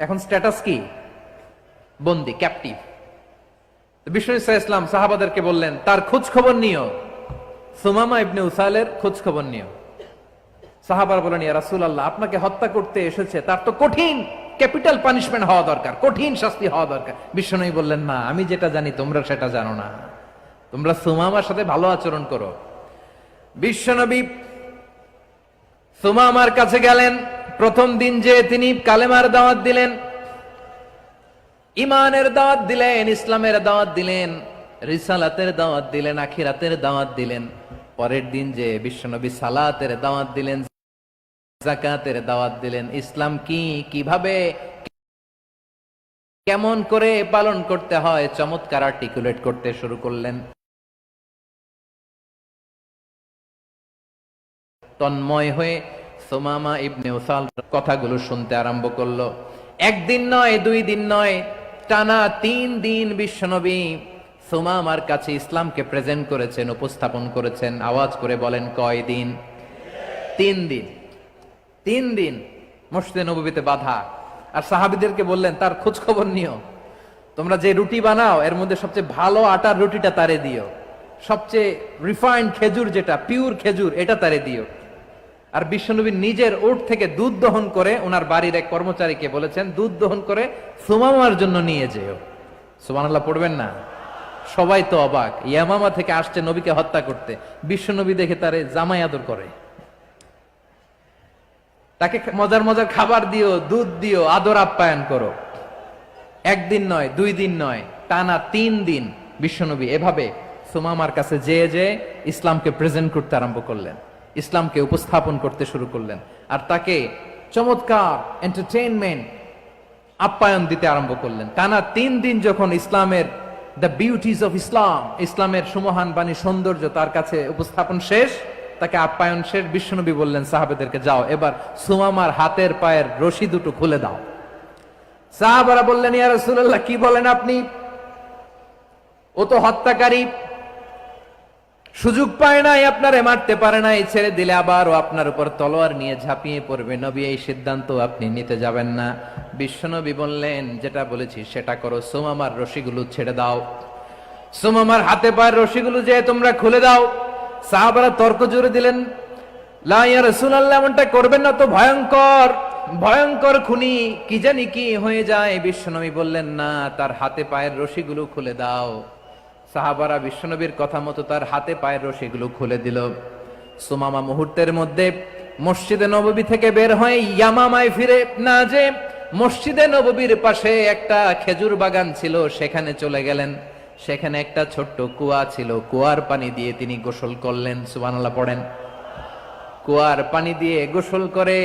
এখন স্ট্যাটাস কি? বন্দী, ক্যাপটিভ। বিষ্ণু ঈসা ইসলাম সাহাবাদেরকে বললেন, তার খোঁজ খবর নিও, সুমামা ইবনে উসালের খোঁজ খবর নিও। সাহাবার বলেন, ইয়া রাসূলুল্লাহ, আপনাকে হত্যা করতে এসেছে, তার তো কঠিন ক্যাপিটাল পানিশমেন্ট হওয়া দরকার, কঠিন শাস্তি হওয়া দরকার। বিশ্বনবী বললেন, না, আমি যেটা জানি তোমরা সেটা জানো না, তোমরা সুমামার সাথে ভালো আচরণ করো। বিশ্বনবী সুমামার কাছে গেলেন। প্রথম দিন যে তিনি কালেমার দাওয়াত দিলেন, ইমানের দাওয়াত দিলেন, ইসলামের দাওয়াত দিলেন, রিসালাতের দাওয়াত দিলেন, আখিরাতের দাওয়াত দিলেন। পরের দিন যে বিশ্বনবী সালাতের দাওয়াত দিলেন, যাকাতের দাওয়াত দিলেন। ইসলাম কি, কিভাবে, কেমন করে পালন করতে হয় চমৎকার আর্টিকুলেট করতে শুরু করলেন। তন্ময় হয়ে সুমামা ইবনে উসাল কথাগুলো শুনতে আরম্ভ করলো। একদিন নয়, 2 দিন নয়, টানা 3 দিন বিশ্বনবী সুমামার কাছে ইসলামকে প্রেজেন্ট করেছেন, উপস্থাপন করেছেন। আওয়াজ করে বলেন, কয় দিন? 3 দিন। 3 দিন মসজিদে নববীতে বাধা। আর সাহাবীদেরকে বললেন, তার খোঁজ খবর নিও, তোমরা যে রুটি বানাও এর মধ্যে সবচেয়ে ভালো আটার রুটিটা তারে দিও, সবচেয়ে রিফাইন্ড খেজুর, যেটা পিওর খেজুর, এটা তারে দিও। আর বিশ্বনবী নিজের উট থেকে দুধ দহন করে ওনার বাড়ির এক কর্মচারীকে বলেছেন, দুধ দহন করে সুমামার জন্য নিয়ে যেও। সুবহানাল্লাহ পড়বেন না? সবাই তো অবাক, ইয়ামামা থেকে আসছে নবীকে হত্যা করতে, বিশ্বনবী দেখে তারে জামাই আদর করে, তাকে মজার মজার খাবার দিও, দুধ দিও, আদর আপ্যায়ন করো। একদিন নয়, 2 দিন নয়, টানা 3 দিন বিশ্বনবী এভাবে সুমামার কাছে যেয়ে যেয়ে ইসলামকে প্রেজেন্ট করতে আরম্ভ করলেন, ইসলামকে উপস্থাপন করতে শুরু করলেন। আর তাকে চমৎকার এন্টারটেইনমেন্ট, আপ্যায়ন দিতে আরম্ভ করলেন। টানা 3 দিন যখন ইসলামের দ্য বিউটিজ অফ ইসলাম, ইসলামের সুমহান বাণী সৌন্দর্য তার কাছে উপস্থাপন শেষ, তাকে আপ্যায়ন শেষ। বিশ্বনবী বললেন সাহাবেদেরকে, যাও এবার সুমামার হাতের পায়ের রশি দুটো খুলে দাও। সাহাবারা বললেন, ইয়া রাসূলুল্লাহ, কি বলেন আপনি? ও তো হত্যাকারী, সুযোগ পায় নাই, আপনারে মারতে পারে নাই, ছেড়ে দিলে আবার ও আপনার উপর তলোয়ার নিয়ে ঝাঁপিয়ে পড়বে। নবী, এই সিদ্ধান্ত আপনি নিতে যাবেন না। বিশ্বনবী বললেন, যেটা বলেছি সেটা করো, সুমামার রশিগুলো ছেড়ে দাও, সুমামার হাতে পায়ের রশিগুলো যে তোমরা খুলে দাও। সাহাবারা তর্ক জুড়ে দিলেন, লা ইয়া রাসূলুল্লাহ, এমনটা করবেন না, তো ভয়ঙ্কর ভয়ঙ্কর খুনি, কি জানি কি হয়ে যায়। বিশ্বনবী বললেন, না, তার হাতে পায়ের রশিগুলো খুলে দাও। সাহাবারা বিশ্বনবীর কথা মতো তার হাতে পায়ের রশিগুলো খুলে দিল। সুমামা মুহূর্তের মধ্যে মসজিদে নববী থেকে বের হয়ে ইয়ামামায় ফিরে না যে মসজিদে নববীর পাশে একটা খেজুর বাগান ছিল, সেখানে চলে গেলেন। সেখানে একটা ছোট্ট কুয়া ছিল, কুয়ার পানি দিয়ে তিনি গোসল করলেন। সুবহানাল্লাহ পড়েন। কুয়ার পানি দিয়ে গোসল করে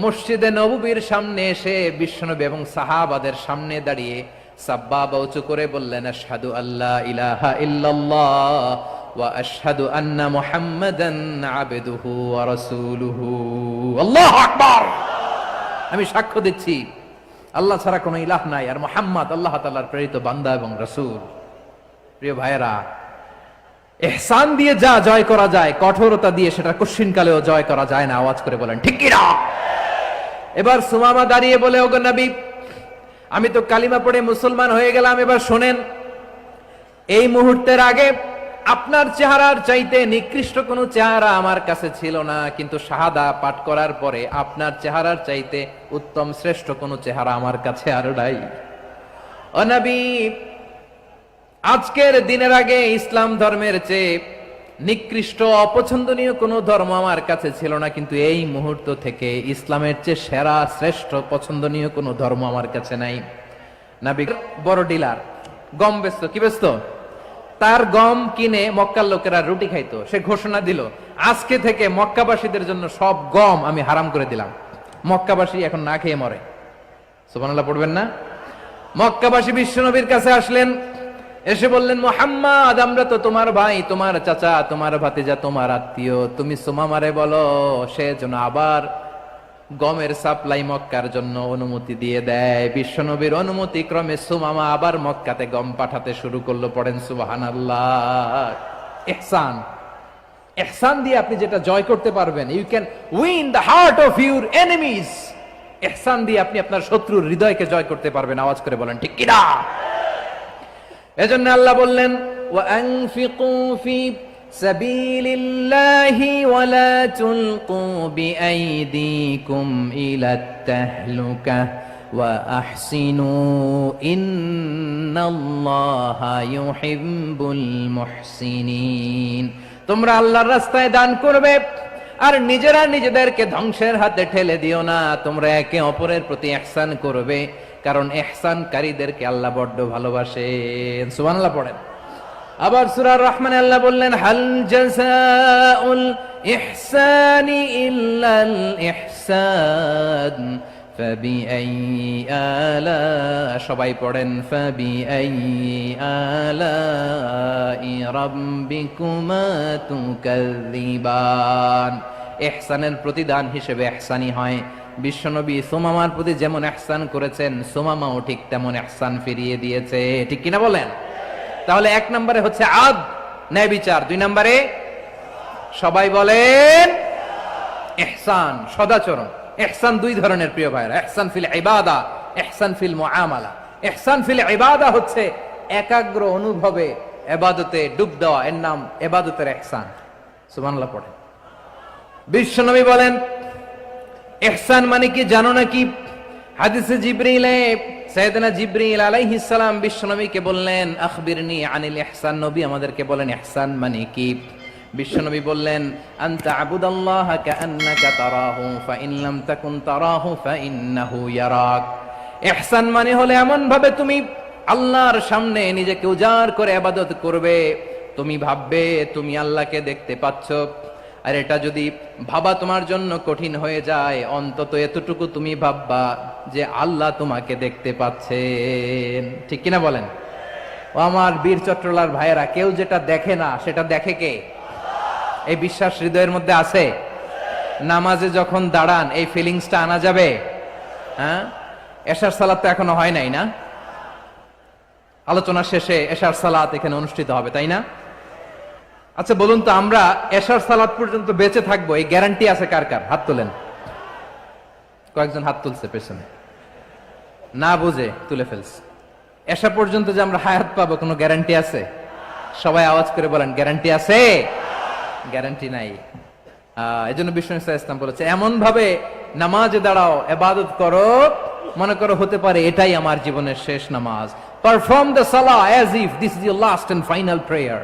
মসজিদে নববীর সামনে এসে বিশ্বনবী এবং সাহাবাদের সামনে দাঁড়িয়ে সাব্বাবা উঁচু করে বললেন, আশহাদু আল্লা ইলাহা ইল্লাল্লাহ ওয়া আশহাদু আন্না মুহাম্মাদান আবদুহু ওয়া রাসূলুহু। আল্লাহু আকবার। আমি সাক্ষ্য দিচ্ছি আল্লাহ ছাড়া কোনো ইলাহ নাই, আর মুহাম্মদ আল্লাহ তাআলার প্রেরিত বান্দা এবং রাসূল। প্রিয় ভাইয়েরা, ইহসান দিয়ে যা জয় করা যায়, কঠোরতা দিয়ে সেটা কঠিনকালেও জয় করা যায় না। আওয়াজ করে বলেন ঠিক কি না? এবার সুমামা দাঁড়িয়ে বলে, ওগো নবী, আমি তো কালিমা পড়ে মুসলমান হয়ে গেলাম, এবার শোনেন, এই মুহূর্তের আগে আপনার চেহারার চাইতে নিকৃষ্ট কোনো চেহারা আমার কাছে ছিল না, কিন্তু শাহাদা পাঠ করার পরে আপনার চেহারার চাইতে উত্তম শ্রেষ্ঠ কোনো চেহারা আমার কাছে আর নাই। ও নবী, আজকের দিনের আগে ইসলাম ধর্মের চেয়ে নিকৃষ্ট অপছন্দনীয় কোনো ধর্ম আমার কাছে ছিল না, কিন্তু এই মুহূর্ত থেকে ইসলামের চেয়ে সেরা শ্রেষ্ঠ পছন্দনীয় কোনো ধর্ম আমার কাছে নাই। নবী বড় ডিলার, গম বেচতো। কি বেচতো? তার গম কিনে মক্কার লোকেরা রুটি খাইতো। সে ঘোষণা দিল, আজকে থেকে মক্কাবাসীদের জন্য সব গম আমি হারাম করে দিলাম, মক্কাবাসী এখন না খেয়ে মরে। সুবহানাল্লাহ পড়বেন না? মক্কাবাসী বিশ্বনবীর কাছে আসলেন, এসে বললেন, মুহাম্মদ, আমরা তো তোমার ভাই, তোমার চাচা, তোমার ভাতিজা, তোমার আত্মীয়, তুমি সুমামারে বলো সে যেন আবার গমের সাপ্লাই মক্কার জন্য অনুমতি দিয়ে দেয়। বিশ্বনবীর অনুমতি ক্রমে সুমামা আবার মক্কাতে গম পাঠাতে শুরু করলো। পড়েন সুবহানাল্লাহ। ইহসান, ইহসান দিয়ে আপনি যেটা জয় করতে পারবেন, you can win the heart of your enemies. ইহসান দিয়ে আপনি আপনার শত্রুর হৃদয়কে জয় করতে পারবেন। আওয়াজ করে বলেন ঠিক কি না? এজন্য আল্লাহ বললেন, ওয়ানফিকু ফি সাবিলিল্লাহি ওয়া লা তুলকু বিআইদিকুম ইলাত তাহলুকা ওয়া আহসিনু ইন্নাল্লাহা ইউহিব্বুল মুহসিনিন। তোমরা আল্লাহর রাস্তায় দান করবে আর নিজেরা নিজেদেরকে ধ্বংসের হাতে ঠেলে দিও না। তোমরা একে অপরের প্রতি ইহসান করবে, কারণ ইহসানকারীদেরকে আল্লাহ বড্ড ভালোবাসেন। সুবহানাল্লাহ পড়েন। আবার সূরা রহমানে আল্লাহ বললেন, হাল জাযাউল ইহসানি ইল্লাল ইহসান ফাবিআইয়ি আলা, সবাই পড়েন, ফাবিআইয়ি আলাই রাব্বিকুমা তুকাযযিবান। ইহসানের প্রতিদান হিসেবে ইহসানই হয়। বিশ্বনবী সুমামার প্রতি যেমন ইহসান করেছেন, সুমামাও ঠিক তেমন ইহসান ফিরিয়ে দিয়েছে। ঠিক কিনা বলেন? তাহলে এক নম্বরে হচ্ছে আদ, ন্যায় বিচার। দুই নম্বরে সবাই বলেন ইহসান, সদাচরণ। ইহসান দুই ধরনের প্রিয় ভাইরা, ইহসান ফিল ইবাদা, ইহসান ফিল মুআমালা। ইহসান ফিল ইবাদা হচ্ছে একাগ্র অনুভবে ইবাদতে ডুব দেওয়া, এর নাম ইবাদতের ইহসান। সুবহানাল্লাহ পড়েন। বিশ্বনবী বলেন, ইহসান মানে কি জানো নাকি? হাদিসে জিবরিলে সাইয়েদনা জিবরিল আলাইহিস সালাম বিশ্বনবীকে বললেন, আখবিরনি আনিল ইহসান। নবী আমাদেরকে বলেন ইহসান মানে কি? বিশ্বনবী বললেন, আনতা আবুদাল্লাহা কাআন্নাকা তারাহু ফাইন লাম তাকুন তারাহু ফাইন্নাহু ইয়ারাক। ইহসান মানে হলো এমন ভাবে তুমি আল্লাহর সামনে নিজেকে উজাড় করে ইবাদত করবে, তুমি ভাববে তুমি আল্লাহকে দেখতে পাচ্ছ। আর এটা যদি ভাবা তোমার জন্য কঠিন হয়ে যায়, অন্তত এতটুকু তুমি ভাববা যে আল্লাহ তোমাকে দেখতে পাচ্ছেন। ঠিক কিনা বলেন? ও আমার বীর চট্টলার ভাইয়েরা, কেউ যেটা দেখে না সেটা দেখে কে? এই বিশ্বাস হৃদয়ের মধ্যে আছে? নামাজে যখন দাঁড়ান এই ফিলিংসটা আনা যাবে? হ্যাঁ, এশার সালাত তো এখনো হয় নাই না? আলোচনা শেষে এশার সালাত এখানে অনুষ্ঠিত হবে, তাই না? আচ্ছা বলুন তো, আমরা এশার সালাত পর্যন্ত বেঁচে থাকবো এই গ্যারান্টি আছে কার কার? হাত তোলেন। কয়েকজন হাত তুলছে পেছনে, না বুঝে তুলে ফেলছে। এশা পর্যন্ত যে আমরা হায়াত পাবো কোনো গ্যারান্টি আছে? সবাই আওয়াজ করে বলেন, গ্যারান্টি আছে? গ্যারান্টি নাই। এই জন্য বিষ্ণু ইসলাম বলেছে, এমন ভাবে নামাজে দাঁড়াও, ইবাদত করো, মনে করো হতে পারে এটাই আমার জীবনের শেষ নামাজ। পারফর্ম দ্য সালাহ as if this is your last and final prayer.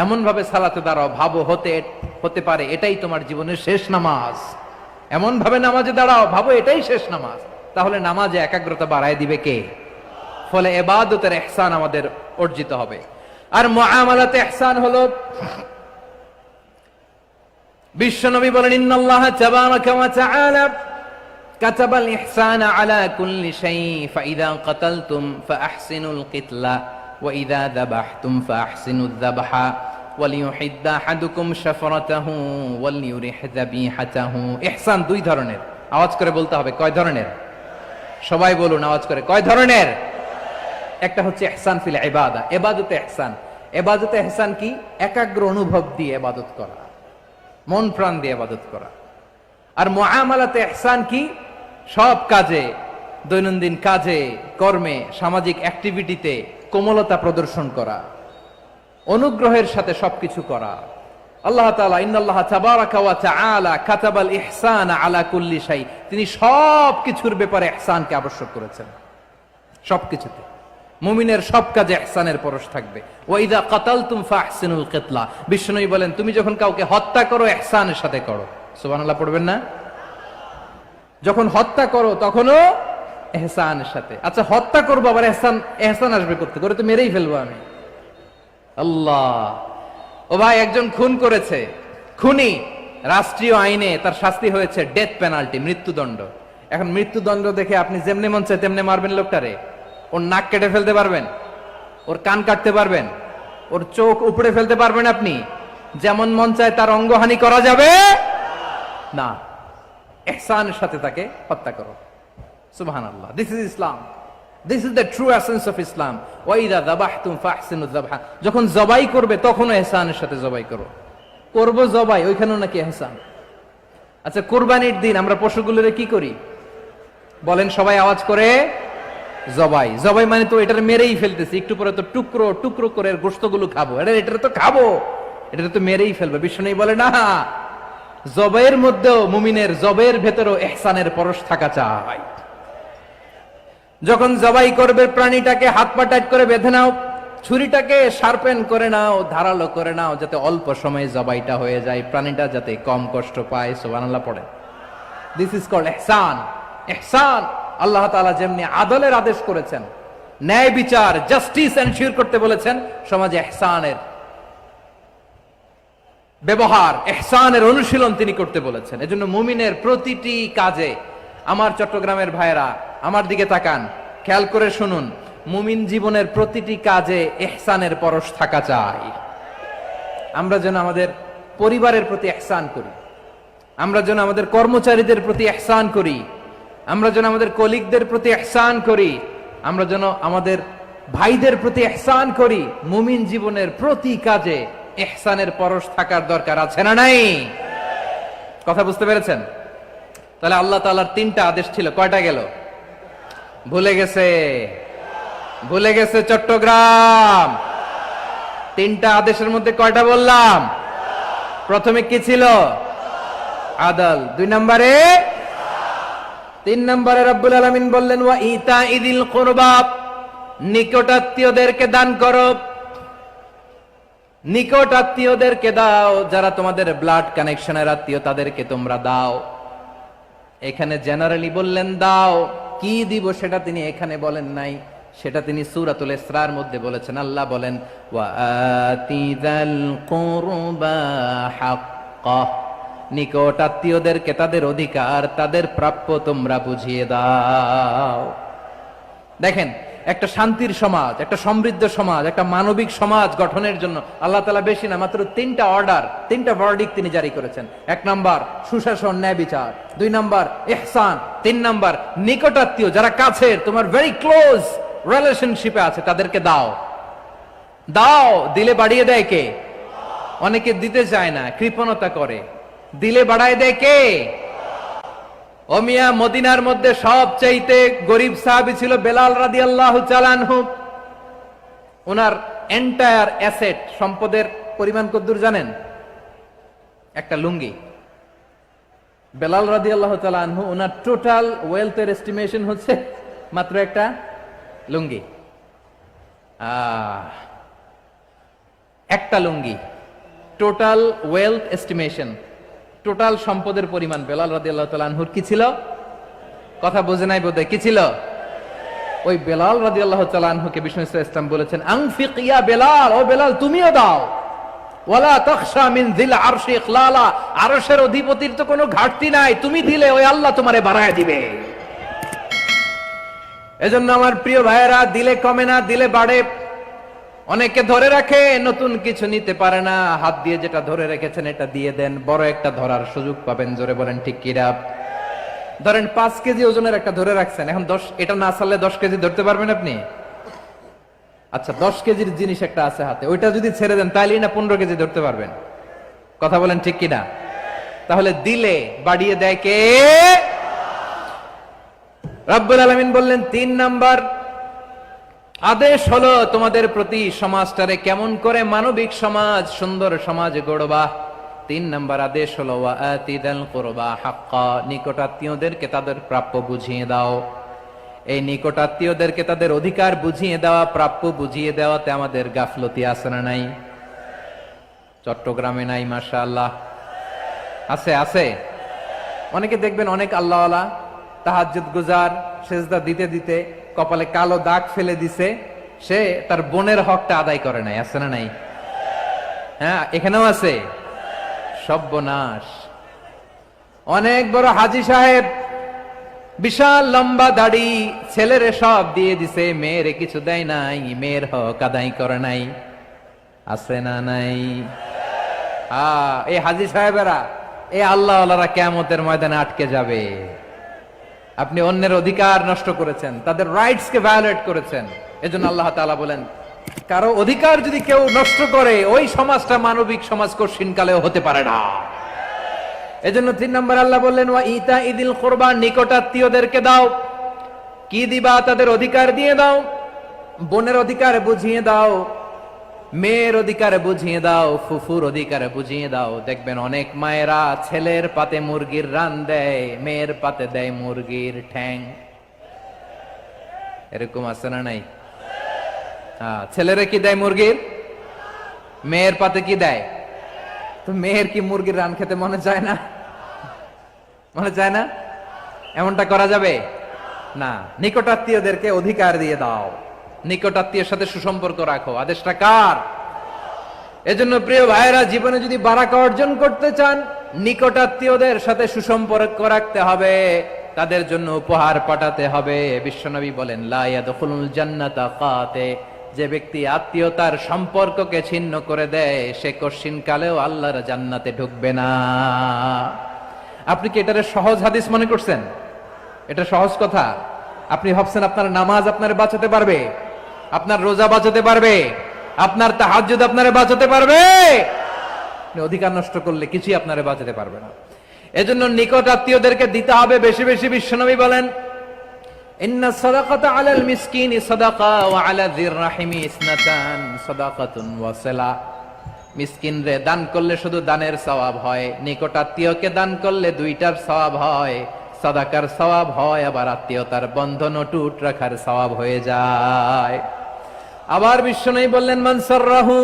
এমন ভাবে সালাতে দাঁড়াও, ভাবো হতে পারে এটাই তোমার জীবনের শেষ নামাজ। এমন ভাবে নামাজে দাঁড়াও, ভাবো এটাই শেষ নামাজ। তাহলে নামাজে একাগ্রতা বাড়ায় দিবে কে? ফলে ইবাদতের ইহসান আমাদের অর্জিত হবে। আর মুআমালাতে ইহসান হলো, বিশ্বনবী বলেন, ইন্নাল্লাহা তাবারাকা ওয়া তাআলা কাতাবাল ইহসানা আলা কুল্লি শাই, ফাইযা কাতালতুম ফাআহসিনুল কিতলা ওয়া ইযা যাবাহতুম ফাআহসিনুয যাবহা ওয়ালিয়ুহিদ্দা আহাদুকুম শাফরাতাহু ওয়ালিয়ুরিহ যাবিহাতাহু। ইহসান দুই ধরনের, আওয়াজ করে বলতে হবে। কয় ধরনের? সবাই বলুন আওয়াজ করে, কয় ধরনের? একটা হচ্ছে ইহসান ফিল ইবাদা, ইবাদতে ইহসান। ইবাদতে ইহসান কি? একাগ্র অনুভব দিয়ে ইবাদত করা, মন প্রাণ দিয়ে ইবাদত করা। আর মুআমালাতে ইহসান কি? সব কাজে, দৈনন্দিন কাজে, কর্মে, সামাজিক অ্যাক্টিভিটিতে কোমলতা প্রদর্শন করা, অনুগ্রহের সাথে সবকিছু করা। আল্লাহ তাআলা ইন্নাল্লাহা তাবারাকা ওয়া তাআলা কাতাবাল ইহসানা আলা কুল্লি শাই, তিনি সব কিছুর ব্যাপারে ইহসানকে আবশ্যক করেছেন। সবকিছুতে মুমিনের সব কাজে ইহসানের পরশ থাকবে। ওয়া ইযা কাতালতুম ফাহসিনুল কিতলা, বিষ্ণুই বলেন তুমি যখন কাউকে হত্যা করো ইহসানের সাথে করো। সুবহানাল্লাহ পড়বেন না? যখন হত্যা করো তখনও ইহসানের সাথে। আচ্ছা হত্যা করবো আবার ইহসান আসবে করতে, করে তো মেরেই ফেলবো আমি। আল্লাহ, ও ভাই একজন খুন করেছে, খুনি, রাষ্ট্রীয় আইনে তার শাস্তি হয়েছে ডেথ পেনাল্টি, মৃত্যুদণ্ড। এখন মৃত্যুদণ্ড দেখে আপনি যেমনি মন চায় তেমনি মারবেন লোকটারে? ওর নাক কেটে ফেলতে পারবেন? ওর কান কাটতে পারবেন? ওর চোখ উপড়ে ফেলতে পারবেন আপনি? যেমন মন চায় তার অঙ্গহানি করা যাবে না। ইহসানের সাথে তাকে হত্যা করো। সুবহানাল্লাহ, this is Islam, this is the true essence of Islam. ওয়া ইযা যাবাহতুম ফাহসিনুয যাবহা, যখন জবাই করবে তখনও ইহসানের সাথে জবাই করো। করব জবাই, ওইখানেও নাকি ইহসান। আচ্ছা কুরবানির দিন আমরা পশুগুলোরে কি করি বলেন সবাই আওয়াজ করে? জবাই। জবাই মানে তো এটার মেরেই ফেলতেছি, একটু পরে তো টুকরো টুকরো করে গোশতগুলো খাবো, এটা তো খাবো, এটা তো মেরেই ফেলবে। বিষ্ণু বলে না, জবাইয়ের মধ্যেও মুমিনের জবাইয়ের ভেতরেও ইহসানের পরশ থাকা চাই। যখন জবাই করবে প্রাণীটাকে হাত পা টাইট করে বেঁধে নাও, ছুরিটাকে শার্পেন করে নাও, ধারালো করে নাও, যাতে অল্প সময়ে জবাইটা হয়ে যায়, প্রাণীটা যাতে কম কষ্ট পায়। সুবহানাল্লাহ পড়ে। দিস ইজ কল্ড ইহসান। ইহসান আল্লাহ তাআলা যেমনি আদলের আদেশ করেছেন, ন্যায় বিচার, জাস্টিস এনশিওর করতে বলেছেন, সমাজে ইহসানের ব্যবহার, ইহসানের অনুশীলন তিনি করতে বলেছেন। এজন্য মুমিনের প্রতিটি কাজে, আমার চট্টগ্রামের ভাইয়েরা আমার দিকে তাকান, খেয়াল করে শুনুন, মুমিন জীবনের প্রতিটি কাজে ইহসানের পরশ থাকা চাই। আমরা যেন আমাদের পরিবারের প্রতি ইহসান করি, আমরা যেন আমাদের কর্মচারীদের প্রতি ইহসান করি, আমরা যেন আমাদের কলিগদের প্রতি ইহসান করি, আমরা যেন আমাদের ভাইদের প্রতি ইহসান করি। মুমিন জীবনের প্রতি কাজে ইহসানের পরশ থাকার দরকার আছে না নাই? কথা বুঝতে পেরেছেন? তাহলে আল্লাহ তাআলার তিনটা আদেশ ছিল, কয়টা গেল? ভুলে গেছে, ভুলে গেছে চট্টগ্রাম। তিনটা আদেশের মধ্যে কয়টা বললাম? প্রথমে কি ছিল? আদল। 2 নম্বরে, 3 নম্বরে রব্বুল আলামিন বললেন ওয়া ইতাইদিল কুরবা, নিকটাত্মীয়দেরকে দান করো। নিকট আত্মীয়দেরকে দাও, যারা তোমাদের ব্লাড কানেকশনের আত্মীয় তাদেরকে তোমরা দাও। এখানে জেনারেলি বললেন দাও, কি দিব সেটা তিনি এখানে বলেন নাই, সেটা তিনি সূরাতুল ইসরার মধ্যে বলেছেন। আল্লাহ বলেন ওয়া আতিযাল কুরবা হাক্কাহ, নিকট আত্মীয়দেরকে তাদের অধিকার, তাদের প্রাপ্য তোমরা বুঝিয়ে দাও। দেখেন একটা শান্তির সমাজ, একটা সমৃদ্ধ সমাজ, একটা মানবিক সমাজ গঠনের জন্য আল্লাহ তাআলা বেশি না, মাত্র 3টা অর্ডার, 3টা ভার্ডিক্ট তিনি জারি করেছেন। 1 নাম্বার সুশাসন, ন্যায় বিচার। 2 নাম্বার ইহসান। 3 নাম্বার নিকটাত্মীয়, যারা কাছের, তোমার ভেরি ক্লোজ রিলেশনশিপে আছে, তাদেরকে দাও। দাও, দিলে বাড়িয়ে দেয় কে? অনেকে দিতে চায় না, কৃপণতা করে। দিলে বাড়ায় দেয় কে? ও মিয়া, মদিনার মধ্যে সবচাইতে গরিব সাহাবী ছিল বেলাল রাদিয়াল্লাহু তাআলা আনহু। ওনার এন্টায়ার অ্যাসেট, সম্পদের পরিমাণ কতদূর জানেন? একটা লুঙ্গি। বেলাল রাদিয়াল্লাহু তাআলা আনহু, ওনার টোটাল ওয়েলথের এস্টিমেশন হচ্ছে মাত্র একটা লুঙ্গি। একটা লুঙ্গি, টোটাল ওয়েলথ এস্টিমেশন, টোটাল সম্পদের পরিমাণ বেলাল রাদিয়াল্লাহু তাআলা আনহুর কি ছিল? কথা বোঝে নাই বোধহয়, কি ছিল? ওই বেলাল রাদিয়াল্লাহু তাআলা আনহুকে বিষ্ণু ইসলাম বলেছেন, আনফিক ইয়া বেলাল, ও বেলাল তুমিও দাও। ওয়ালা তাখশা মিন যিল আরশি ইখলালা, আরশের অধিপতির তো কোনো ঘাটতি নাই, তুমি দিলে ওই আল্লাহ তোমারে বাড়ায় দিবে। এজন্য আমার প্রিয় ভাইয়েরা, দিলে কমে না, দিলে বাড়ে। অনেকে ধরে রাখে, নতুন কিছু নিতে পারে না, হাত দিয়ে যেটা ধরে রেখেছেন এটা দিয়ে দেন, বড় একটা ধরার সুযোগ পাবেন। জোরে বলেন ঠিক কিনা? ধরেন 5 কেজি ওজনের একটা ধরে রাখছেন, এখন 10, এটা না ছাড়লে 10 কেজি ধরতে পারবেন আপনি? আচ্ছা, 10 কেজির জিনিস একটা আছে হাতে, ওইটা যদি ছেড়ে দেন তাইলেই না 15 কেজি ধরতে পারবেন। কথা বলেন ঠিক কিনা? তাহলে দিলে বাড়িয়ে দেয় কে? রব্বুল আলামিন বললেন 3 নাম্বার আদেশ হলো তোমাদের প্রতি, সমাজটারে কেমন করে মানবিক সমাজ, সুন্দর সমাজ গড়বা। 3 নাম্বার আদেশ হলো ওয়া আতিদাল কুরবা হাক্কা, নিকটাত্মীয়দেরকে তাদের প্রাপ্য বুঝিয়ে দাও। এই নিকটাত্মীয়দেরকে তাদের অধিকার বুঝিয়ে দেওয়া, প্রাপ্য বুঝিয়ে দেওয়াতে আমাদের গাফলতি আছে না নাই? চট্টগ্রামে নাই? মাশাআল্লাহ আছে, আছে। অনেকে দেখবেন অনেক আল্লাহওয়ালা, তাহাজ্জুদ গুজার, সেজদা দিতে দিতে কপালে কালো দাগ ফেলে দিছে, সে তার বোনের হকটা আদায় করে নাই। আছে না নাই? হ্যাঁ, এখানেও আছে। সর্বনাশ। অনেক বড় হাজী সাহেব, বিশাল লম্বা দাড়ি, ছেলেরে সব দিয়ে দিছে, মেয়েরে কিছু দেয় নাই, মেয়ের হক আদায় করে নাই। আছে না নাই? এই হাজী সাহেবেরা, এই আল্লাহওয়ালারা কিয়ামতের ময়দানে আটকে যাবে। আপনি অন্যের অধিকার নষ্ট করেছেন, তাদের রাইটস কে ভায়োলেট করেছেন। এজন্য আল্লাহ তাআলা বলেন, কারো অধিকার যদি কেউ নষ্ট করে, ওই সমাজটা মানবিক সমাজ কঠিনকালেও হতে পারে না। এজন্য 3 নম্বর আল্লাহ বললেন ওয়া ইতা ইদিল কুরবা, নিকটাত্মীয়দেরকে দাও। কি দিবা? তাদের অধিকার দিয়ে দাও। বোনের অধিকার বুঝিয়ে দাও, মেয়ের অধিকার বুঝিয়ে দাও, ফুফুর অধিকার বুঝিয়ে দাও। দেখবেন অনেক মায়েরা ছেলের পাতে মুরগির রান দেয়, মেয়ের পাতে দেয় মুরগির ঠ্যাং। এরকম আছে না নাই? ছেলেরা কি দেয়? মুরগির। মেয়ের পাতে কি দেয়? তো মেয়ের কি মুরগির রান খেতে মনে চায় না? মনে চায় না? এমনটা করা যাবে না। নিকটাত্মীয়দেরকে অধিকার দিয়ে দাও, নিকটাত্মীয়ের সাথে সুসম্পর্ক রাখো। আদেশটা কার? এজন্য প্রিয় ভাইয়েরা, জীবনে যদি বারাকা অর্জন করতে চান, নিকটাত্মীয়দের সাথে সুসম্পর্ক রাখতে হবে, তাদের জন্য উপহার পাঠাতে হবে। বিশ্বনবী বলেন লা ইয়াদখুলুল জান্নাতা কাতে, যে ব্যক্তি আত্মীয়তার সম্পর্ককে ছিন্ন করে দেয়, সে কশিনকালেও আল্লাহর জান্নাতে ঢুকবে না। আপনি কি এটারে সহজ হাদিস মনে করছেন? এটা সহজ কথা? আপনি ভাবছেন আপনার নামাজ আপনারে বাঁচাতে পারবে? আপনার রোজা বাঁচাতে পারবে? আপনার তাহাজ্জুদ আপনারে বাঁচাতে পারবে? অধিকার নষ্ট করলে কিছুই আপনারে বাঁচাতে পারবে না। এজন্য নিকট আত্মীয়দেরকে দিতে হবে বেশি বেশি। বিশ্বনবী বলেন ইন্না সাদাকাতা আলাল মিসকিনি সাদাকা ওয়া আলা যির রাহিমি ইসনাতান সাদাকাতুন ওয়া সিলা। মিসকিনরে দান করলে শুধু দানের সওয়াব হয়, নিকট আত্মীয়কে দান করলে 2টার সওয়াব হয়। সাদাকার সওয়াব হয়, আবার আত্মীয়তার বন্ধন অটুট রাখার সওয়াব হয়ে যায়। আবার বিশ্বনবী বললেন মান সাররাহু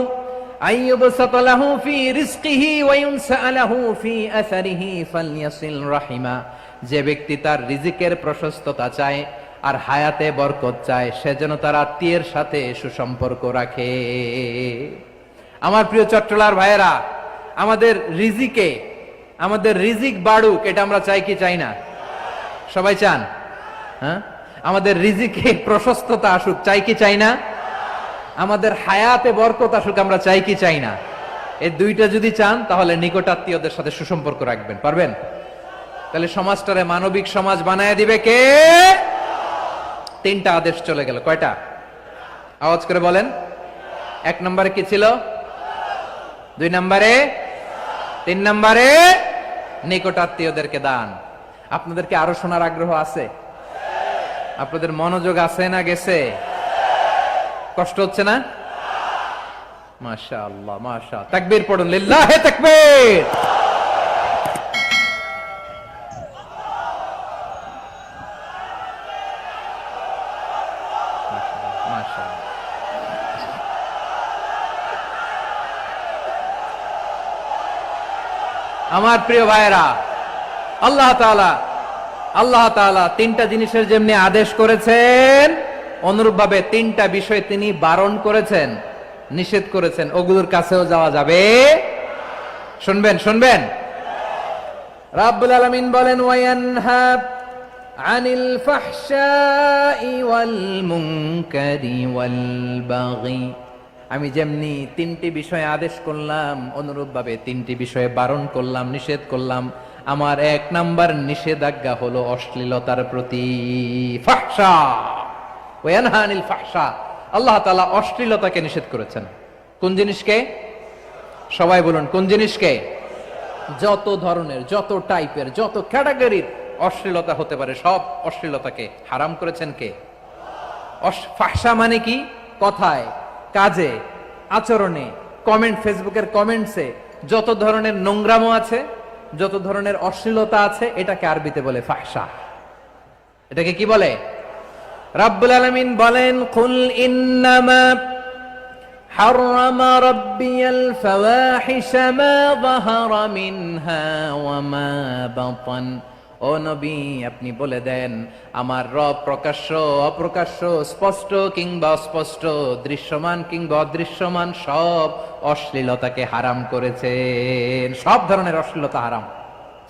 আইয়ুবসাতা লাহু ফি রিজকিহি ওয়া ইউনসা লাহু ফি আসারিহি ফালইয়াসিল রাহিমা। যে ব্যক্তি তার রিজিকের প্রশস্ততা চায় আর হায়াতে বরকত চায়, সে যেন তার আত্মীয়ের সাথে সুসম্পর্ক রাখে। আমার প্রিয় চট্টলার ভাইয়েরা, আমাদের রিজিক বাড়ুক, এটা আমরা চাই কি চাই না? সবাই চান? হ্যাঁ, আমাদের রিজিকে প্রশস্ততা আসুক, চাই কি চাই না? আমাদের হায়াতে বরকত আসুক, আমরা চাই কি চাই না? এই দুইটা যদি চান তাহলে নিকটাত্মীয়দের সাথে সুসম্পর্ক রাখবেন, পারবেন? তাহলে সমাজটারে মানবিক সমাজ বানায় দিবে কে? তিনটা আদেশ চলে গেল। কয়টা? আওয়াজ করে বলেন। 1 নম্বরে কি ছিল? 2 নম্বরে, 3 নম্বরে নিকটাত্মীয়দেরকে দান। আপনাদেরকে আরো শোনার আগ্রহ আছে? আপনাদের মনোযোগ আছে না গেছে? কষ্ট হচ্ছে না? মাশাআল্লাহ, মাশাআল্লাহ। তাকবীর পড়ুন, লিল্লাহে তাকবীর। আমার প্রিয় ভাইয়েরা, আল্লাহ তাআলা তিনটা জিনিসের যেমনি আদেশ করেছেন, অনুরূপ ভাবে তিনটা বিষয় তিনি বারণ করেছেন, নিষেধ করেছেন। ওগুলোর কাছেও যাওয়া যাবে। শুনবেন। রাব্বুল আলামিন বলেন, ওয়ায়ানহা আনিল ফাহশাই ওয়াল মুনকারি ওয়াল বাগি। আমি যেমনি তিনটি বিষয়ে আদেশ করলাম, অনুরূপ ভাবে তিনটি বিষয়ে বারণ করলাম, নিষেধ করলাম। আমার 1 নাম্বার নিষেধাজ্ঞা হলো অশ্লীলতার প্রতি। ফাহশা, ওয়ায়ানহা আনিল ফাহশা। আল্লাহ তাআলা অশ্লীলতাকে নিষেধ করেছেন। কোন জিনিসকে? সবাই বলুন, কোন জিনিসকে? যত ধরনের, যত টাইপের, যত ক্যাটাগরির অশ্লীলতা হতে পারে, সব অশ্লীলতাকে হারাম করেছেন কে? ফাহশা মানে কি? কথায়, কাজে, আচরণে, কমেন্ট, ফেসবুকের কমেন্টসে যত ধরনের নোংরামো আছে, যত ধরনের অশ্লীলতা আছে, এটাকে আরবিতে বলে ফাহশা। এটাকে কি বলে? রাব্বুল আলামিন বলেন, কুল ইন্নামা হাররামা রাব্বিয়াল ফাওয়াহিশা মা যাহারা মিনহা ওয়া মা বাতান। ও নবী, আপনি বলে দেন, আমার রব প্রকাশ্য, অপ্রকাশ্য, স্পষ্ট কিংবা অস্পষ্ট, দৃশ্যমান কিংবা অদৃশ্যমান সব অশ্লীলতাকে হারাম করেছেন। সব ধরনের অশ্লীলতা হারাম,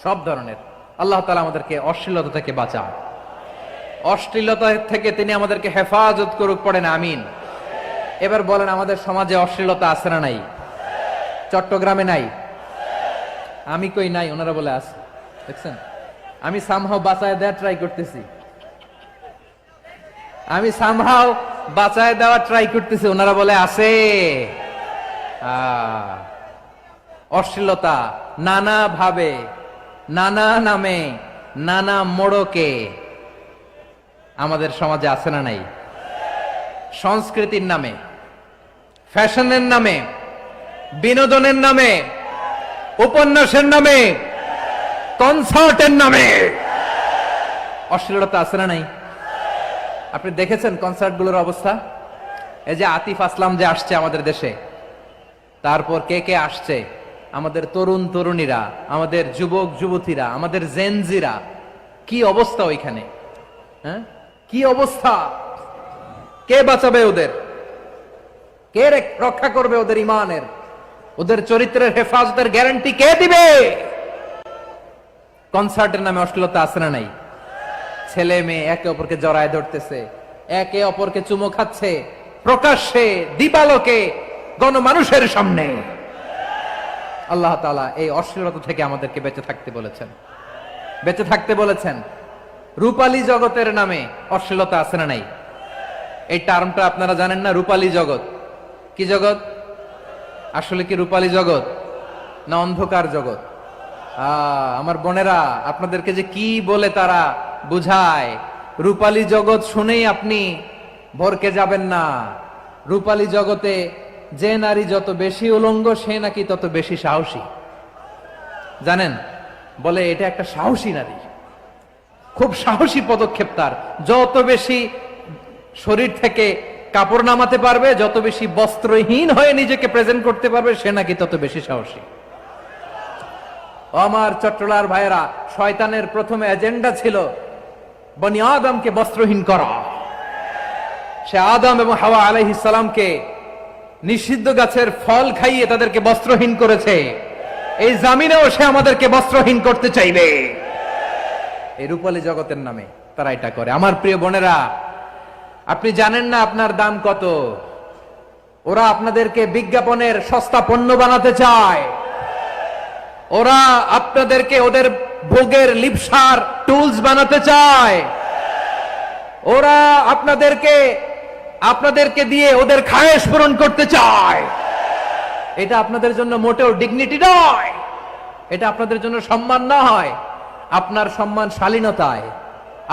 সব ধরনের। আল্লাহ তাআলা আমাদেরকে অশ্লীলতা থেকে বাঁচান, অশ্লীলতা থেকে তিনি আমাদেরকে হেফাজত করুক। পড়েন আমিন। এবার বলেন, আমাদের সমাজে অশ্লীলতা আছে না নাই? চট্টগ্রামে নাই? আমি কই নাই, ওনারা বলে আছে। দেখছেন, আমি সামহাও বাঁচায় দেওয়ার ট্রাই করতেছি, ওনারা বলে আছে। অশ্লীলতা নানা ভাবে, নানা নামে, নানা মোড়কে আমাদের সমাজে আছে না নাই? সংস্কৃতির নামে, ফ্যাশনের নামে, বিনোদনের নামে, উপন্যাসের নামে, কনসার্টের নামে অশ্লীলতা আছে না নাই? আপনি দেখেছেন কনসার্ট গুলোর অবস্থা? এই যে আতিফ আসলাম যে আসছে আমাদের দেশে, তারপর কে কে আসছে, আমাদের তরুণ তরুণীরা, আমাদের যুবক যুবতীরা, আমাদের জেনজিরা, কি অবস্থা ওইখানে? হ্যাঁ, কি অবস্থা? কে বাঁচাবে ওদের? কে রক্ষা করবে ওদের ইমানের, ওদের চরিত্রের হেফাজতের গ্যারান্টি কে দিবে? কনসার্টের নামে অশ্লীলতা আছে না নাই? ছেলে মেয়ে একে অপরকে জড়ায় ধরতেছে, একে অপরকে চুমো খাচ্ছে, প্রকাশ্যে, দিবালোকে, গণমানুষের সামনে। আল্লাহ তাআলা এই অশ্লীলতা থেকে আমাদেরকে বেঁচে থাকতে বলেছেন, বেঁচে থাকতে বলেছেন। রূপালী জগতের নামে অশ্লীলতা আছে না নাই? এই টার্মটা আপনারা জানেন না? রূপালী জগৎ কি জগৎ? আসলে কি রূপালী জগৎ না অন্ধকার জগৎ? আমার বোনেরা, আপনাদেরকে যে কি বলে তারা বুঝায়, রূপালী জগৎ শুনেই আপনি ভরকে যাবেন না। রূপালী জগতে যে নারী যত বেশি উলঙ্গ, সে নাকি তত বেশি সাহসী। জানেন, বলে এটা একটা সাহসী নারী, খুব সাহসী পদক্ষেপ তার। যত বেশি শরীর থেকে কাপড় নামাতে পারবে, যত বেশি বস্ত্রহীন হয়ে নিজেকে প্রেজেন্ট করতে পারবে, সে নাকি তত বেশি সাহসী। আমার চট্টলার ভাইয়েরা, শয়তানের প্রথম এজেন্ডা ছিল বনি আদমকে বস্ত্রহীন করা। সে আদম এবং হাওয়া আলাইহিস সালামকে নিষিদ্ধ গাছের ফল খাইয়ে তাদেরকে বস্ত্রহীন করেছে। এই জামিনেও সে আমাদেরকে বস্ত্রহীন করতে চাইবে, এই রূপালী জগতের নামে। তারা এটা করে। আমার প্রিয় বোনেরা, আপনি জানেন না আপনার দাম কত। ওরা আপনাদেরকে বিজ্ঞাপনের সস্তা পণ্য বানাতে চায়। ওরা আপনাদেরকে ওদের ভোগের লিপসার টুলস বানাতে চায়। ওরা আপনাদেরকে দিয়ে ওদের খায়েশ পূরণ করতে চায়। এটা আপনাদের জন্য মোটেও ডিগনিটি নয়, এটা আপনাদের জন্য সম্মান নয়। আপনার সম্মান শালীনতায়,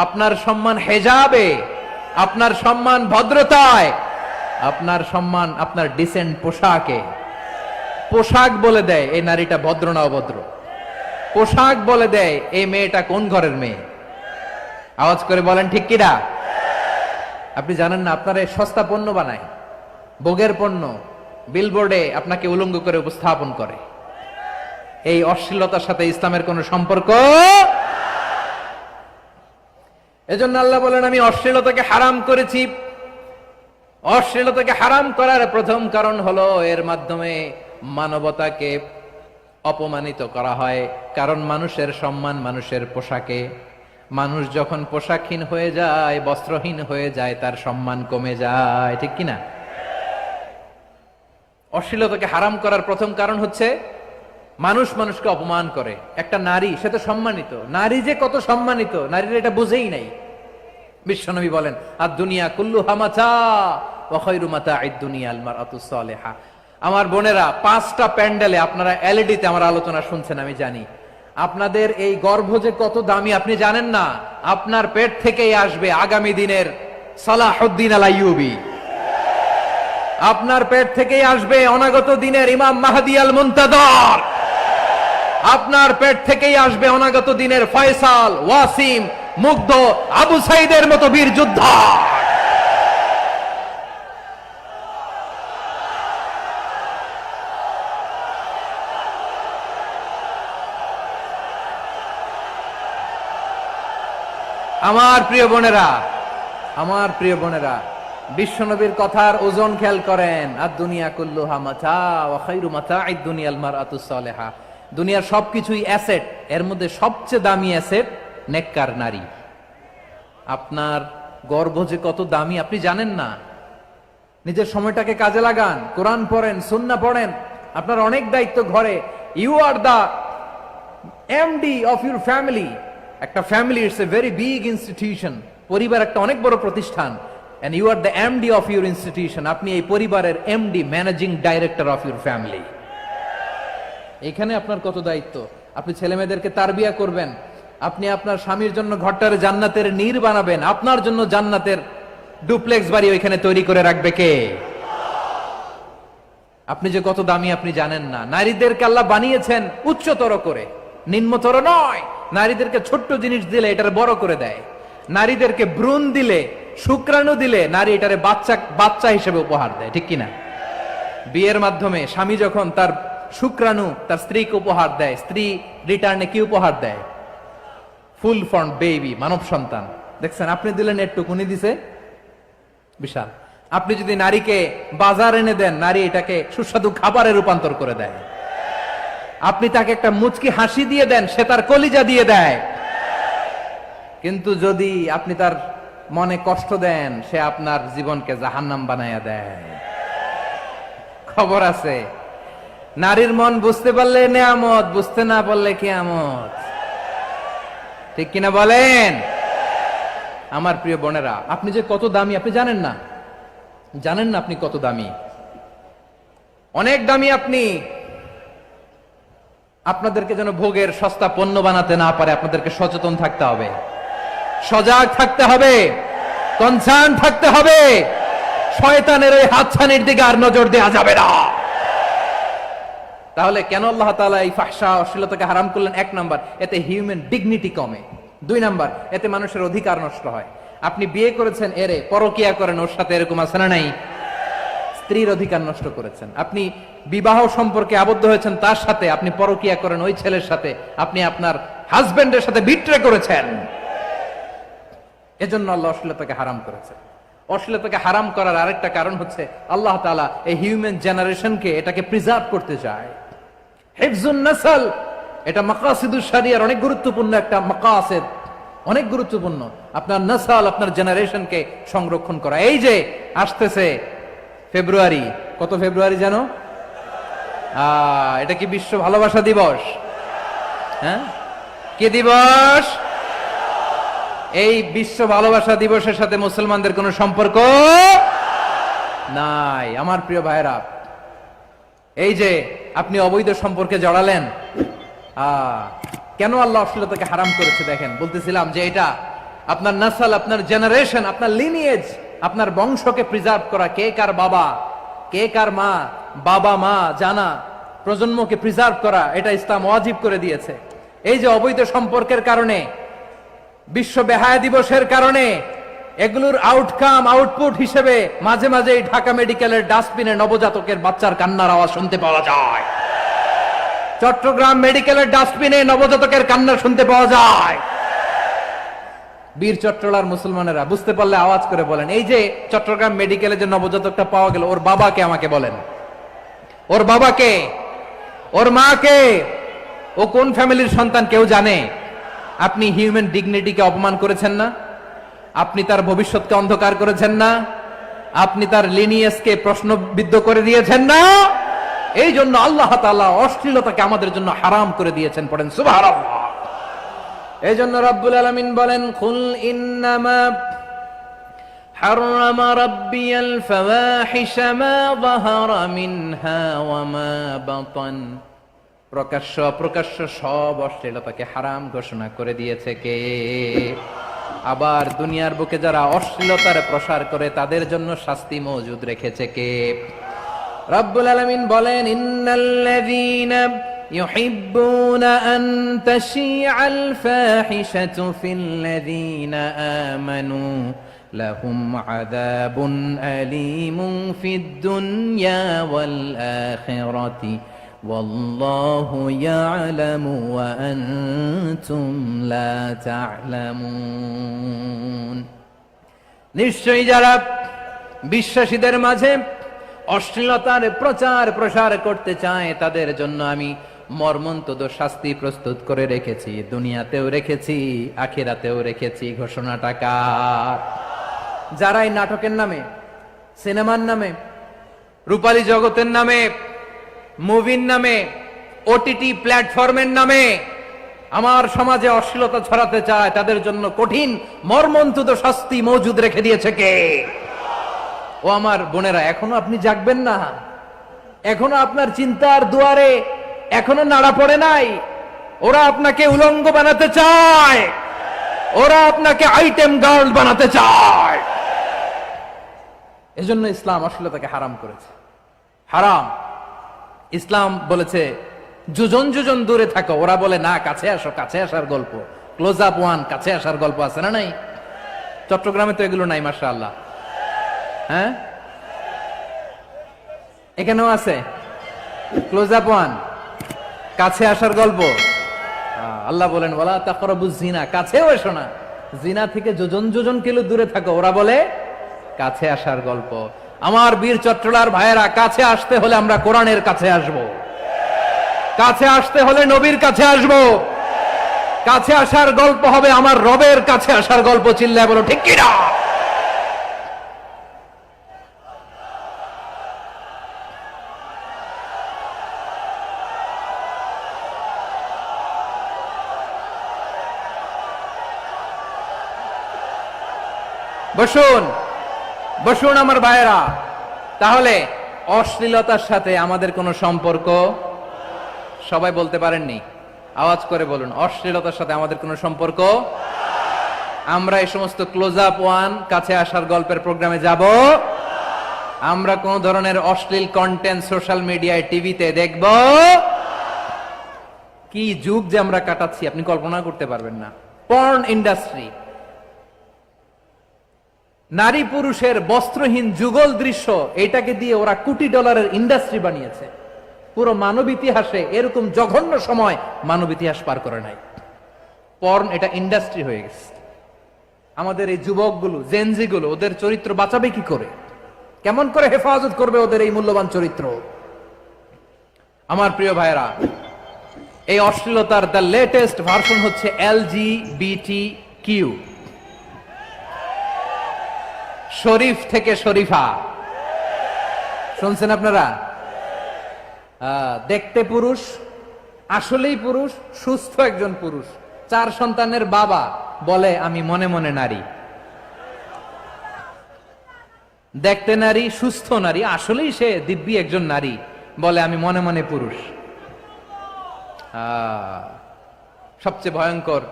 আপনার সম্মান হেজাবে, আপনার সম্মান ভদ্রতায়, আপনার সম্মান আপনার ডিসেন্ট পোশাকে। পোশাক বলে দেয় এই নারীটা ভদ্র না অভদ্র। পোশাক বলে দেয় এই মেয়েটা কোন ঘরের মেয়ে। আওয়াজ করে বলেন ঠিক কিনা? আপনি জানেন না আপনার এই সস্তা পণ্য বানায়, ভোগের পণ্য, বিলবোর্ডে আপনাকে উলঙ্গ করে উপস্থাপন করে। এই অশ্লীলতার সাথে ইসলামের কোন সম্পর্ক। এজন্য আল্লাহ বলেন, আমি অশ্লীলতাকে হারাম করেছি। অশ্লীলতাকে হারাম করার প্রথম কারণ হলো এর মাধ্যমে মানবতাকে অপমানিত করা হয়। কারণ মানুষের সম্মান মানুষের পোশাকে। মানুষ যখন পোশাকহীন হয়ে যায়, বস্ত্রহীন হয়ে যায়, তার সম্মান কমে যায়, ঠিক কিনা? অশ্লীলতাকে হারাম করার প্রথম কারণ হচ্ছে মানুষ মানুষকে অপমান করে। একটা নারী, সে তো সম্মানিত। নারী যে কত সম্মানিত, নারীরা এটা বুঝেই নাই। বিশ্বনবী বলেন, আর দুনিয়া কুল্লুহা মাতা ওয়া খায়রু মাতা'আদ দুনিয়া আল মারআতুস সালিহা। আমার বোনেরা, 5টা প্যান্ডেলে আপনারা এলইডিতে আমার আলোচনা শুনছেন, আমি জানি। আপনাদের এই গর্ভ যে কত দামি আপনি জানেন না। আপনার পেট থেকেই আসবে আগামী দিনের সালাহুদ্দিন আল আইয়ুবী। আপনার পেট থেকেই আসবে অনাগত দিনের ইমাম মাহদী আল মুনতাদর। আপনার পেট থেকেই আসবে অনাগত দিনের ফয়সাল, ওয়াসিম, মুগ্ধ, আবু সাইদের মতো বীর যোদ্ধা। আমার প্রিয় বোনেরা, আমার প্রিয় বোনেরা, বিশ্বনবীর কথার ওজন খেয়াল করেন। আর দুনিয়া কুল্লুহা মাতা ওয়া খায়রু মাতা'আদ দুনিয়াল মারআতুস সালিহা। দুনিয়ার সবকিছুই অ্যাসেট, এর মধ্যে সবচেয়ে দামি অ্যাসেট নেককার নারী। আপনার গর্ভ যে কত দামি আপনি জানেন না। নিজের সময়টাকে কাজে লাগান, কোরআন পড়েন, সুন্নাহ পড়েন। আপনার অনেক দায়িত্ব ঘরে। You are the MD of your family. একটা family it's a very big institution. পরিবার একটা অনেক বড় প্রতিষ্ঠান। and you are the MD of your institution. আপনি এই পরিবারের MD, managing director of your family. এখানে আপনার কত দায়িত্ব। আপনি ছেলে মেয়েদেরকে তারবিয়া করবেন। আপনি আপনার স্বামীর জন্য ঘরটার জান্নাতের নীর বানাবেন। আপনার জন্য জান্নাতের ডুপ্লেক্স বাড়ি ওইখানে তৈরি করে রাখবে কে? আপনি যে কত দামি আপনি জানেন না। নারীদেরকে আল্লাহ বানিয়েছেন উচ্চতর করে, নিম্নতর নয়। নারীদেরকে ছোট্ট জিনিস দিলে এটারে বড় করে দেয়। নারীদেরকে ভ্রূণ দিলে, শুক্রাণু দিলে নারী এটারে বাচ্চা হিসেবে উপহার দেয়, ঠিক কিনা? বিয়ের মাধ্যমে স্বামী যখন তার শুক্রাণু তার স্ত্রীকে উপহার দেয়, স্ত্রী রিটার্নে কি উপহার দেয়? ফুল ফর্ম বেবি, মানব সন্তান। দেখছেন, আপনি দিলেন একটুকু, উনি দিছে বিশাল। আপনি যদি নারীকে বাজার এনে দেন, নারী এটাকে সুস্বাদু খাবারে রূপান্তর করে দেয়। আপনি তাকে একটা মুচকি হাসি দিয়ে দেন, সে তার কলিজা দিয়ে দেয়। কিন্তু যদি আপনি তার মনে কষ্ট দেন, সে আপনার জীবনকে জাহান্নাম বানায়া দেয়। খবর আছে, নারীর মন বুঝতে পারলে নেয়ামত, বুঝতে না পারলে কিয়ামত, ঠিক কিনা বলেন? আমার প্রিয় বোনেরা, আপনি যে কত দামি আপনি জানেন না। জানেন না আপনি কত দামি, অনেক দামি আপনি। আপনাদেরকে যেন ভোগের সস্তা পণ্য বানাতে না পারে, আপনাদেরকে সচেতন থাকতে হবে, সজাগ থাকতে হবে, কনসার্ন থাকতে হবে। শয়তানের ওই হাতছানির দিকে আর নজর দেওয়া যাবে না। তাহলে কেন আল্লাহ তাআলা এই ফাহশা, অশ্লীলতাকে হারাম করলেন? 1 নাম্বার, এতে হিউম্যান ডিগনিটি কমে। 2 নাম্বার, এতে মানুষের অধিকার নষ্ট হয়। আপনি বিয়ে করেছেন, এরে পরকিয়া করেন, ওর সাথে এরকম আছে না নাই? স্ত্রীর অধিকার নষ্ট করেছেন। আপনি বিবাহ সম্পর্কে আবদ্ধ হয়েছেন তার সাথে, আপনি পরকিয়া করেন ওই ছেলের সাথে, আপনি আপনার হাজবেন্ডের সাথে বিট্রে করেছেন। এজন্য আল্লাহ অশ্লীলতাকে হারাম করেছে। অশ্লীলতাকে হারাম করার আরেকটা কারণ হচ্ছে আল্লাহ তাআলা এই হিউম্যান জেনারেশনকে এটাকে প্রিজার্ভ করতে চায়। হিফজুন নাসল, এটা মাকাসিদুশ শরিয়ার অনেক গুরুত্বপূর্ণ একটা মাকাসিদ। অনেক গুরুত্বপূর্ণ আপনার নসল, আপনার জেনারেশনকে সংরক্ষণ করা। এই যে আসতেছে ফেব্রুয়ারি, কত ফেব্রুয়ারি জানো? এটা কি বিশ্ব ভালোবাসা দিবস? হ্যাঁ, কি দিবস? এই বিশ্ব ভালোবাসা দিবসের সাথে মুসলমানদের কোনো সম্পর্ক নাই। আমার প্রিয় ভাইরা, এই যে আপনি অবৈধ সম্পর্কে জড়ালেন, কেন আল্লাহ অশ্লীলতাকে হারাম করেছে দেখেন। বলতেছিলাম যে এটা আপনার নাসাল, আপনার জেনারেশন, আপনার লিনিয়েজ, আপনার বংশকে প্রিজার্ভ করা। কে কার বাবা, কে কার মা, বাবা মা জানা, প্রজন্মকে প্রিজার্ভ করা, এটা ইসলাম ওয়াজিব করে দিয়েছে। এই যে অবৈধ সম্পর্কের কারণে, বিশ্ব বেহায়া দিবসের কারণে, এগুলোর আউটকাম, আউটপুট হিসেবে মাঝে মাঝে এই ঢাকা মেডিকেলের ডাস্টবিনে নবজাতকের বাচ্চার কান্নার আওয়াজ শুনতে পাওয়া যায়। চট্টগ্রাম মেডিকেলের ডাস্টবিনে নবজাতকের কান্না শুনতে পাওয়া যায়। বীর চট্টলার মুসলমানেরা বুঝতে পারলে আওয়াজ করে বলেন, এই যে চট্টগ্রাম মেডিকেলে যে নবজাতকটা পাওয়া গেল, ওর বাবাকে আমাকে বলেন, ওর বাবাকে, ওর মাকে, ও কোন ফ্যামিলির সন্তান কেউ জানে? আপনি হিউম্যান ডিগনিটিকে অপমান করেছেন না? আপনি তার ভবিষ্যৎকে অন্ধকার করেছেন না? আপনি তার লিনিয়েজকে প্রশ্নবিদ্ধ করে দিয়েছেন না? এই জন্য আল্লাহ তাআলা অশ্লীলতাকে আমাদের জন্য হারাম করে দিয়েছেন। পড়েন সুবহানাল্লাহ। এই জন্য রব্বুল আলামিন বলেন, কুল ইন্নামা হারামা রাব্বিয়াল ফাওয়াহিশা মা যাহারা মিনহা ওয়া মা বাতান। প্রকাশ্য অপ্রকাশ্য সব অশ্লীলতাকে হারাম ঘোষণা করে দিয়েছে কে? আবার দুনিয়ার বুকে যারা অশ্লীলতার প্রসার করে তাদের জন্য শাস্তি মজুদ রেখেছে কে? রব্বুল আলামিন বলেন, ইন্নাল্লাযীনা ইউহিব্বুনা আন তাশিআল ফাহিশাতু ফিল্লাযীনা আমানু লাহুম আযাবুন আলীমুন ফিদ দুনিয়া ওয়াল আখিরাতি ওয়াল্লাহু ইয়ালামু ওয়া আনতুম লা তা'লামুন। নিশ্চয়ই যারা বিশ্বাসীদের মাঝে অশ্লীলতার প্রচার প্রসার করতে চায় তাদের জন্য আমি মর্মন্তুদ শাস্তি প্রস্তুত করে রেখেছি, দুনিয়াতেও রেখেছি, আখিরাতেও রেখেছি। ঘোষণাটা কার? যারা এই নাটকের নামে, সিনেমার নামে, রূপালী জগতের নামে, মুভির নামে, ওটিটি প্ল্যাটফর্মের নামে আমার সমাজে অশ্লীলতা ছড়াতে চায় তাদের জন্য কঠিন মর্মন্তুদ শাস্তি মজুদ রেখে দিয়েছে কে? ও আমার বোনেরা, এখনো আপনি জাগবেন না? এখনো আপনার চিন্তার দুয়ারে এখনো নাড়া পড়ে নাই? ওরা আপনাকে উলঙ্গ বানাতে চায়, ওরা আপনাকে আইটেম গার্ল বানাতে চায়। এজন্য ইসলাম অশ্লীলতাকে হারাম করেছে। হারাম। ইসলাম বলেছে যোজন যোজন দূরে থাকো, ওরা বলে না কাছে আসো, কাছে আসার গল্প, ক্লোজ আপ ওয়ান, কাছে আসার গল্প আছে না? নাই? চট্টগ্রামে তো এগুলো নাই মাশাআল্লাহ। হ্যাঁ, এখানেও আছে ক্লোজ আপ ওয়ান, কাছে আসার গল্প। আল্লাহ বলেন ওয়ালা তাকরাবুজ জিনা, কাছেও এসো না, জিনা থেকে যোজন যোজন কিলো দূরে থাকো, ওরা বলে কাছে আসার গল্প। আমার বীর চট্টলার ভাইয়েরা, কাছে আসতে হলে আমরা কোরআনের কাছে আসব, কাছে আসতে হলে নবীর কাছে আসব, কাছে আসার গল্প হবে আমার রবের কাছে আসার গল্প। চিল্লায় বলো ঠিক কিনা? বসুন বসুন আমার ভাইয়েরা। তাহলে অশ্লীলতার সাথে আমাদের কোনো সম্পর্ক? সবাই বলতে পারেননি, আওয়াজ করে বলুন, অশ্লীলতার সাথে আমাদের কোনো সম্পর্ক? আমরা এই সমস্ত ক্লোজ আপ ওয়ান, কাছে আসার গল্পের প্রোগ্রামে যাব? আমরা কোন ধরনের অশ্লীল কন্টেন্ট সোশ্যাল মিডিয়ায়, টিভিতে দেখব? কি যুগ যে আমরা কাটাচ্ছি আপনি কল্পনা করতে পারবেন না। পর্ন ইন্ডাস্ট্রি, নারী পুরুষের বস্ত্রহীন যুগল দৃশ্য, এটাকে দিয়ে ওরা কোটি ডলারের ইন্ডাস্ট্রি বানিয়েছে। পুরো মানব ইতিহাসে এরকম জঘন্য সময় মানব ইতিহাস পার করে নাই। পর্ন এটা ইন্ডাস্ট্রি হয়ে গেছে। আমাদের এই যুবকগুলো, জেনজিগুলো, ওদের চরিত্র বাঁচাবে কি করে? কেমন করে হেফাজত করবে ওদের এই মূল্যবান চরিত্র? আমার প্রিয় ভাইয়েরা, এই অশ্লীলতার দ্য লেটেস্ট ভার্সন হচ্ছে LGBT কিউ, শরীফ থেকে শরীফা। শুনছেন আপনারা? দেখতে পুরুষ, আসলেই পুরুষ, সুস্থ একজন পুরুষ, 4 সন্তানের বাবা, বলে আমি মনে মনে নারী। দেখতে নারী, সুস্থ নারী, আসলেই সে দিব্যি একজন নারী, বলে আমি মনে মনে পুরুষ। সবচেয়ে ভয়ঙ্কর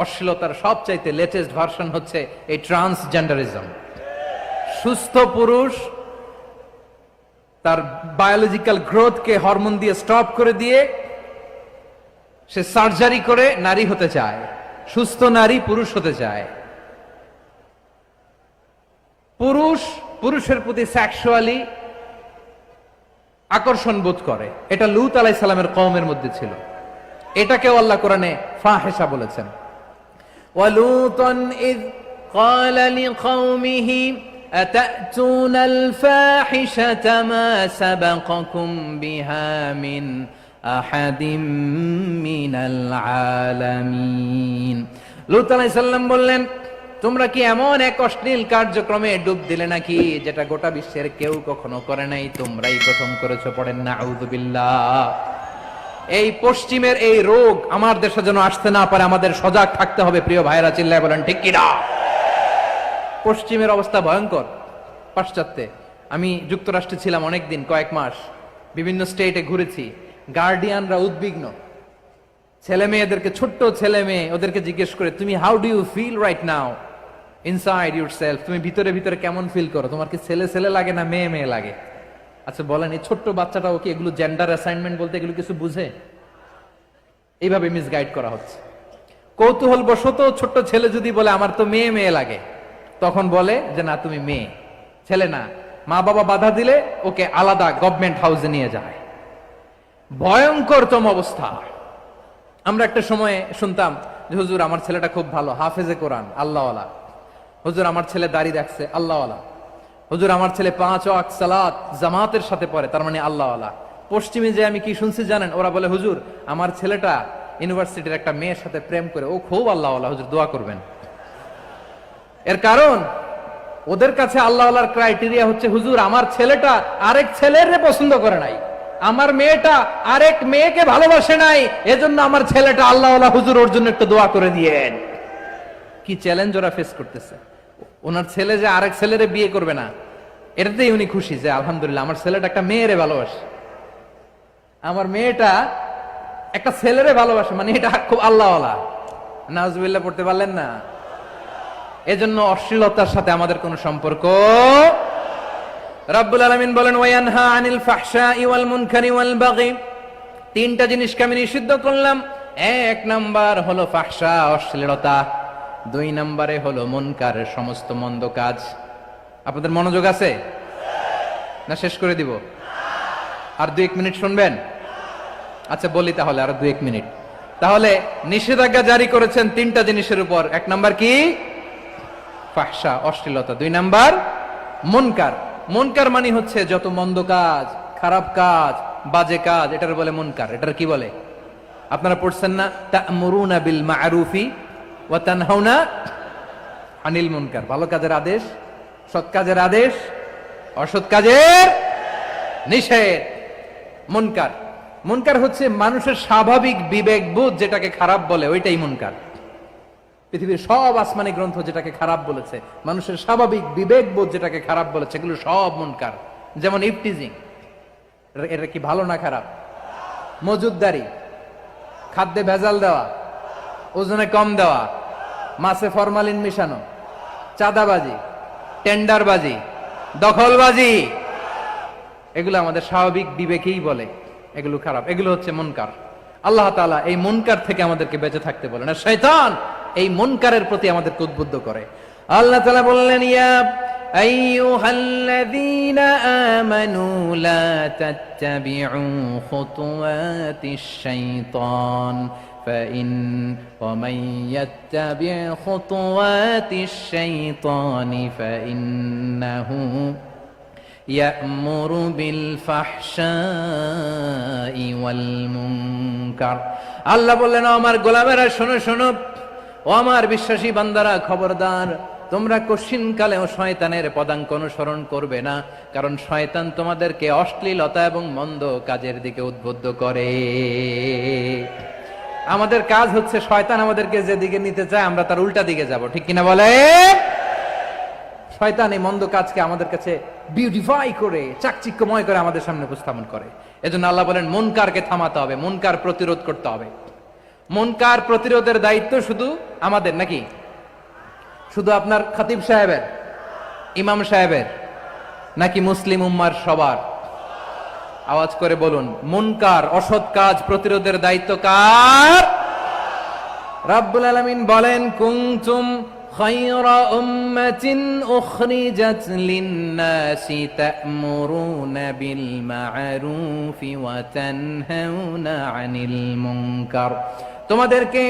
অশ্লীলতার সবচাইতে লেটেস্ট ভার্সন হচ্ছে এই ট্রান্সজেন্ডারিজম। সুস্থ পুরুষ তার বায়োলজিক্যাল গ্রোথকে হরমোন দিয়ে স্টপ করে দিয়ে সে সার্জারি করে নারী হতে চায়, সুস্থ নারী পুরুষ হতে চায়। পুরুষ পুরুষের প্রতি সেক্সুয়ালি আকর্ষণ বোধ করে, এটা লূত আলাইহিস সালামের কওমের মধ্যে ছিল। এটাকেও আল্লাহ কোরআনে ফাহিশা বলেছেন। ওয়ালুতান ইয ক্বালা লিকাওমিহি আতাতুনাল ফাহিশাতা মা সাবাকাকুম বিহা মিন আহাদিম মিনাল আলামিন। লূত আলাইহিস সালাম বললেন, তোমরা কি এমন এক অশ্লীল কার্যক্রমে ডুব দিলে নাকি যেটা গোটা বিশ্বের কেউ কখনো করে নাই, তোমরাই প্রথম করেছো। পড়েন নাউযুবিল্লাহ। এই পশ্চিমের এই রোগ আমার দেশে যেন আসতে না পারে, আমাদের সজাগ থাকতে হবে। প্রিয় ভাইরা, চিল্লায় বলেন ঠিক কিনা? পশ্চিমের অবস্থা ভয়ঙ্কর। পাশ্চাত্যে আমি যুক্তরাষ্ট্রে ছিলাম অনেকদিন, কয়েক মাস, বিভিন্ন স্টেটে ঘুরেছি। গার্ডিয়ানরা উদ্বিগ্ন, ছেলে মেয়েদেরকে, ছোট্ট ছেলে মেয়ে, ওদেরকে জিজ্ঞেস করে, তুমি how do you feel right now inside yourself? তুমি ভিতরে ভিতরে কেমন ফিল করো? তোমার কি ছেলে ছেলে লাগে না মেয়ে মেয়ে লাগে? আচ্ছা বলেন, এই ছোট্ট বাচ্চাটাও কি এগুলো জেন্ডার অ্যাসাইনমেন্ট বলতে এগুলো কিছু বুঝে? এইভাবে মিসগাইড করা হচ্ছে। কৌতূহল বশত ছোট্ট ছেলে যদি বলে আমার তো মেয়ে মেয়ে লাগে, তখন বলে যে না তুমি মেয়ে, ছেলে না। মা বাবা বাধা দিলে ওকে আলাদা গভর্নমেন্ট হাউসে নিয়ে যায়। ভয়ঙ্করতম অবস্থা। আমরা একটা সময়ে শুনতাম যে হুজুর আমার ছেলেটা খুব ভালো, হাফেজে কোরআন, আল্লাহওয়ালা। হুজুর আমার ছেলে দাড়ি রাখছে, আল্লাহওয়ালা। হুজুর আমার ছেলে 5 ওয়াক্ত সালাত জামাতের সাথে পড়ে, তার মানে আল্লাহওয়ালা। পশ্চিমে যে আমি কি শুনছি জানেন? ওরা বলে হুজুর আমার ছেলেটা ইউনিভার্সিটির একটা মেয়ের সাথে প্রেম করে, ও খুব আল্লাহওয়ালা, হুজুর দোয়া করবেন। এর কারণ ওদের কাছে আল্লাহওয়ালার ক্রাইটেরিয়া হচ্ছে হুজুর আমার ছেলেটা আরেক ছেলের পছন্দ করে নাই, আমার মেয়েটা আরেক মেয়েকে ভালোবাসে নাই, এজন্য আমার ছেলেটা আল্লাহওয়ালা, হুজুর ওর জন্য একটু দোয়া করে দিয়েন। কি চ্যালেঞ্জ ওরা ফেস করতেছে। ওনার ছেলে যে আরেক ছেলেরে বিয়ে করবে না, এটাতেই উনি খুশি যে আলহামদুলিল্লাহ আমার ছেলেটা একটা মেয়েরে ভালোবাসে, আমার মেয়েটা একটা ছেলেরে ভালোবাসে, মানে এটা খুব আল্লাহওয়ালা। নাউজুবিল্লাহ পড়তে পারলেন না? এজন্য অশ্লীলতার সাথে আমাদের কোনো সম্পর্ক। রাব্বুল আলামিন বলেন ওয়ায়ানহা আনিল ফাহশাই ওয়াল মুনকারি ওয়াল বাগি। 3টা জিনিসকে আমি নিষিদ্ধ করলাম। 1 নাম্বার হলো ফাহশা, অশ্লীলতা। 2 নম্বরে হলো মুনকার, সমস্ত মন্দ কাজ। আপনাদের মনোযোগ আছে না? শেষ করে দিব? আর 2-1 মিনিট শুনবেন? আচ্ছা বলি তাহলে, আর 2-1 মিনিট। তাহলে নিষেধাজ্ঞা জারি করেছেন 3টা জিনিসের উপর। 1 নাম্বার কি? ফাহশা, অশ্লীলতা। 2 নাম্বার মুনকার। মুনকার মানে হচ্ছে যত মন্দ কাজ, খারাপ কাজ, বাজে কাজ, এটার বলে মুনকার। এটার কি বলে? আপনারা পড়ছেন না তা'মুরুনা বিল মা'রুফি ওয়া তানহাউনা আনিল মুনকার। ভালো কাজের আদেশ, সৎ কাজের আদেশ, অসৎ কাজের নিষেধ। মুনকার, মুনকার হচ্ছে মানুষের স্বাভাবিক বিবেক বোধ যেটাকে খারাপ বলে, ওইটাই মুনকার। পৃথিবীর সব আসমানি গ্রন্থ যেটাকে খারাপ বলেছে, মানুষের স্বাভাবিক বিবেক বোধ যেটাকে খারাপ বলেছে, এগুলো সব মুনকার। যেমন ইফটিজিং, এটা কি ভালো না খারাপ? মজুদদারি, খাদ্যে ভেজাল দেওয়া, ওজনে কম দেওয়া, মাছে ফরমালিন মিশানো, চাঁদাবাজি, টেন্ডারবাজি, দখলবাজি, এগুলো আমাদের স্বাভাবিক বিবেকেই বলে এগুলো খারাপ, এগুলো হচ্ছে মুনকার। আল্লাহ তাআলা এই মুনকার থেকে আমাদেরকে বেঁচে থাকতে বলেন, আর শয়তান এই মুনকারের প্রতি আমাদেরকে উদ্বুদ্ধ করে। আল্লাহ তাআলা বললেন ইয়া আইয়ুহাল্লাযীনা আমানু লা তাত্তাবিউ খুতুওয়াতিশ শাইতান ومن يتبع خطوات الشيطان فإنه يأمر بالفحشاء والمنكر। আল্লাহ বললেন আমার গোলামেরা শোনো শোনো, ও আমার বিশ্বাসী বান্দারা, খবরদার, তোমরা কশিনকালেও শয়তানের পদাঙ্ক অনুসরণ করবে না, কারণ শয়তান তোমাদেরকে অশ্লীলতা এবং মন্দ কাজের দিকে উদ্বুদ্ধ করে। আমাদের কাজ হচ্ছে শয়তান আমাদেরকে যেদিকে নিতে চায় আমরা তার উল্টা দিকে যাব, ঠিক কিনা বলে? শয়তান এই মন্দ কাজকে আমাদের কাছে বিউটিফাই করে, চাকচিক্যময় করে আমাদের সামনে উপস্থাপন করে। এজন্য আল্লাহ বলেন মুনকারকে থামাতে হবে, মুনকার প্রতিরোধ করতে হবে। মুনকার প্রতিরোধের দায়িত্ব শুধু আমাদের নাকি? শুধু আপনার খতিব সাহেবের, ইমাম সাহেবের, নাকি মুসলিম উম্মার সবার? আওয়াজ করে বলুন, মুনকার অসৎ কাজ প্রতিরোধের দায়িত্ব কার? রাব্বুল আলামিন বলেন, কুনতুম খায়রা উম্মাতিন উখরিজাত লিন-নাসি তা'মুরুনা বিল মা'রুফি ওয়া তানহাউনা আনিল মুনকার। তোমাদেরকে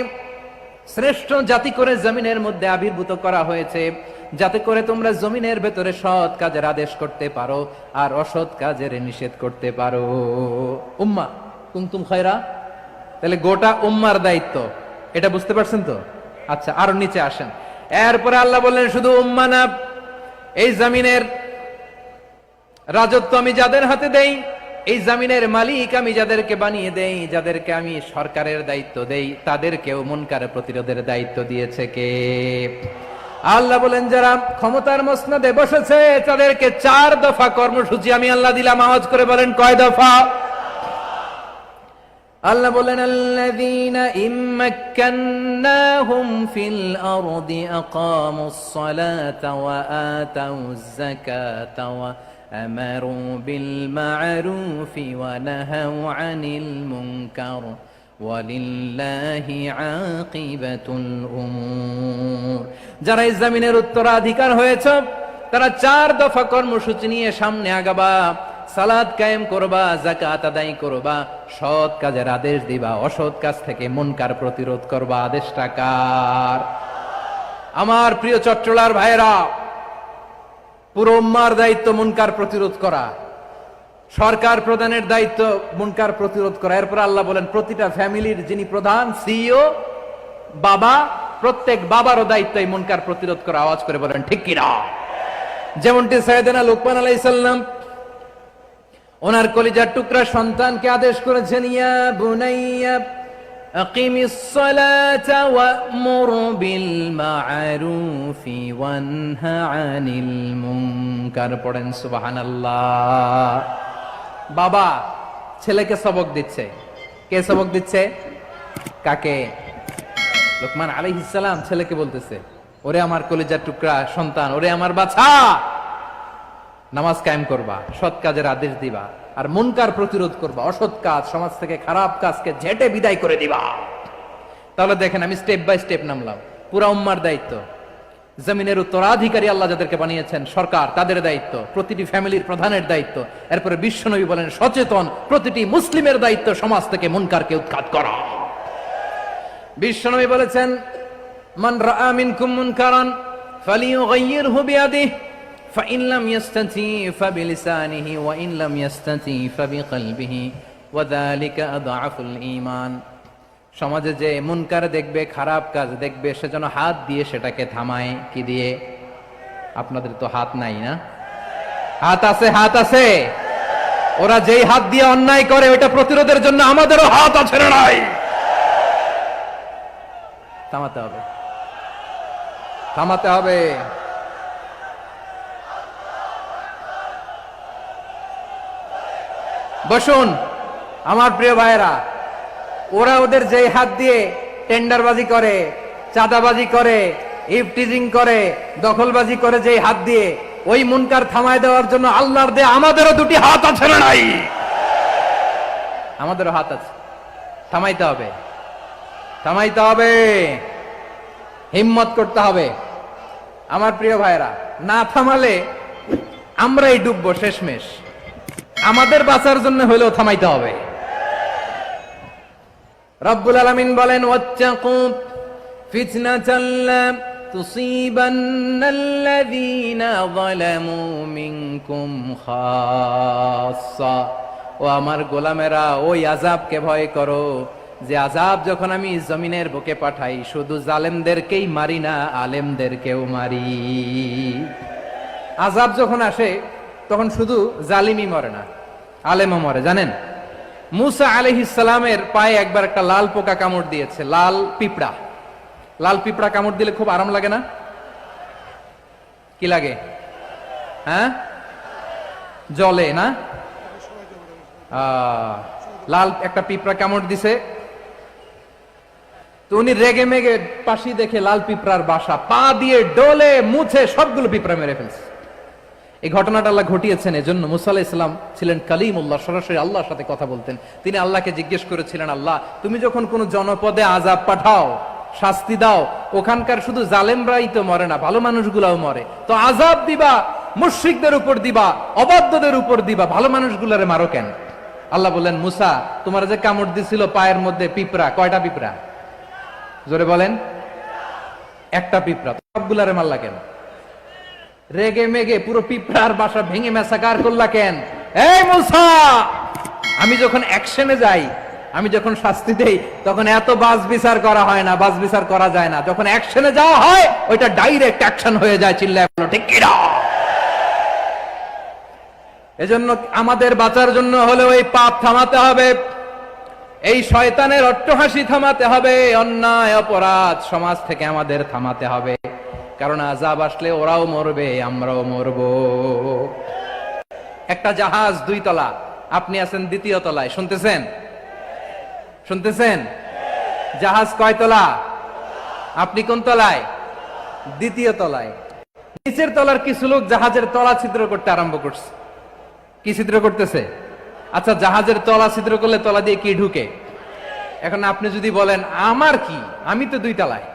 শ্রেষ্ঠ জাতি করে জমিনের মধ্যে আবির্ভূত করা হয়েছে, যাতে করে তোমরা জমিনের ভেতরে সৎ কাজের আদেশ করতে পারো আর অসৎ কাজের নিষেধ করতে পারো। উম্মাহ কুনতুম খায়রা, তাহলে গোটা উম্মার দায়িত্ব, এটা বুঝতে পারছেন তো? আচ্ছা, আরো নিচে আসেন। এরপরে আল্লাহ বললেন, শুধু উম্মাহ না, এই জমিনের রাজত্ব আমি যাদের হাতে দেই, এই জমিনের মালিক আমি যাদেরকে বানিয়ে দেই, যাদেরকে আমি সরকারের দায়িত্ব দেই, তাদেরকেও মুনকার প্রতিরোধের দায়িত্ব দিয়েছে কে? আল্লাহ বলেন, যারা ক্ষমতার মসনদে বসেছে তাদেরকে 4 দফা কর্মসূচি আমি আল্লাহ দিলাম। আওয়াজ করে বলেন, কয় দফা? আল্লাহ বলেন, আল্লাযীনা ইম্মাক্কান্নাহুম ফিল আরদি আকামুস সালাতা ওয়া আতাউয যাকাতা ওয়া আমারু বিল মা'রুফি ওয়া নাহাউ আনিল মুনকার ওয়ালিল্লাহি আকিবাতুল উমুর। যারা এই জমিনের উত্তরাধিকার হয়েছে তারা 4 দফা কর্মসূচি নিয়ে সামনে আগাবা। সালাত কায়েম করবা, যাকাত আদায় করবা, সৎ কাজের আদেশ দিবা, অসৎ কাজ থেকে মুনকার প্রতিরোধ করবা। আদেশটা কার? আমার প্রিয় চট্টলার ভাইরা, পুরো উম্মার দায়িত্ব মুনকার প্রতিরোধ করা, সরকার প্রধানের দায়িত্ব মুনকার প্রতিরোধ করা। এরপর আল্লাহ বলেন, প্রতিটা ফ্যামিলির যিনি প্রধান সিইও বাবা, প্রত্যেক বাবারও দায়িত্ব এই মুনকার প্রতিরোধ করা। আওয়াজ করে বলেন ঠিক কিনা? যেমনটি সাইয়েদনা লুকমান আলাইহিস সালাম ওনার কলিজার টুকরা সন্তানকে আদেশ করেছেন, ইয়া বুনাইয়া আকিমিস সালাতা ওয়া'মুর বিল মা'রুফি ওয়ানহা আনিল মুনকার। পড়েন সুবহানাল্লাহ। বাবা ছেলেকে সবক দিচ্ছে। কে সবক দিচ্ছে? কাকে? লুকমান আলাইহিস সালাম ছেলেকে বলতেছে, ওরে আমার কলিজার টুকরা সন্তান, ওরে আমার বাছা, নামাজ কায়েম করবা, সৎ কাজের আদেশ দিবা, আর মুনকার প্রতিরোধ করবা, অসৎ কাজ, সমাজ থেকে খারাপ কাজকে ঝেঁটে বিদায় করে দিবা। তাহলে দেখেন, আমি স্টেপ বাই স্টেপ নামলাম। পুরা উম্মার দায়িত্ব, জমিনের উত্তরাধিকারী আল্লাহ যাদেরকে বানিয়েছেন সরকার, তাদের দায়িত্ব, প্রতিটি ফ্যামিলির প্রধানের দায়িত্ব। এরপরে বিশ্বনবী বলেন, সচেতন প্রতিটি মুসলিমের দায়িত্ব সমাজ থেকে মুনকারকে উৎখাত করা। বিশ্বনবী বলেছেন, মান রাআ মিনকুম মুনকারান ফালিয়ুগাইয়িরহু বিয়াদিহি فإن لم يستطع فبلسانه وإن لم يستطع فبقلبه وذلك أضعف الإيمان। সমাজে যে মুনকার দেখবে, খারাপ কাজ দেখবে, সেজন্য হাত দিয়ে সেটাকে থামায়। কি দিয়ে? আপনাদের তো হাত নাই না? হাত আছে, হাত আছে। ওরা যেই হাত দিয়ে অন্যায় করে ওটা প্রতিরোধের জন্য আমাদেরও হাত আছে না নাই? থামাতে হবে, থামাতে হবে। বসুন আমার প্রিয় ভাইয়েরা, ওরা ওদের যেই হাত দিয়ে টেন্ডারবাজি করে, চাঁদাবাজি করে, ইফটিজিং করে, দখলবাজি করে, যেই হাত দিয়ে, ওই মুনকার থামায় দেওয়ার জন্য আল্লাহর দেয়া আমাদেরও 2টি হাত আছে না নাই? আমাদেরও হাত আছে। থামাইতে হবে, থামাইতে হবে, হিম্মত করতে হবে। আমার প্রিয় ভাইয়েরা, না থামালে আমরাই ডুববো শেষমেশ। আমাদের বাঁচার জন্য হলেও থামাইতে হবে। রব্বুল আলামিন বলেন, ওয়াত্তাকু ফিতনাতাল লা তুসিবান্নাল্লাযীনা যালামু মিনকুম খাসসা। ও আমার গোলামেরা, ওই আযাবকে ভয় করো যে আযাব যখন আমি জমিনের বুকে পাঠাই শুধু জালেমদেরকেই মারি না, আলেমদেরকেও মারি। আযাব যখন আসে তখন শুধু জালিমই মরে না, আলেমও মরে। জানেন, মুসা আলাইহিস সালামের পায়ে একবার একটা লাল পোকা কামড় দিয়েছে, লাল পিঁপড়া। লাল পিঁপড়া কামড় দিলে খুব আরাম লাগে না? কি লাগে? হ্যাঁ, জলে না? লাল একটা পিঁপড়া কামড় দিছে, তো উনি রেগে মেগে পাশি দেখে লাল পিঁপড়ার বাসা, পা দিয়ে ডলে মুছে সবগুলো পিঁপড়া মেরে ফেলছে। এই ঘটনাটা আল্লাহ ঘটিয়েছেন এজন্য মুসা আলাইহিস সালাম ছিলেন কালিমুল্লাহ, সরাসরি আল্লাহর সাথে কথা বলতেন। তিনি আল্লাহকে জিজ্ঞেস করেছিলেন, আল্লাহ তুমি যখন কোন জনপদে আযাব পাঠাও, শাস্তি দাও, ওখানকার শুধু জালেমরাই তো মরে না, ভালো মানুষগুলাও মরে, তো আযাব দিবা মুশরিকদের উপর দিবা, অবাধ্যদের উপর দিবা, ভালো মানুষগুলারে মারো কেন? আল্লাহ বললেন, মুসা তোমার যে কামড় দিছিল পায়ের মধ্যে পিঁপড়া, কয়টা পিঁপড়া? জোরে বলেন। একটা পিঁপড়া, সবগুলারে মারলা কেন? রেগে মেগে পুরো পিঁপড়ার বাসা ভেঙে মেসাকার করলা কেন? এই মুসা, আমি যখন অ্যাকশনে যাই, আমি যখন শাস্তি দেই, তখন এত বাস বিচার করা হয় না, বাস বিচার করা যায় না। যখন অ্যাকশনে যাওয়া হয় ওইটা ডাইরেক্ট অ্যাকশন হয়ে যায়। চিল্লায় বলো ঠিক কি না? এজন্য আমাদের বাঁচার জন্য হলেও এই পাপ থামাতে হবে, এই শয়তানের অট্টহাসি থামাতে হবে, অন্যায় অপরাধ সমাজ থেকে আমাদের থামাতে হবে। কারণ আযাব আসলে ওরাও মরবে, আমরাও মরব। একটা জাহাজ 2 তলা, আপনি আছেন 2য় তলায়, শুনতেছেন? শুনতেছেন? জাহাজ কয় তলা? আপনি কোন তলায়? 2য় তলায়। নিচের তলার কিছু লোক জাহাজের তলা ছিদ্র করতে আরম্ভ করছে। কি ছিদ্র করতেছে? আচ্ছা, জাহাজের তলা ছিদ্র করলে তলা দিয়ে কি ঢুকে? এখন আপনি যদি বলেন আমার কি, আমি তো 2 তলায়,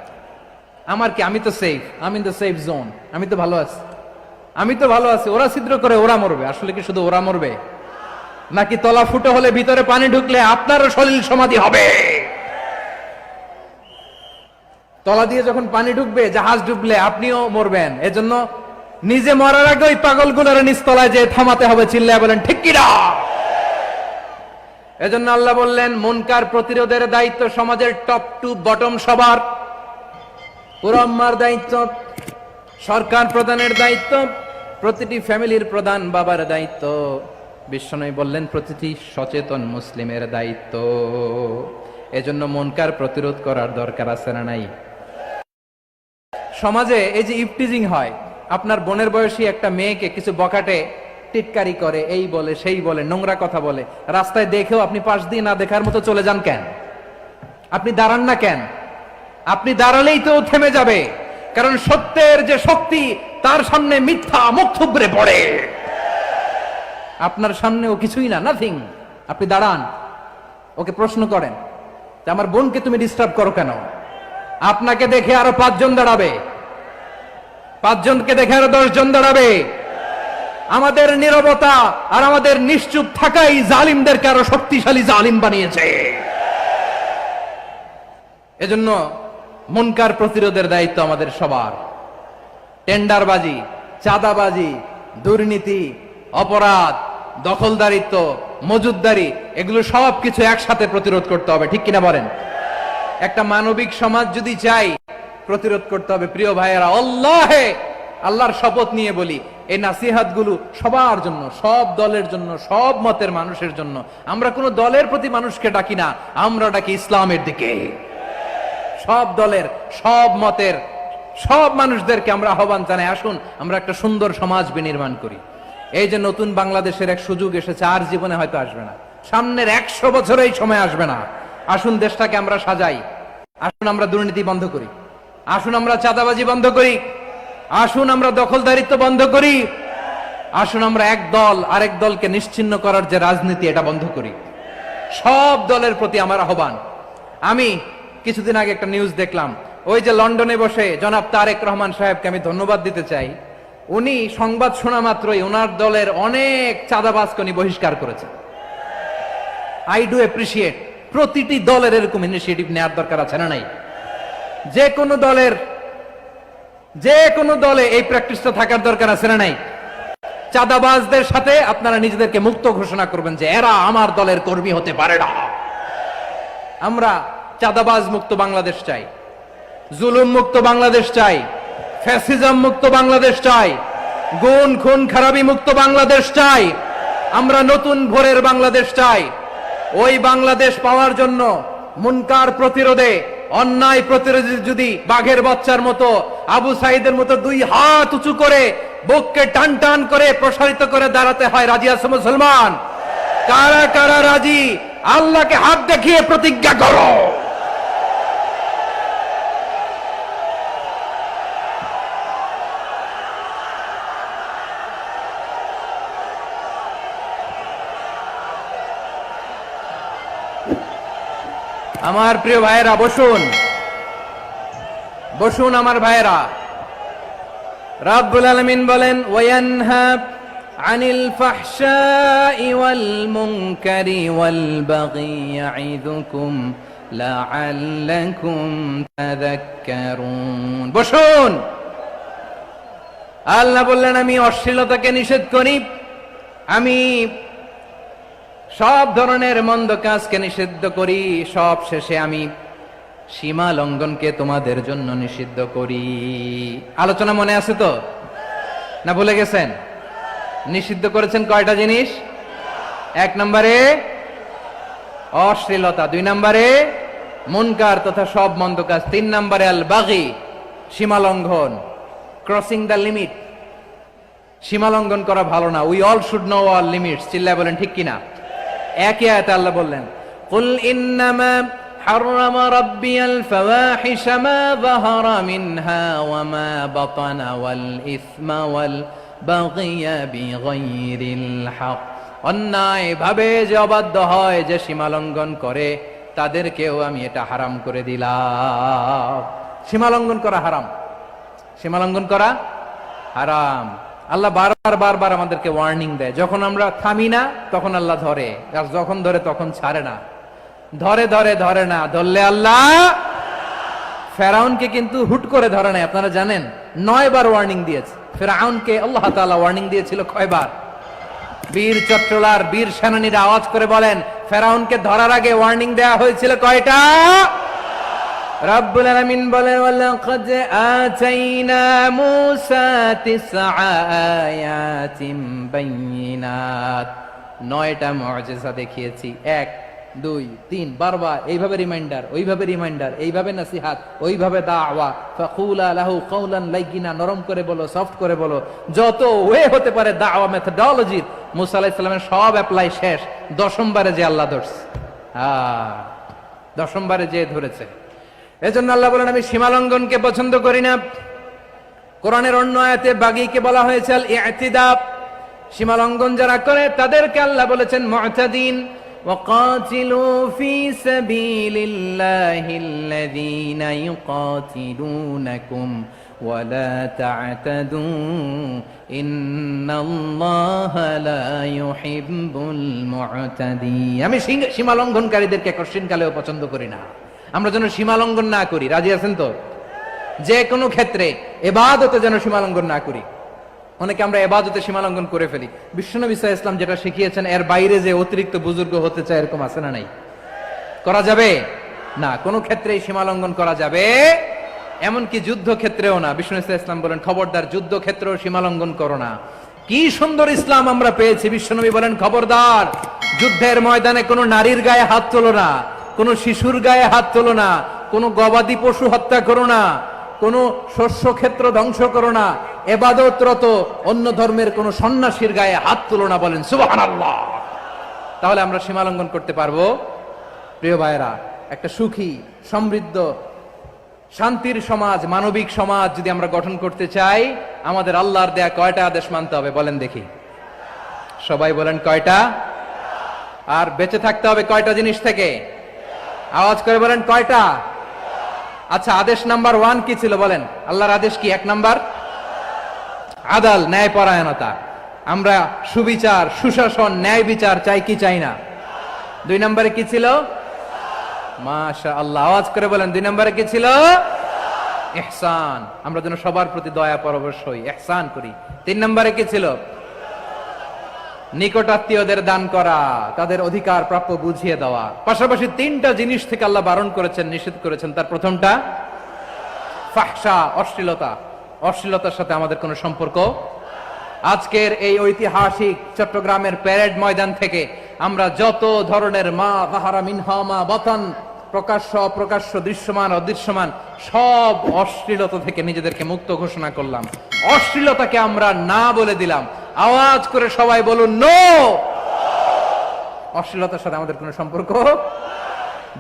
আমার কি, আমি তো সেফ, আমি ইন দ্য সেফ জোন, আমি তো ভালো আছি, আমি তো ভালো আছি, ওরা ছিদ্র করে ওরা মরবে। আসলে কি শুধু ওরা মরবে, নাকি তলা ফুটো হলে ভিতরে পানি ঢুকলে আপনারও সলিল সমাধি হবে? তলা দিয়ে যখন পানি ঢুকবে, জাহাজ ডুবলে আপনিও মরবেন। এজন্য নিজে মরার আগে ওই পাগলগুলোর নিচতলায় যে থামাতে হবে। চিল্লায় বলেন ঠিক কি না? এজন্য আল্লাহ বললেন, মুনকার প্রতিরোধের দায়িত্ব সমাজের টপ টু বটম সবার। পুরো আম্মার দায়িত্ব, সরকার প্রধানের দায়িত্ব, প্রতিটি ফ্যামিলির প্রধান বাবার দায়িত্ব, বিশ্বনবী বললেন প্রতিটি সচেতন মুসলিমের দায়িত্ব। এজন্য মুনকার প্রতিরোধ করার দরকার আছে না নাই? সমাজে এই যে ইফটিজিং হয়, আপনার বোনের বয়সী একটা মেয়েকে কিছু বকাটে টিটকারি করে, এই বলে সেই বলে, নোংরা কথা বলে, রাস্তায় দেখেও আপনি পাশ দিয়ে না দেখার মতো চলে যান কেন? আপনি দাঁড়ান না কেন? আপনি দাঁড়ালেই তো থেমে যাবে, কারণ সত্যের যে শক্তি তার সামনে মিথ্যা মুখ থুবড়ে পড়ে। আপনার সামনে ও কিছুই না, নাথিং। আপনি দাঁড়ান, ওকে প্রশ্ন করেন যে আমার বোনকে তুমি ডিস্টার্ব করো কেন? আপনাকে দেখে আরো 5 জন দাঁড়াবে, 5 জনকে দেখে আরো 10 জন দাঁড়াবে। আমাদের নীরবতা আর আমাদের নিশ্চুপ থাকাই জালিমদেরকে আরো শক্তিশালী জালিম বানিয়েছে। এজন্য মুনকার প্রতিরোধের দায়িত্ব আমাদের সবার। টেন্ডারবাজি, চাঁদাবাজি, দুর্নীতি, অপরাধ, দখলদারিত্ব, মজুদদারি, এগুলো সব কিছু একসাথে প্রতিরোধ করতে হবে। ঠিক কিনা বলেন? একটা মানবিক সমাজ যদি চাই, প্রতিরোধ করতে হবে। প্রিয় ভাইয়েরা, আল্লাহর শপথ নিয়ে বলি, এই নাসিহাত গুলো সবার জন্য, সব দলের জন্য, সব মতের মানুষের জন্য। আমরা কোন দলের প্রতি মানুষকে ডাকি না, আমরা ডাকি ইসলামের দিকে। সব দলের, সব মতের, সব মানুষদেরকে আমরা আহ্বান জানাই, আসুন আমরা একটা সুন্দর সমাজ বিনির্মাণ করি। এই যে নতুন বাংলাদেশের এক সুযোগ এসেছে, আর জীবনে হয়তো আসবে না, সামনের 100 বছরে এই সময় আসবে না। আসুন দেশটাকে আমরা সাজাই, আসুন আমরা দুর্নীতি বন্ধ করি, আসুন আমরা চাঁদাবাজি বন্ধ করি, আসুন আমরা দখলদারিত্ব বন্ধ করি, আসুন আমরা এক দল আরেক দলকে নিশ্চিহ্ন করার যে রাজনীতি, এটা বন্ধ করি। সব দলের প্রতি আমার আহ্বান। আমি কিছুদিন আগে একটা নিউজ দেখলাম, ওই যে লন্ডনে বসে জনাব তারেক রহমান সাহেবকে আমি ধন্যবাদ দিতে চাই। উনি সংবাদ শোনা মাত্রই ওনার দলের অনেক চাঁদাবাজকে উনি বহিষ্কার করেছেন। I do appreciate. প্রতিটি দলের এরকম ইনিশিয়েটিভ নেওয়ার দরকার আছে না নাই? যে কোনো দলে এই প্র্যাকটিসটা থাকার দরকার আছে না নাই? চাঁদাবাজদের সাথে আপনারা নিজেদেরকে মুক্ত ঘোষণা করবেন যে এরা আমার দলের কর্মী হতে পারে না। আমরা চাঁদাবাজ মুক্ত বাংলাদেশ চাই, জুলুম মুক্ত বাংলাদেশ চাই, ফ্যাসিজম মুক্ত বাংলাদেশ চাই, গুণ খুন খারাপি মুক্ত বাংলাদেশ চাই। আমরা নতুন ভোরের বাংলাদেশ চাই। ওই বাংলাদেশ পাওয়ার জন্য মুনকার প্রতিরোধে, অন্যায় প্রতিরোধে যদি বাঘের বাচ্চার মতো, আবু সাইদের মতো দুই হাত উঁচু করে বুককে টান টান করে প্রসারিত করে দাঁড়াতে হয়, রাজি আছে মুসলমান? কারা কারা রাজি? আল্লাহকে হাত দেখিয়ে প্রতিজ্ঞা করো। আমার প্রিয় ভাইয়েরা, বসুন বসুন আমার ভাইয়েরা। রাব্বুল আলামিন বলেন, ওয়ায়ানহা আনিল ফাহশাই ওয়াল মুনকারি ওয়াল বাগি ইয়াইদুকুম লাআল্লাকুম তাযাক্কারুন। বসুন। আল্লাহ বললেন, আমি অশ্লীলতাকে নিষেধ করি, আমি সব ধরনের মন্দ কাজকে নিষিদ্ধ করি, সব শেষে আমি সীমা লঙ্ঘনকে তোমাদের জন্য নিষিদ্ধ করি। আলোচনা মনে আছে তো, না ভুলে গেছেন? নিষিদ্ধ করেছেন কয়টা জিনিস? 1 নম্বরে অশ্লীলতা, 2 নম্বরে মুনকার তথা সব মন্দ কাজ, 3 নম্বরে আল বাগি, সীমা লঙ্ঘন, ক্রসিং দ্য লিমিট। সীমা লঙ্ঘন করা ভালো না। We all should know all limits. চিল্লায় বলেন ঠিক কিনা? একই আয়াতে আল্লাহ বললেন, কুল ইন্নামা হাররামা রাব্বিয়াল ফাওয়াহিশা মা যাহারা মিনহা ওয়া মা বাতানা ওয়াল ইসমা ওয়াল বাগিয়া বিগাইরিল হক। অন্যায় ভাবে যে অবাধ্য হয়, যে সীমা লঙ্ঘন করে, তাদেরকেও আমি এটা হারাম করে দিলাম। সীমা লঙ্ঘন করা হারাম, সীমা লঙ্ঘন করা হারাম। আল্লাহ বারবার বারবার আমাদেরকে ওয়ার্নিং দেয়। যখন আমরা থামি না তখন আল্লাহ ধরে, আর যখন ধরে তখন ছাড়ে না। ধরে ধরে ধরে না, ধরলে আল্লাহ। ফেরাউনকে কিন্তু হুট করে ধরে নাই, আপনারা জানেন 9 বার ওয়ার্নিং দিয়েছে। ফেরাউনকে আল্লাহ তাআলা ওয়ার্নিং দিয়েছিল কয়বার? বীর চট্টলার বীর সেনানীরা আওয়াজ করে বলেন, ফেরাউনকে ধরার আগে ওয়ার্নিং দেয়া হয়েছিল কয়টা? রাব্বুল আলামিন বলেন, ওয়ালাকাদ আতাইনা মূসা 9 আয়াতিন বাইয়িনাত। 9টা মুআজিজা দেখিয়েছি। 1 2 3 বারবার এইভাবে রিমাইন্ডার, ওইভাবে রিমাইন্ডার, এইভাবে নসিহাত, ওইভাবে দাওয়া। ফাকুলা লাহু কাওলান লাইয়িনা, নরম করে বলো, সফট করে বলো, যত ওয়ে হতে পারে দাওয়া মেথডোলজির। মূসা আলাইহিস সালামের সব অ্যাপ্লাই শেষ। 10ম বারে যে আল্লাহ ধরছে, 10ম বারে যে ধরেছে। এজন্য আল্লাহ বলেন, আমি সীমা লঙ্ঘনকে পছন্দ করি না। কোরআনের অন্য আয়াতে বাগীকে বলা হয়েছে আল ইতিদা। সীমা লঙ্ঘন যারা করে তাদেরকে আল্লাহ বলেছেন মুতাদিন। ওয়াকাতিলু ফি সাবিলিল্লাহিল্লাযীনা ইউকাতিলুনাকুম ওয়া লা তা'তাদু ইন্নাল্লাহা লা ইউহিব্বুল মুতাদিন। আমি সীমা লঙ্ঘনকারীদেরকে কঠিনকালেও পছন্দ করি না। আমরা যেন সীমা লঙ্ঘন না করি। রাজি আছেন তো? যে কোনো ক্ষেত্রে ইবাদতে যেন সীমা লঙ্ঘন না করি। অনেকে আমরা ইবাদতে সীমা লঙ্ঘন করে ফেলি। বিশ্বনবী সাল্লাল্লাহু আলাইহি ওয়াসাল্লাম যেটা শিখিয়েছেন, এর বাইরে যে অতিরিক্ত বুজুর্গ হতে চায়, এরকম আছে না নাই? করা যাবে না, কোনো ক্ষেত্রে সীমা লঙ্ঘন করা যাবে, এমনকি যুদ্ধ ক্ষেত্রেও না। বিশ্বনবী সাল্লাল্লাহু আলাইহি ওয়াসাল্লাম বলেন, খবরদার যুদ্ধ ক্ষেত্রেও সীমা লঙ্ঘন করো না। কি সুন্দর ইসলাম আমরা পেয়েছি। বিশ্বনবী বলেন, খবরদার যুদ্ধের ময়দানে কোনো নারীর গায়ে হাত তোলো না, কোন শিশুর গায়ে হাত তোলো না, কোন গবাদি পশু হত্যা করো না, কোন শস্য ক্ষেত্র ধ্বংস করো না, ইবাদতরত অন্য ধর্মের কোন সন্ন্যাসীর গায়ে হাত তোলো না। বলেন সুবহানাল্লাহ। তাহলে আমরা সীমা লঙ্ঘন করতে পারবো? প্রিয় ভাইরা, একটা সুখী, সমৃদ্ধ, শান্তির সমাজ, মানবিক সমাজ যদি আমরা গঠন করতে চাই, আমাদের আল্লাহর দেয়া কয়টা আদেশ মানতে হবে বলেন দেখি? সবাই বলেন কয়টা? আর বেঁচে থাকতে হবে কয়টা জিনিস থেকে? আওয়াজ করে বলেন কয়টা? আচ্ছা, আদেশ নাম্বার 1 কি ছিল বলেন? আল্লাহর আদেশ কি? 1 নাম্বার আদাল, ন্যায় পরায়ণতা। আমরা সুবিচার, সুশাসন, ন্যায় বিচার চাই কি চাই না? 2 নম্বরে কি ছিল? মাশাআল্লাহ, আওয়াজ করে বলেন 2 নম্বরে কি ছিল? ইহসান। আমরা যেন সবার প্রতি দয়া পরবশ হই, ইহসান করি। 3 নম্বরে কি ছিল? নিকটাত্মীয়দের দান করা, তাদের অধিকার প্রাপ্য বুঝিয়ে দেওয়া। পাশাপাশি তিনটা জিনিস থেকে আল্লাহ বারণ করেছেন, নিষেধ করেছেন। তার প্রথমটা ফাহশা, অশ্লীলতা। অশ্লীলতার সাথে আমাদের কোনো সম্পর্ক। আজকের এই ঐতিহাসিক চট্টগ্রামের প্যারেড ময়দান থেকে আমরা যত ধরনের মা যাহারা মিনহা মা বাতান, প্রকাশ্য অপ্রকাশ্য, দৃশ্যমান অদৃশ্যমান, সব অশ্লীলতা থেকে নিজেদেরকে মুক্ত ঘোষণা করলাম। অশ্লীলতাকে আমরা না বলে দিলাম। আওয়াজ করে সবাই বলুন নো। অশ্লীলতার সাথে আমাদের কোনো সম্পর্ক।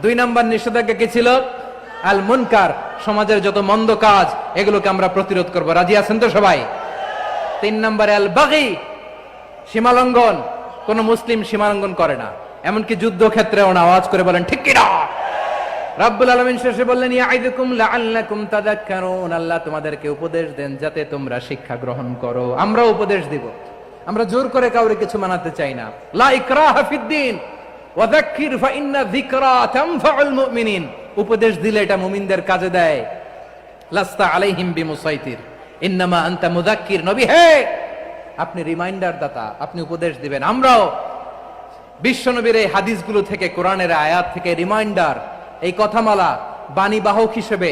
2 নম্বর নিষেধাজ্ঞা কি ছিল? আল মুনকার, সমাজের যত মন্দ কাজ এগুলোকে আমরা প্রতিরোধ করব। রাজি আছেন তো সবাই? 3 নম্বরে আল বাগি, সীমালঙ্ঘন। কোন মুসলিম সীমালঙ্ঘন করে না, এমনকি যুদ্ধক্ষেত্রেও না। আওয়াজ করে বলেন ঠিক কিনা? রাব্বুল আলামিন শেষে বললেন ইয়াইদুকুম লাআল্লাকুম তাযাক্কারুন, আল্লাহ তোমাদেরকে উপদেশ দেন যাতে তোমরা শিক্ষা গ্রহণ করো। আমরা উপদেশ দিব, আমরা জোর করে কাউরে কিছু মানাতে চাই না। লা ইকরাহা ফিদ্দিন ওয়া যাক্কির ফাইন্না যিকরা তানফাউল মুমিনিন। উপদেশ দিলে এটা মুমিনদের কাজে দেয়। লাস্তা আলাইহিম বিমুসাইতির ইন্নামা আনতা মুযাক্কির। নবী হে, আপনি রিমাইন্ডার দাতা, আপনি উপদেশ দিবেন। আমরাও বিশ্বনবীর এই হাদিসগুলো থেকে, কোরআনের আয়াত থেকে রিমাইন্ডার, এই কথামালা, বাণীবাহক হিসেবে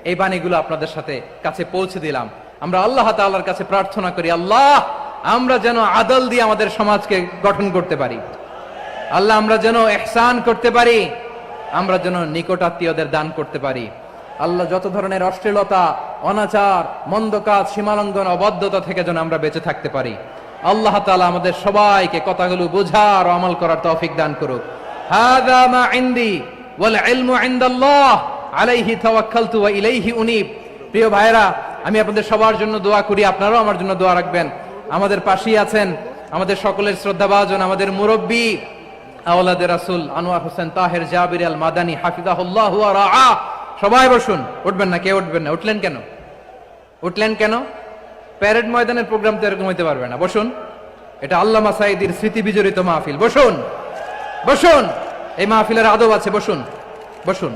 এই বাণীগুলো আপনাদের সাথে কাছে পৌঁছে দিলাম। আমরা আল্লাহ তাআলার কাছে প্রার্থনা করি, আল্লাহ আমরা যেন আদল দিয়ে আমাদের সমাজকে গঠন করতে পারি। আল্লাহ আমরা যেন ইহসান করতে পারি, আমরা যেন নিকটাত্মীয়দের দান করতে পারি। আল্লাহ যত ধরনের অশ্লীলতা, অনাচার, মন্দ কাজ, সীমালঙ্ঘন, অবাধ্যতা থেকে যেন আমরা বেঁচে থাকতে পারি। আল্লাহ তাআলা আমাদের সবাইকে কথাগুলো বোঝার ও আমল করার তৌফিক দান করুক। হাযা মা ইনদি ওয়াল ইলমু ইনদাল্লাহ আলাইহি তাওয়াক্কালতু ওয়া ইলাইহি উনীব। প্রিয় ভাইরা, আমি আপনাদের সবার জন্য দোয়া করি, আপনারাও আমার জন্য দোয়া রাখবেন। আমাদের পাশেই আছেন আমাদের সকলের শ্রদ্ধাভাজন, আমাদের মুরব্বী আওলাদে রাসূল আনোয়ার হোসেন তাহের জাবির আল মাদানী হাফিজাহুল্লাহ ওয়া রাআ। সবাই বসুন। উঠবেন না? কে উঠবেন না? উঠলেন কেন? উঠলেন কেন? প্যারেড ময়দানের প্রোগ্রাম তো এরকম হইতে পারবে না। বসুন, এটা আল্লামা সাঈদীর স্মৃতি বিজড়িত মাহফিল। বসুন, বসুন, এই মাহফিলের আদব আছে। বসুন, বসুন।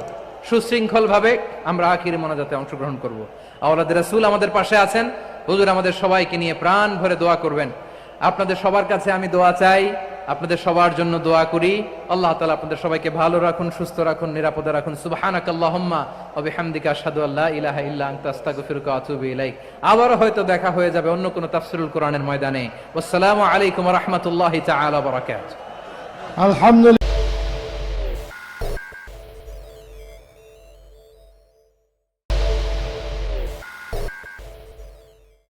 সুশৃঙ্খল ভাবে আমরা আখিরি মোনাজাতে অংশগ্রহণ করব। আওলাদে রাসূল আমাদের পাশে আছেন। হুজুর আমাদের সবাইকে নিয়ে প্রাণ ভরে দোয়া করবেন। আপনাদের সবার কাছে আমি দোয়া চাই, আপনাদের সবার জন্য দোয়া করি। আল্লাহ তাআলা আপনাদের সবাইকে ভালো রাখুন, সুস্থ রাখুন, নিরাপদে রাখুন। সুবহানাকাল্লাহুম্মা ওয়া বিহামদিকা আশহাদু আল্লা ইলাহা ইল্লা আনতা আস্তাগফিরুকা ওয়া আতুবু ইলাইক। আবারো হয়তো দেখা হয়ে যাবে অন্য কোনো তাফসীরুল কোরআনের ময়দানে। আসসালামু আলাইকুম ওয়া রাহমাতুল্লাহি তাআলা ওয়া বারাকাতুহু। আলহামদুলিল্লাহ।